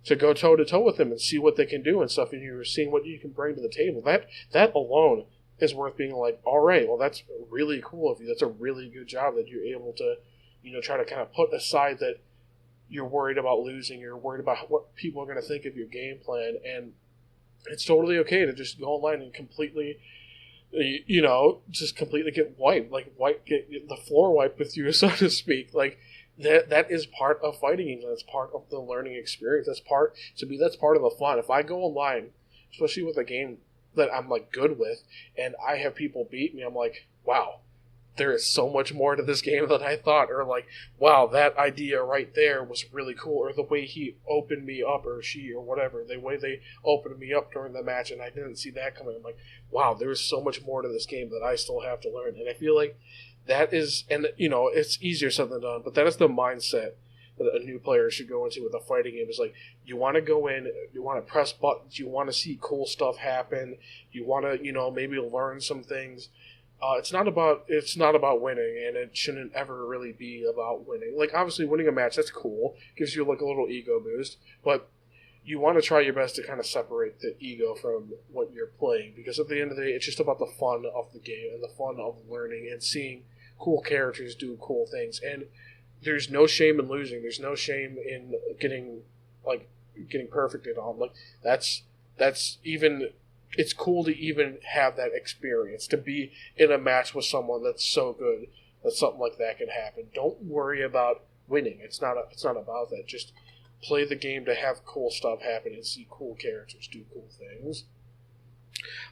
to go toe-to-toe with them and see what they can do and stuff, and you're seeing what you can bring to the table. That alone is worth being like, all right, well, that's really cool of you. That's a really good job that you're able to, try to kind of put aside that you're worried about losing, you're worried about what people are going to think of your game plan, and it's totally okay to just go online and completely, just completely get wiped, get the floor wiped with you, so to speak. Like, that is part of fighting games. That's part of the learning experience. That's part of the fun. If I go online, especially with a game that I'm like good with, and I have people beat me, I'm like, wow, there is so much more to this game than I thought, or like, wow, that idea right there was really cool, or the way he opened me up, or she, or whatever, the way they opened me up during the match, and I didn't see that coming. I'm like, wow, there is so much more to this game that I still have to learn. And I feel like that is, and it's easier said than done, but that is the mindset that a new player should go into with a fighting game. Is like, you want to go in, you want to press buttons, you want to see cool stuff happen, you want to, maybe learn some things. It's not about winning, and it shouldn't ever really be about winning. Like, obviously, winning a match, that's cool, gives you like a little ego boost, but you want to try your best to kind of separate the ego from what you're playing, because at the end of the day, it's just about the fun of the game and the fun of learning and seeing cool characters do cool things. And there's no shame in losing. There's no shame in getting perfect at all. Like, that's even it's cool to even have that experience, to be in a match with someone that's so good that something like that can happen. Don't worry about winning. It's not about that. Just play the game to have cool stuff happen and see cool characters do cool things.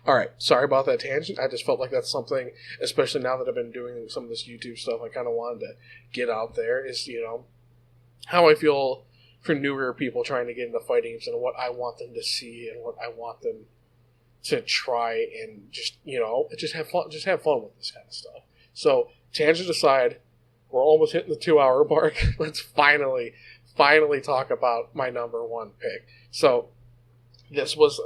All right, sorry about that tangent. I just felt like that's something, especially now that I've been doing some of this YouTube stuff, I kind of wanted to get out there, is, how I feel for newer people trying to get into fighting games and what I want them to see and what I want them to try and just have fun with this kind of stuff. So, tangent aside, we're almost hitting the 2-hour mark. Let's finally talk about my number one pick. So, this was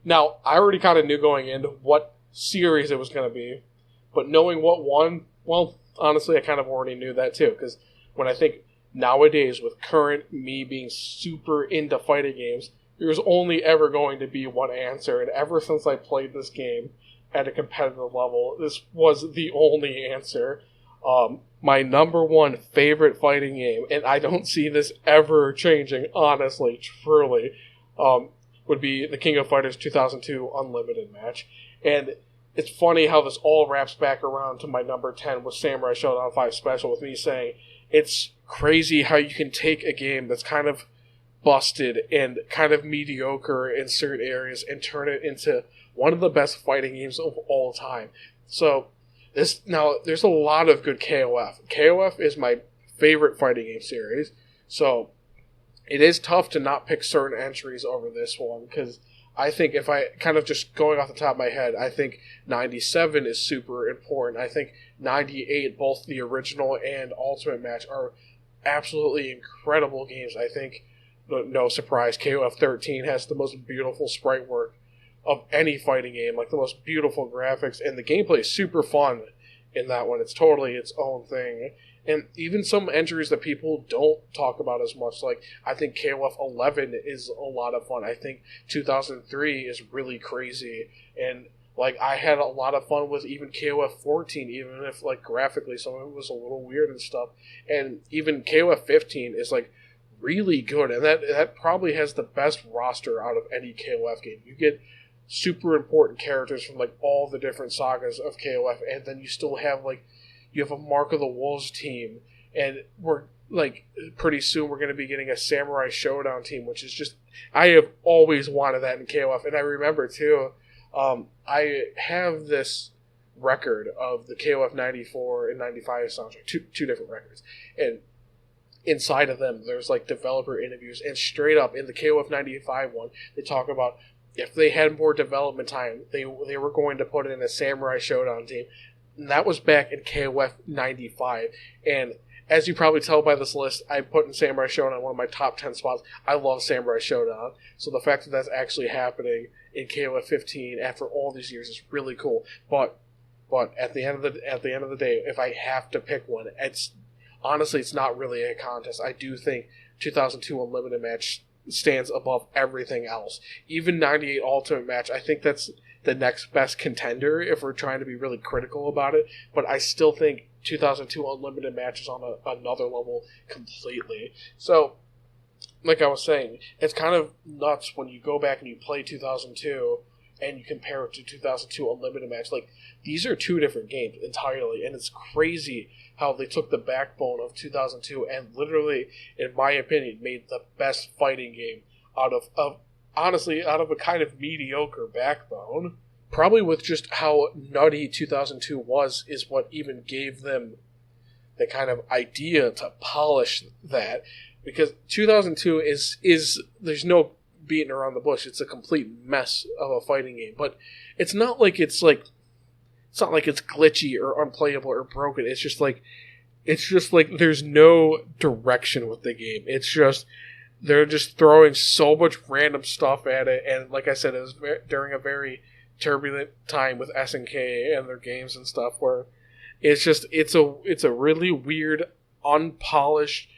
now, I already kind of knew going into what series it was going to be, but knowing what won, well, honestly, I kind of already knew that too, because when I think nowadays, with current me being super into fighting games, there's only ever going to be one answer, and ever since I played this game at a competitive level, this was the only answer. My number one favorite fighting game, and I don't see this ever changing, honestly, truly, would be the King of Fighters 2002 Unlimited match. And it's funny how this all wraps back around to my number 10 with Samurai Shodown 5 Special, with me saying it's crazy how you can take a game that's kind of busted and kind of mediocre in certain areas and turn it into one of the best fighting games of all time. So there's a lot of good KOF. KOF is my favorite fighting game series, so it is tough to not pick certain entries over this one, because I think if I kind of just going off the top of my head, I think 97 is super important. I think 98, both the original and Ultimate match, are absolutely incredible games. I think, no surprise, KOF 13 has the most beautiful sprite work of any fighting game, like the most beautiful graphics, and the gameplay is super fun in that one. It's totally its own thing. And even some entries that people don't talk about as much, like I think KOF 11 is a lot of fun. I think 2003 is really crazy, and like I had a lot of fun with even KOF 14, even if like graphically some of it was a little weird and stuff. And even KOF 15 is like really good, and that probably has the best roster out of any KOF game. You get super important characters from like all the different sagas of KOF, and then you still have like you have a Mark of the Wolves team, and we're like pretty soon we're going to be getting a Samurai Shodown team, which is just, I have always wanted that in KOF. And I remember too, I have this record of the KOF 94 and 95 soundtrack, two different records, and inside of them there's like developer interviews, and straight up in the KOF 95 one they talk about if they had more development time, they were going to put in a Samurai Shodown team. And that was back in KOF 95. And as you probably tell by this list, I put in Samurai Shodown one of my top 10 spots. I love Samurai Shodown. So the fact that that's actually happening in KOF 15 after all these years is really cool. But at the end of the day, if I have to pick one, it's not really a contest. I do think 2002 Unlimited match stands above everything else. Even 98 Ultimate match, I think that's the next best contender if we're trying to be really critical about it, but I still think 2002 Unlimited match is on another level completely. So, like I was saying, it's kind of nuts when you go back and you play 2002 and you compare it to 2002 Unlimited match. Like, these are two different games entirely, and it's crazy how they took the backbone of 2002 and literally, in my opinion, made the best fighting game out of a kind of mediocre backbone. Probably with just how nutty 2002 was is what even gave them the kind of idea to polish that. Because 2002 is there's no beating around the bush. It's a complete mess of a fighting game. But it's not like it's glitchy or unplayable or broken. It's just like there's no direction with the game. It's just they're just throwing so much random stuff at it, and like I said, it was during a very turbulent time with SNK and their games and stuff, where it's a really weird, unpolished,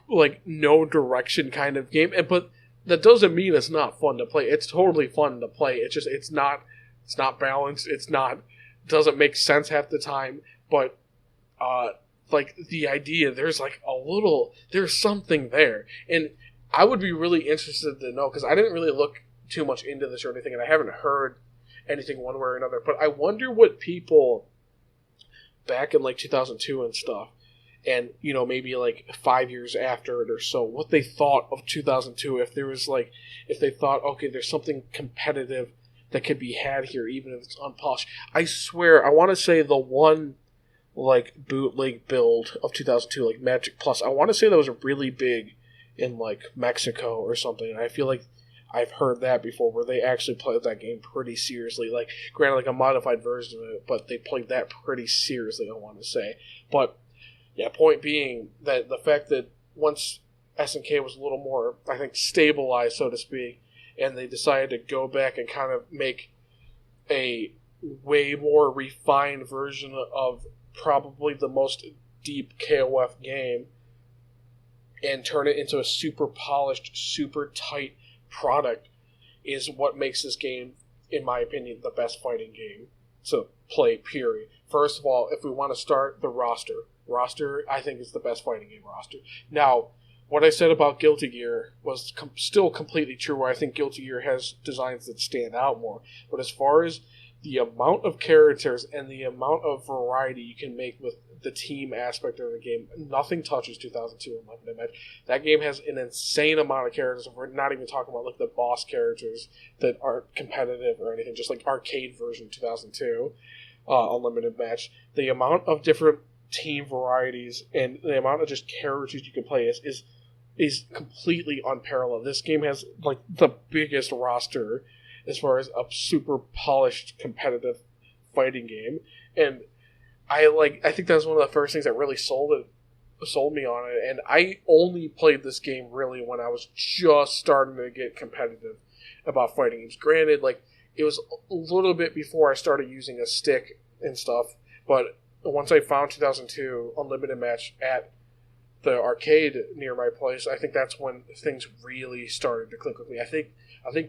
like no direction kind of game. But that doesn't mean it's not fun to play. It's totally fun to play. It's not balanced. Doesn't make sense half the time. But like the idea, there's something there, and I would be really interested to know, because I didn't really look too much into this or anything, and I haven't heard anything one way or another. But I wonder what people back in like 2002 and stuff, and maybe like 5 years after it or so, what they thought of 2002. If they thought, okay, there's something competitive that could be had here, even if it's unpolished. I swear, I want to say the one like bootleg build of 2002, like Magic Plus, I want to say that was really big in like Mexico or something. And I feel like I've heard that before, where they actually played that game pretty seriously. Like, granted, like a modified version of it, but they played that pretty seriously, I want to say. But yeah, point being that the fact that once SNK was a little more, I think, stabilized, so to speak, and they decided to go back and kind of make a way more refined version of probably the most deep KOF game and turn it into a super polished, super tight product is what makes this game, in my opinion, the best fighting game to play, period. First of all, if we want to start the roster, I think is the best fighting game roster. Now, what I said about Guilty Gear was still completely true, where I think Guilty Gear has designs that stand out more. But as far as the amount of characters and the amount of variety you can make with the team aspect of the game, nothing touches 2002 Unlimited Match. That game has an insane amount of characters. We're not even talking about like the boss characters that aren't competitive or anything, just like arcade version 2002 Unlimited Match. The amount of different team varieties and the amount of just characters you can play is completely unparalleled. This game has like the biggest roster as far as a super polished competitive fighting game, and I think that's one of the first things that really sold me on it. And I only played this game really when I was just starting to get competitive about fighting games. Granted, like it was a little bit before I started using a stick and stuff, but once I found 2002 Unlimited Match at the arcade near my place, I think that's when things really started to click with me. I think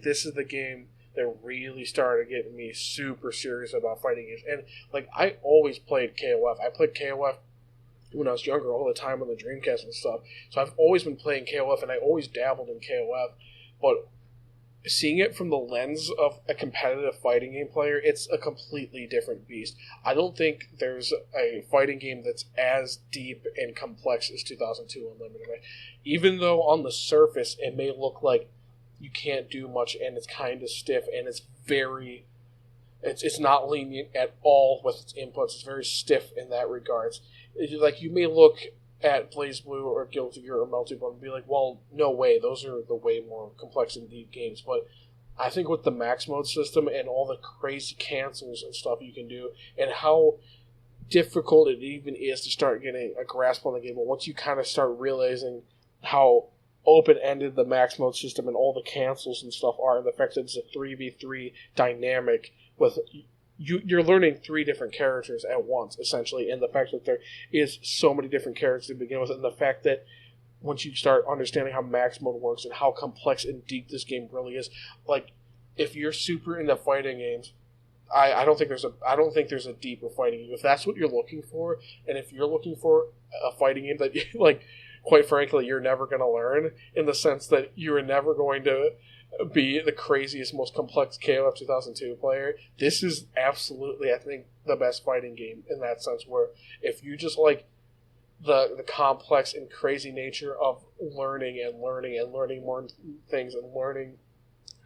this is the game that really started getting me super serious about fighting games. And like I always played KOF. I played KOF when I was younger all the time on the Dreamcast and stuff. So I've always been playing KOF, and I always dabbled in KOF. But seeing it from the lens of a competitive fighting game player, it's a completely different beast. I don't think there's a fighting game that's as deep and complex as 2002 Unlimited. Even though on the surface it may look like you can't do much and it's kind of stiff and it's not lenient at all with its inputs. It's very stiff in that regards. Like you may look at BlazBlue or Guilty Gear or Melty Blood and be like, well, no way, those are the way more complex and deep games. But I think with the max mode system and all the crazy cancels and stuff you can do, and how difficult it even is to start getting a grasp on the game, but once you kind of start realizing how open-ended the max mode system and all the cancels and stuff are, and the fact that it's a 3v3 dynamic with you're learning three different characters at once, essentially, and the fact that there is so many different characters to begin with, and the fact that once you start understanding how max mode works and how complex and deep this game really is, like if you're super into fighting games, I don't think there's a deeper fighting game. If that's what you're looking for, and if you're looking for a fighting game that like, quite frankly, you're never going to learn, in the sense that you're never going to be the craziest, most complex KOF 2002 player, this is absolutely, I think, the best fighting game in that sense, where if you just like the complex and crazy nature of learning more things, and learning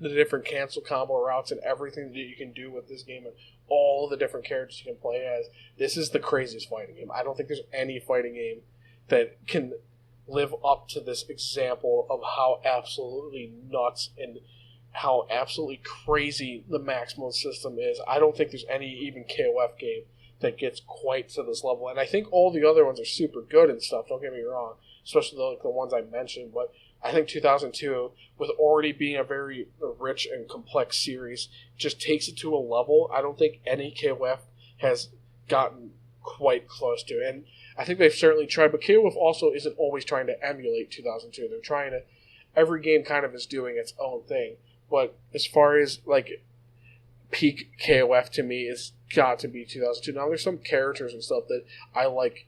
the different cancel combo routes and everything that you can do with this game and all the different characters you can play as, this is the craziest fighting game. I don't think there's any fighting game that can live up to this example of how absolutely nuts and how absolutely crazy the max mode system is. I don't think there's any even KOF game that gets quite to this level, and I think all the other ones are super good and stuff, don't get me wrong, especially the ones I mentioned, but I think 2002, with already being a very rich and complex series, just takes it to a level I don't think any KOF has gotten quite close to. And I think they've certainly tried, but KOF also isn't always trying to emulate 2002. They're trying to, every game kind of is doing its own thing. But as far as like peak KOF to me, it's got to be 2002. Now there's some characters and stuff that I like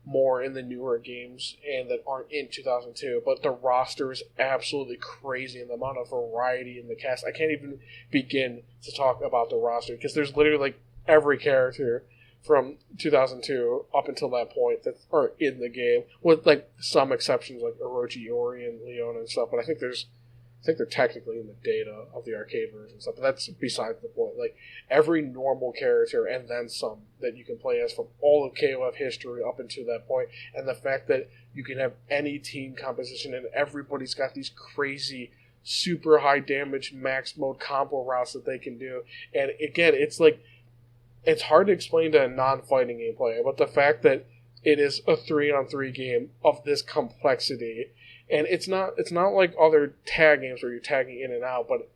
more in the newer games and that aren't in 2002. But the roster is absolutely crazy, and the amount of variety in the cast. I can't even begin to talk about the roster because there's literally like every character from 2002 up until that point that are in the game, with like some exceptions like Orochi, Ori, and Leona and stuff. But I think they're technically in the data of the arcade version and stuff, but that's besides the point. Like, every normal character and then some that you can play as from all of KOF history up until that point, and the fact that you can have any team composition and everybody's got these crazy, super high damage max mode combo routes that they can do. And again, it's hard to explain to a non-fighting game player, but the fact that it is a 3-on-3 game of this complexity. And it's not like other tag games where you're tagging in and out, but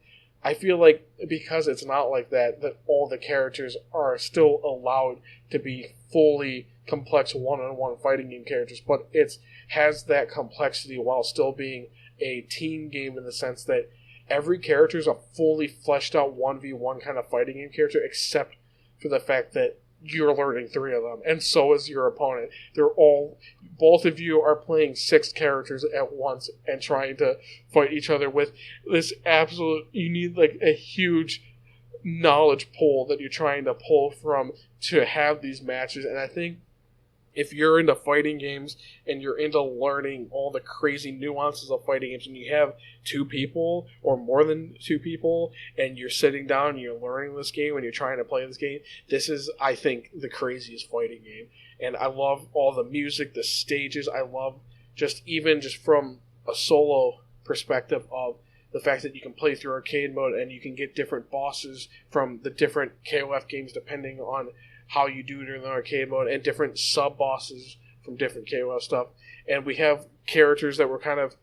I feel like because it's not like that all the characters are still allowed to be fully complex one-on-one fighting game characters, but it has that complexity while still being a team game in the sense that every character is a fully fleshed out 1v1 kind of fighting game character, except for the fact that you're learning 3 of them, and so is your opponent. Both of you are playing 6 characters at once and trying to fight each other with this you need like a huge knowledge pool that you're trying to pull from to have these matches. And I think if you're into fighting games and you're into learning all the crazy nuances of fighting games, and you have 2 people or more than 2 people and you're sitting down and you're learning this game and you're trying to play this game, this is, I think, the craziest fighting game. And I love all the music, the stages. I love just from a solo perspective of the fact that you can play through arcade mode and you can get different bosses from the different KOF games depending on how you do it in the arcade mode, and different sub-bosses from different KOF stuff. And we have characters that were kind of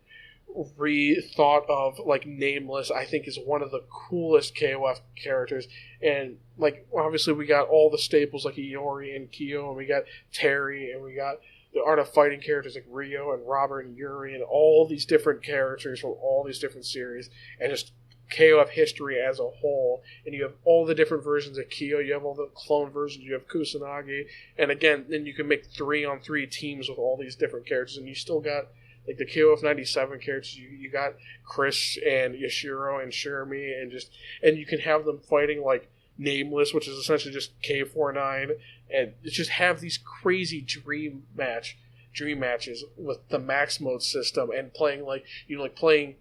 rethought of, like Nameless, I think is one of the coolest KOF characters. And, like, obviously we got all the staples like Iori and Kyo, and we got Terry, and we got the Art of Fighting characters like Ryo and Robert and Yuri, and all these different characters from all these different series, and just KOF history as a whole. And you have all the different versions of Kyo, you have all the clone versions, you have Kusanagi, and again, then you can make 3-on-3 teams with all these different characters, and you still got like the KOF 97 characters. You got Chris and Yashiro and Shermie, and you can have them fighting like Nameless, which is essentially just K49, and just have these crazy dream matches with the max mode system, and playing playing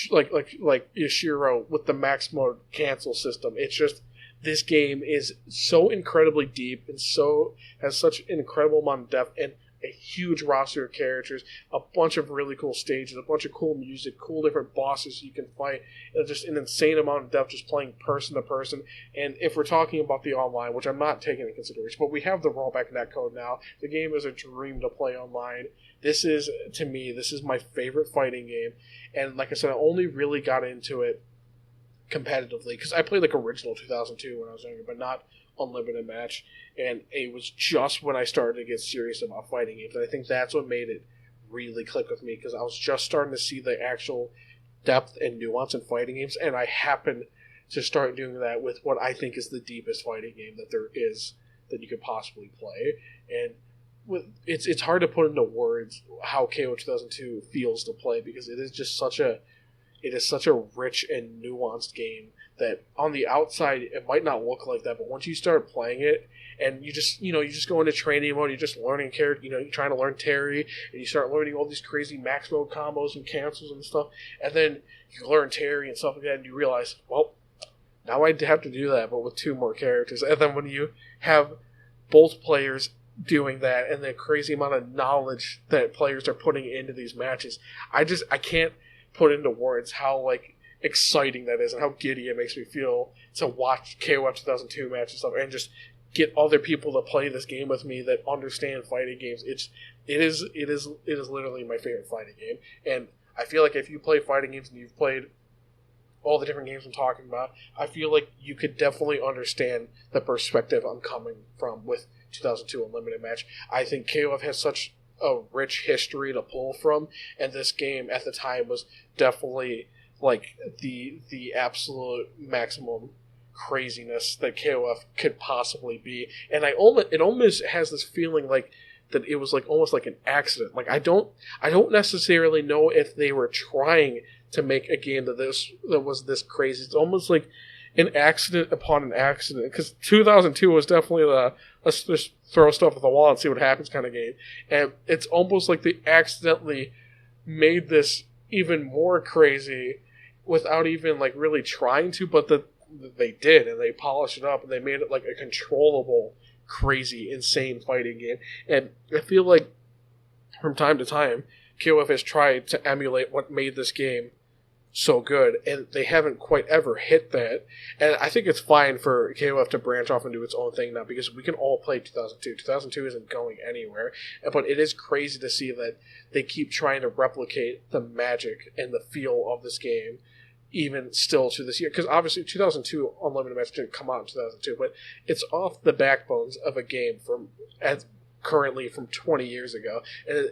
like Yashiro with the max mode cancel system. It's just, this game is so incredibly deep and so has such an incredible amount of depth and a huge roster of characters, a bunch of really cool stages, a bunch of cool music, cool different bosses you can fight, and just an insane amount of depth just playing person to person. And if we're talking about the online, which I'm not taking into consideration, but we have the rollback netcode now, the game is a dream to play online. This is my favorite fighting game. And like I said, I only really got into it competitively because I played like original 2002 when I was younger, but not Unlimited Match. And it was just when I started to get serious about fighting games. And I think that's what made it really click with me, because I was just starting to see the actual depth and nuance in fighting games. And I happened to start doing that with what I think is the deepest fighting game that there is that you could possibly play. And it's hard to put into words how KO 2002 feels to play, because it is just such a rich and nuanced game that on the outside it might not look like that, but once you start playing it and you just go into training mode, you're just learning character, you're trying to learn Terry, and you start learning all these crazy max mode combos and cancels and stuff, and then you learn Terry and stuff like that, and you realize, well, now I have to do that, but with 2 more characters. And then when you have both players doing that and the crazy amount of knowledge that players are putting into these matches, I can't put into words how like exciting that is and how giddy it makes me feel to watch KOF 2002 matches and stuff, and just get other people to play this game with me that understand fighting games. It is literally my favorite fighting game. And I feel like if you play fighting games and you've played all the different games I'm talking about, I feel like you could definitely understand the perspective I'm coming from with 2002 Unlimited Match. I think KOF has such a rich history to pull from, and this game at the time was definitely like the absolute maximum craziness that KOF could possibly be. And it almost has this feeling like that it was like almost like an accident. Like I don't necessarily know if they were trying to make a game that was this crazy. It's almost like an accident upon an accident, because 2002 was definitely the let's just throw stuff at the wall and see what happens kind of game, and it's almost like they accidentally made this even more crazy without even like really trying to, but they did, and they polished it up and they made it like a controllable, crazy, insane fighting game. And I feel like from time to time KOF has tried to emulate what made this game so good, and they haven't quite ever hit that. And I think it's fine for KOF to branch off and do its own thing now, because we can all play 2002. 2002 isn't going anywhere, but it is crazy to see that they keep trying to replicate the magic and the feel of this game even still to this year, because obviously 2002 Unlimited Match didn't come out in 2002, but it's off the backbones of a game currently from 20 years ago, and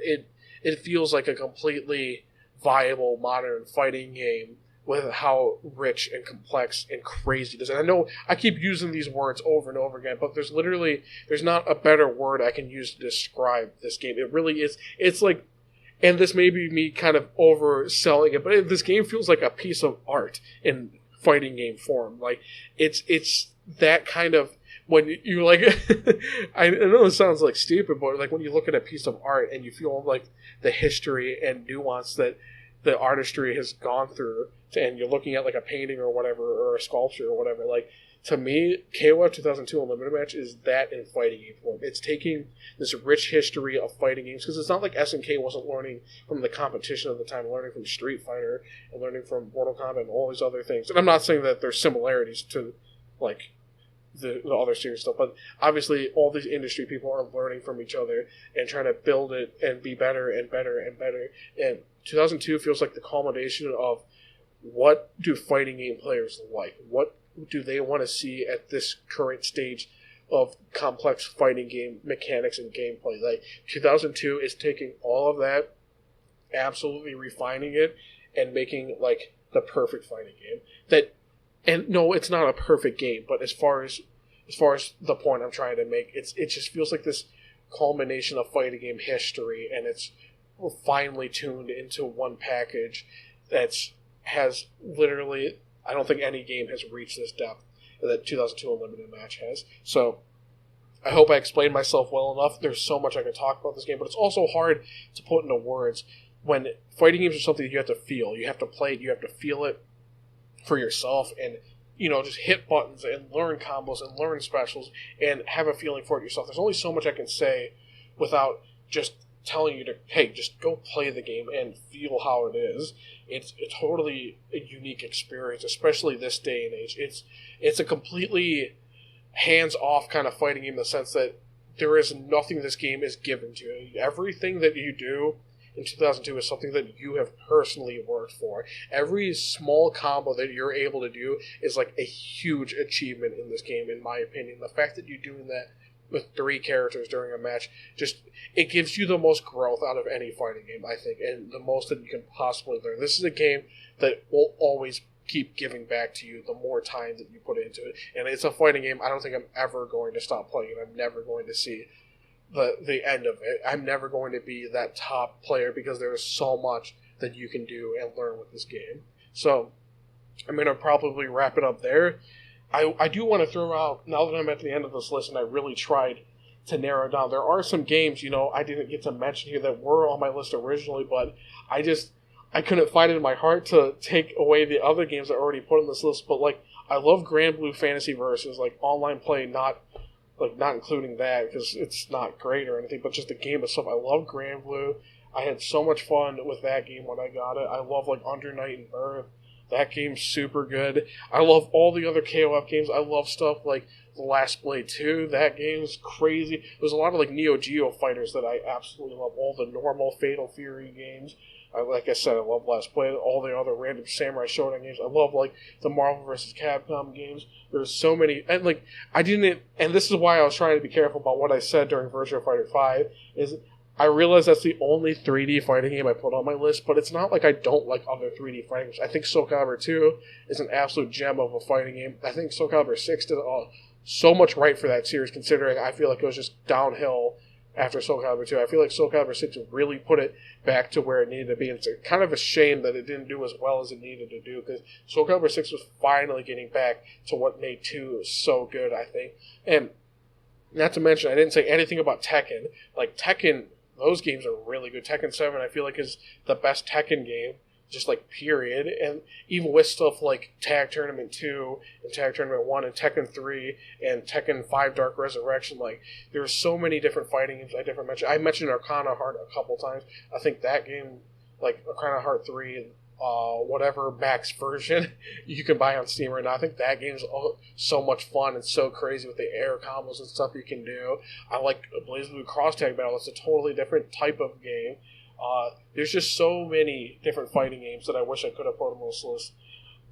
it feels like a completely viable modern fighting game with how rich and complex and crazy it is. And I know I keep using these words over and over again, but there's not a better word I can use to describe this game. It really is. It's like, and this may be me kind of overselling it, but this game feels like a piece of art in fighting game form. Like it's that kind of, when you like, I know it sounds like stupid, but like when you look at a piece of art and you feel like the history and nuance that the artistry has gone through, and you're looking at like a painting or whatever, or a sculpture or whatever, like, to me, KOF 2002 Unlimited Match is that in fighting game form. It's taking this rich history of fighting games, because it's not like SNK wasn't learning from the competition of the time, learning from Street Fighter and learning from Mortal Kombat and all these other things. And I'm not saying that there's similarities to like the other series stuff, but obviously all these industry people are learning from each other and trying to build it and be better and better and better. And 2002 feels like the culmination of what do fighting game players like? What do they want to see at this current stage of complex fighting game mechanics and gameplay? Like 2002 is taking all of that, absolutely refining it, and making like the perfect fighting game. And no, it's not a perfect game, but as far as the point I'm trying to make, it just feels like this culmination of fighting game history, and it's finely tuned into one package has literally, I don't think any game has reached this depth that 2002 Unlimited Match has. So I hope I explained myself well enough. There's so much I could talk about this game, but it's also hard to put into words when fighting games are something you have to feel. You have to play it, you have to feel it for yourself, and just hit buttons and learn combos and learn specials and have a feeling for it yourself. There's only so much I can say without just telling you to, hey, just go play the game and feel how it is. It's totally a unique experience, especially this day and age. It's a completely hands-off kind of fighting game in the sense that there is nothing this game is given to you. Everything that you do in 2002 is something that you have personally worked for. Every small combo that you're able to do is like a huge achievement in this game, in my opinion. The fact that you're doing that with 3 characters during a match, it gives you the most growth out of any fighting game, I think, and the most that you can possibly learn. This is a game that will always keep giving back to you the more time that you put into it. And it's a fighting game I don't think I'm ever going to stop playing it. I'm never going to see the end of it. I'm never going to be that top player, because there is so much that you can do and learn with this game. So I'm going to probably wrap it up there. I do want to throw out, now that I'm at the end of this list, and I really tried to narrow down, there are some games, I didn't get to mention here that were on my list originally, but I couldn't find it in my heart to take away the other games I already put on this list. But like, I love Grand Blue Fantasy Versus, like online play, not including that because it's not great or anything, but just the game itself. I love Grand Blue. I had so much fun with that game when I got it. I love like Under Night and Birth. That game's super good. I love all the other KOF games. I love stuff like The Last Blade 2. That game's crazy. There's a lot of like Neo Geo fighters that I absolutely love. All the normal Fatal Fury games. Like I said, I love Last Blade. All the other random Samurai Shodown games. I love like the Marvel vs. Capcom games. There's so many. And like, and this is why I was trying to be careful about what I said during Virtua Fighter 5, is I realize that's the only 3D fighting game I put on my list, but it's not like I don't like other 3D fighting games. I think Soul Calibur 2 is an absolute gem of a fighting game. I think Soul Calibur 6 did so much right for that series, considering I feel like it was just downhill after Soul Calibur 2. I feel like Soul Calibur 6 really put it back to where it needed to be. It's kind of a shame that it didn't do as well as it needed to do, because Soul Calibur 6 was finally getting back to what made 2 so good, I think. And not to mention, I didn't say anything about Tekken. Like, Tekken, those games are really good. Tekken 7, I feel like, is the best Tekken game, just like period. And even with stuff like Tag Tournament 2 and Tag Tournament 1 and Tekken 3 and Tekken 5 Dark Resurrection, like, there are so many different fighting games I mentioned Arcana Heart a couple times. I think that game, like Arcana Heart 3, whatever max version you can buy on Steam right now, I think that game's so much fun and so crazy with the air combos and stuff you can do. I like BlazBlue Cross Tag Battle. It's a totally different type of game. There's just so many different fighting games that I wish I could have put on this list.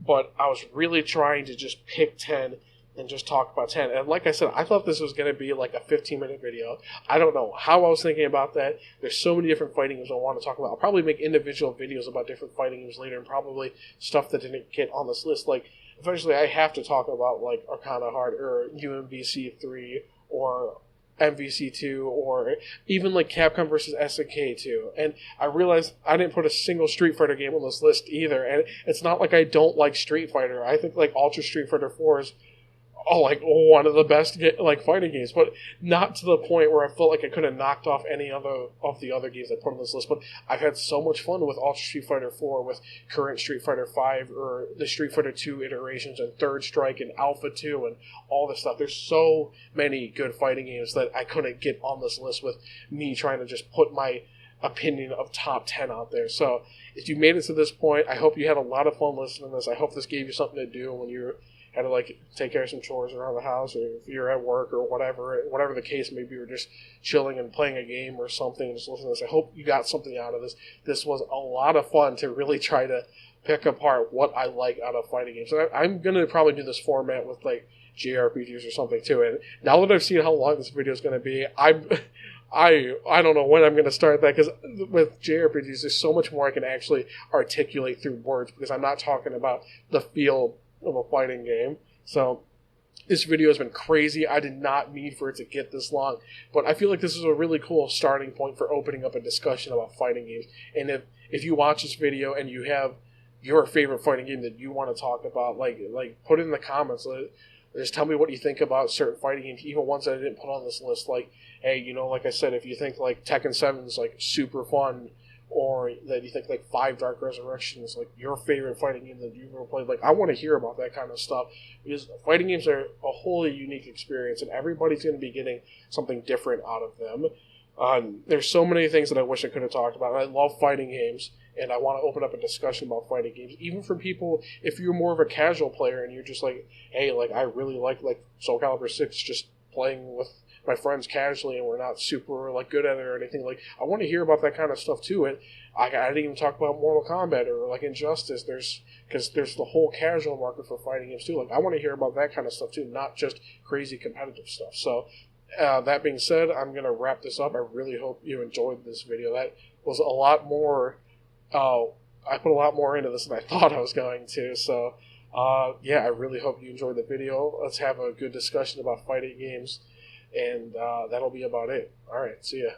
But I was really trying to just pick 10 and just talk about 10. And like I said, I thought this was going to be like a 15-minute video. I don't know how I was thinking about that. There's so many different fighting games I want to talk about. I'll probably make individual videos about different fighting games later, and probably stuff that didn't get on this list. Like, eventually I have to talk about like Arcana Heart or UMVC 3 or MVC 2 or even like Capcom vs. SNK 2. And I realized I didn't put a single Street Fighter game on this list either. And it's not like I don't like Street Fighter. I think like Ultra Street Fighter 4 is like one of the best like fighting games, but not to the point where I felt like I could have knocked off any other of the other games I put on this list. But I've had so much fun with Ultra Street Fighter 4, with current Street Fighter 5, or the Street Fighter 2 iterations, and Third Strike and Alpha 2 and all this stuff. There's so many good fighting games that I couldn't get on this list with me trying to just put my opinion of top 10 out there. So if you made it to this point, I hope you had a lot of fun listening to this. I hope this gave you something to do when you're had to like take care of some chores around the house, or if you're at work or whatever the case may be, or just chilling and playing a game or something and just listening to this. I hope you got something out of this. This was a lot of fun to really try to pick apart what I like out of fighting games. And I'm going to probably do this format with like JRPGs or something too. And now that I've seen how long this video is going to be, I don't know when I'm going to start that, because with JRPGs there's so much more I can actually articulate through words, because I'm not talking about the feel of a fighting game. So this video has been crazy. I did not mean for it to get this long, but I feel like this is a really cool starting point for opening up a discussion about fighting games. And if you watch this video and you have your favorite fighting game that you want to talk about, like put it in the comments. Just tell me what you think about certain fighting games, even ones that I didn't put on this list. Like, hey, like I said, if you think like Tekken 7 is like super fun, or that you think like 5 Dark Resurrection is like your favorite fighting game that you've ever played, like I want to hear about that kind of stuff, because fighting games are a wholly unique experience and everybody's going to be getting something different out of them. There's so many things that I wish I could have talked about. I love fighting games, and I want to open up a discussion about fighting games, even for people, if you're more of a casual player and you're just like, hey, like I really like Soul Calibur 6, just playing with my friends casually and we're not super like good at it or anything. Like, I want to hear about that kind of stuff too. And I didn't even talk about Mortal Kombat or like Injustice. Because there's the whole casual market for fighting games too. Like, I want to hear about that kind of stuff too, not just crazy competitive stuff. So that being said, I'm going to wrap this up. I really hope you enjoyed this video. That was a lot more. I put a lot more into this than I thought I was going to. So yeah, I really hope you enjoyed the video. Let's have a good discussion about fighting games. And that'll be about it. All right, see ya.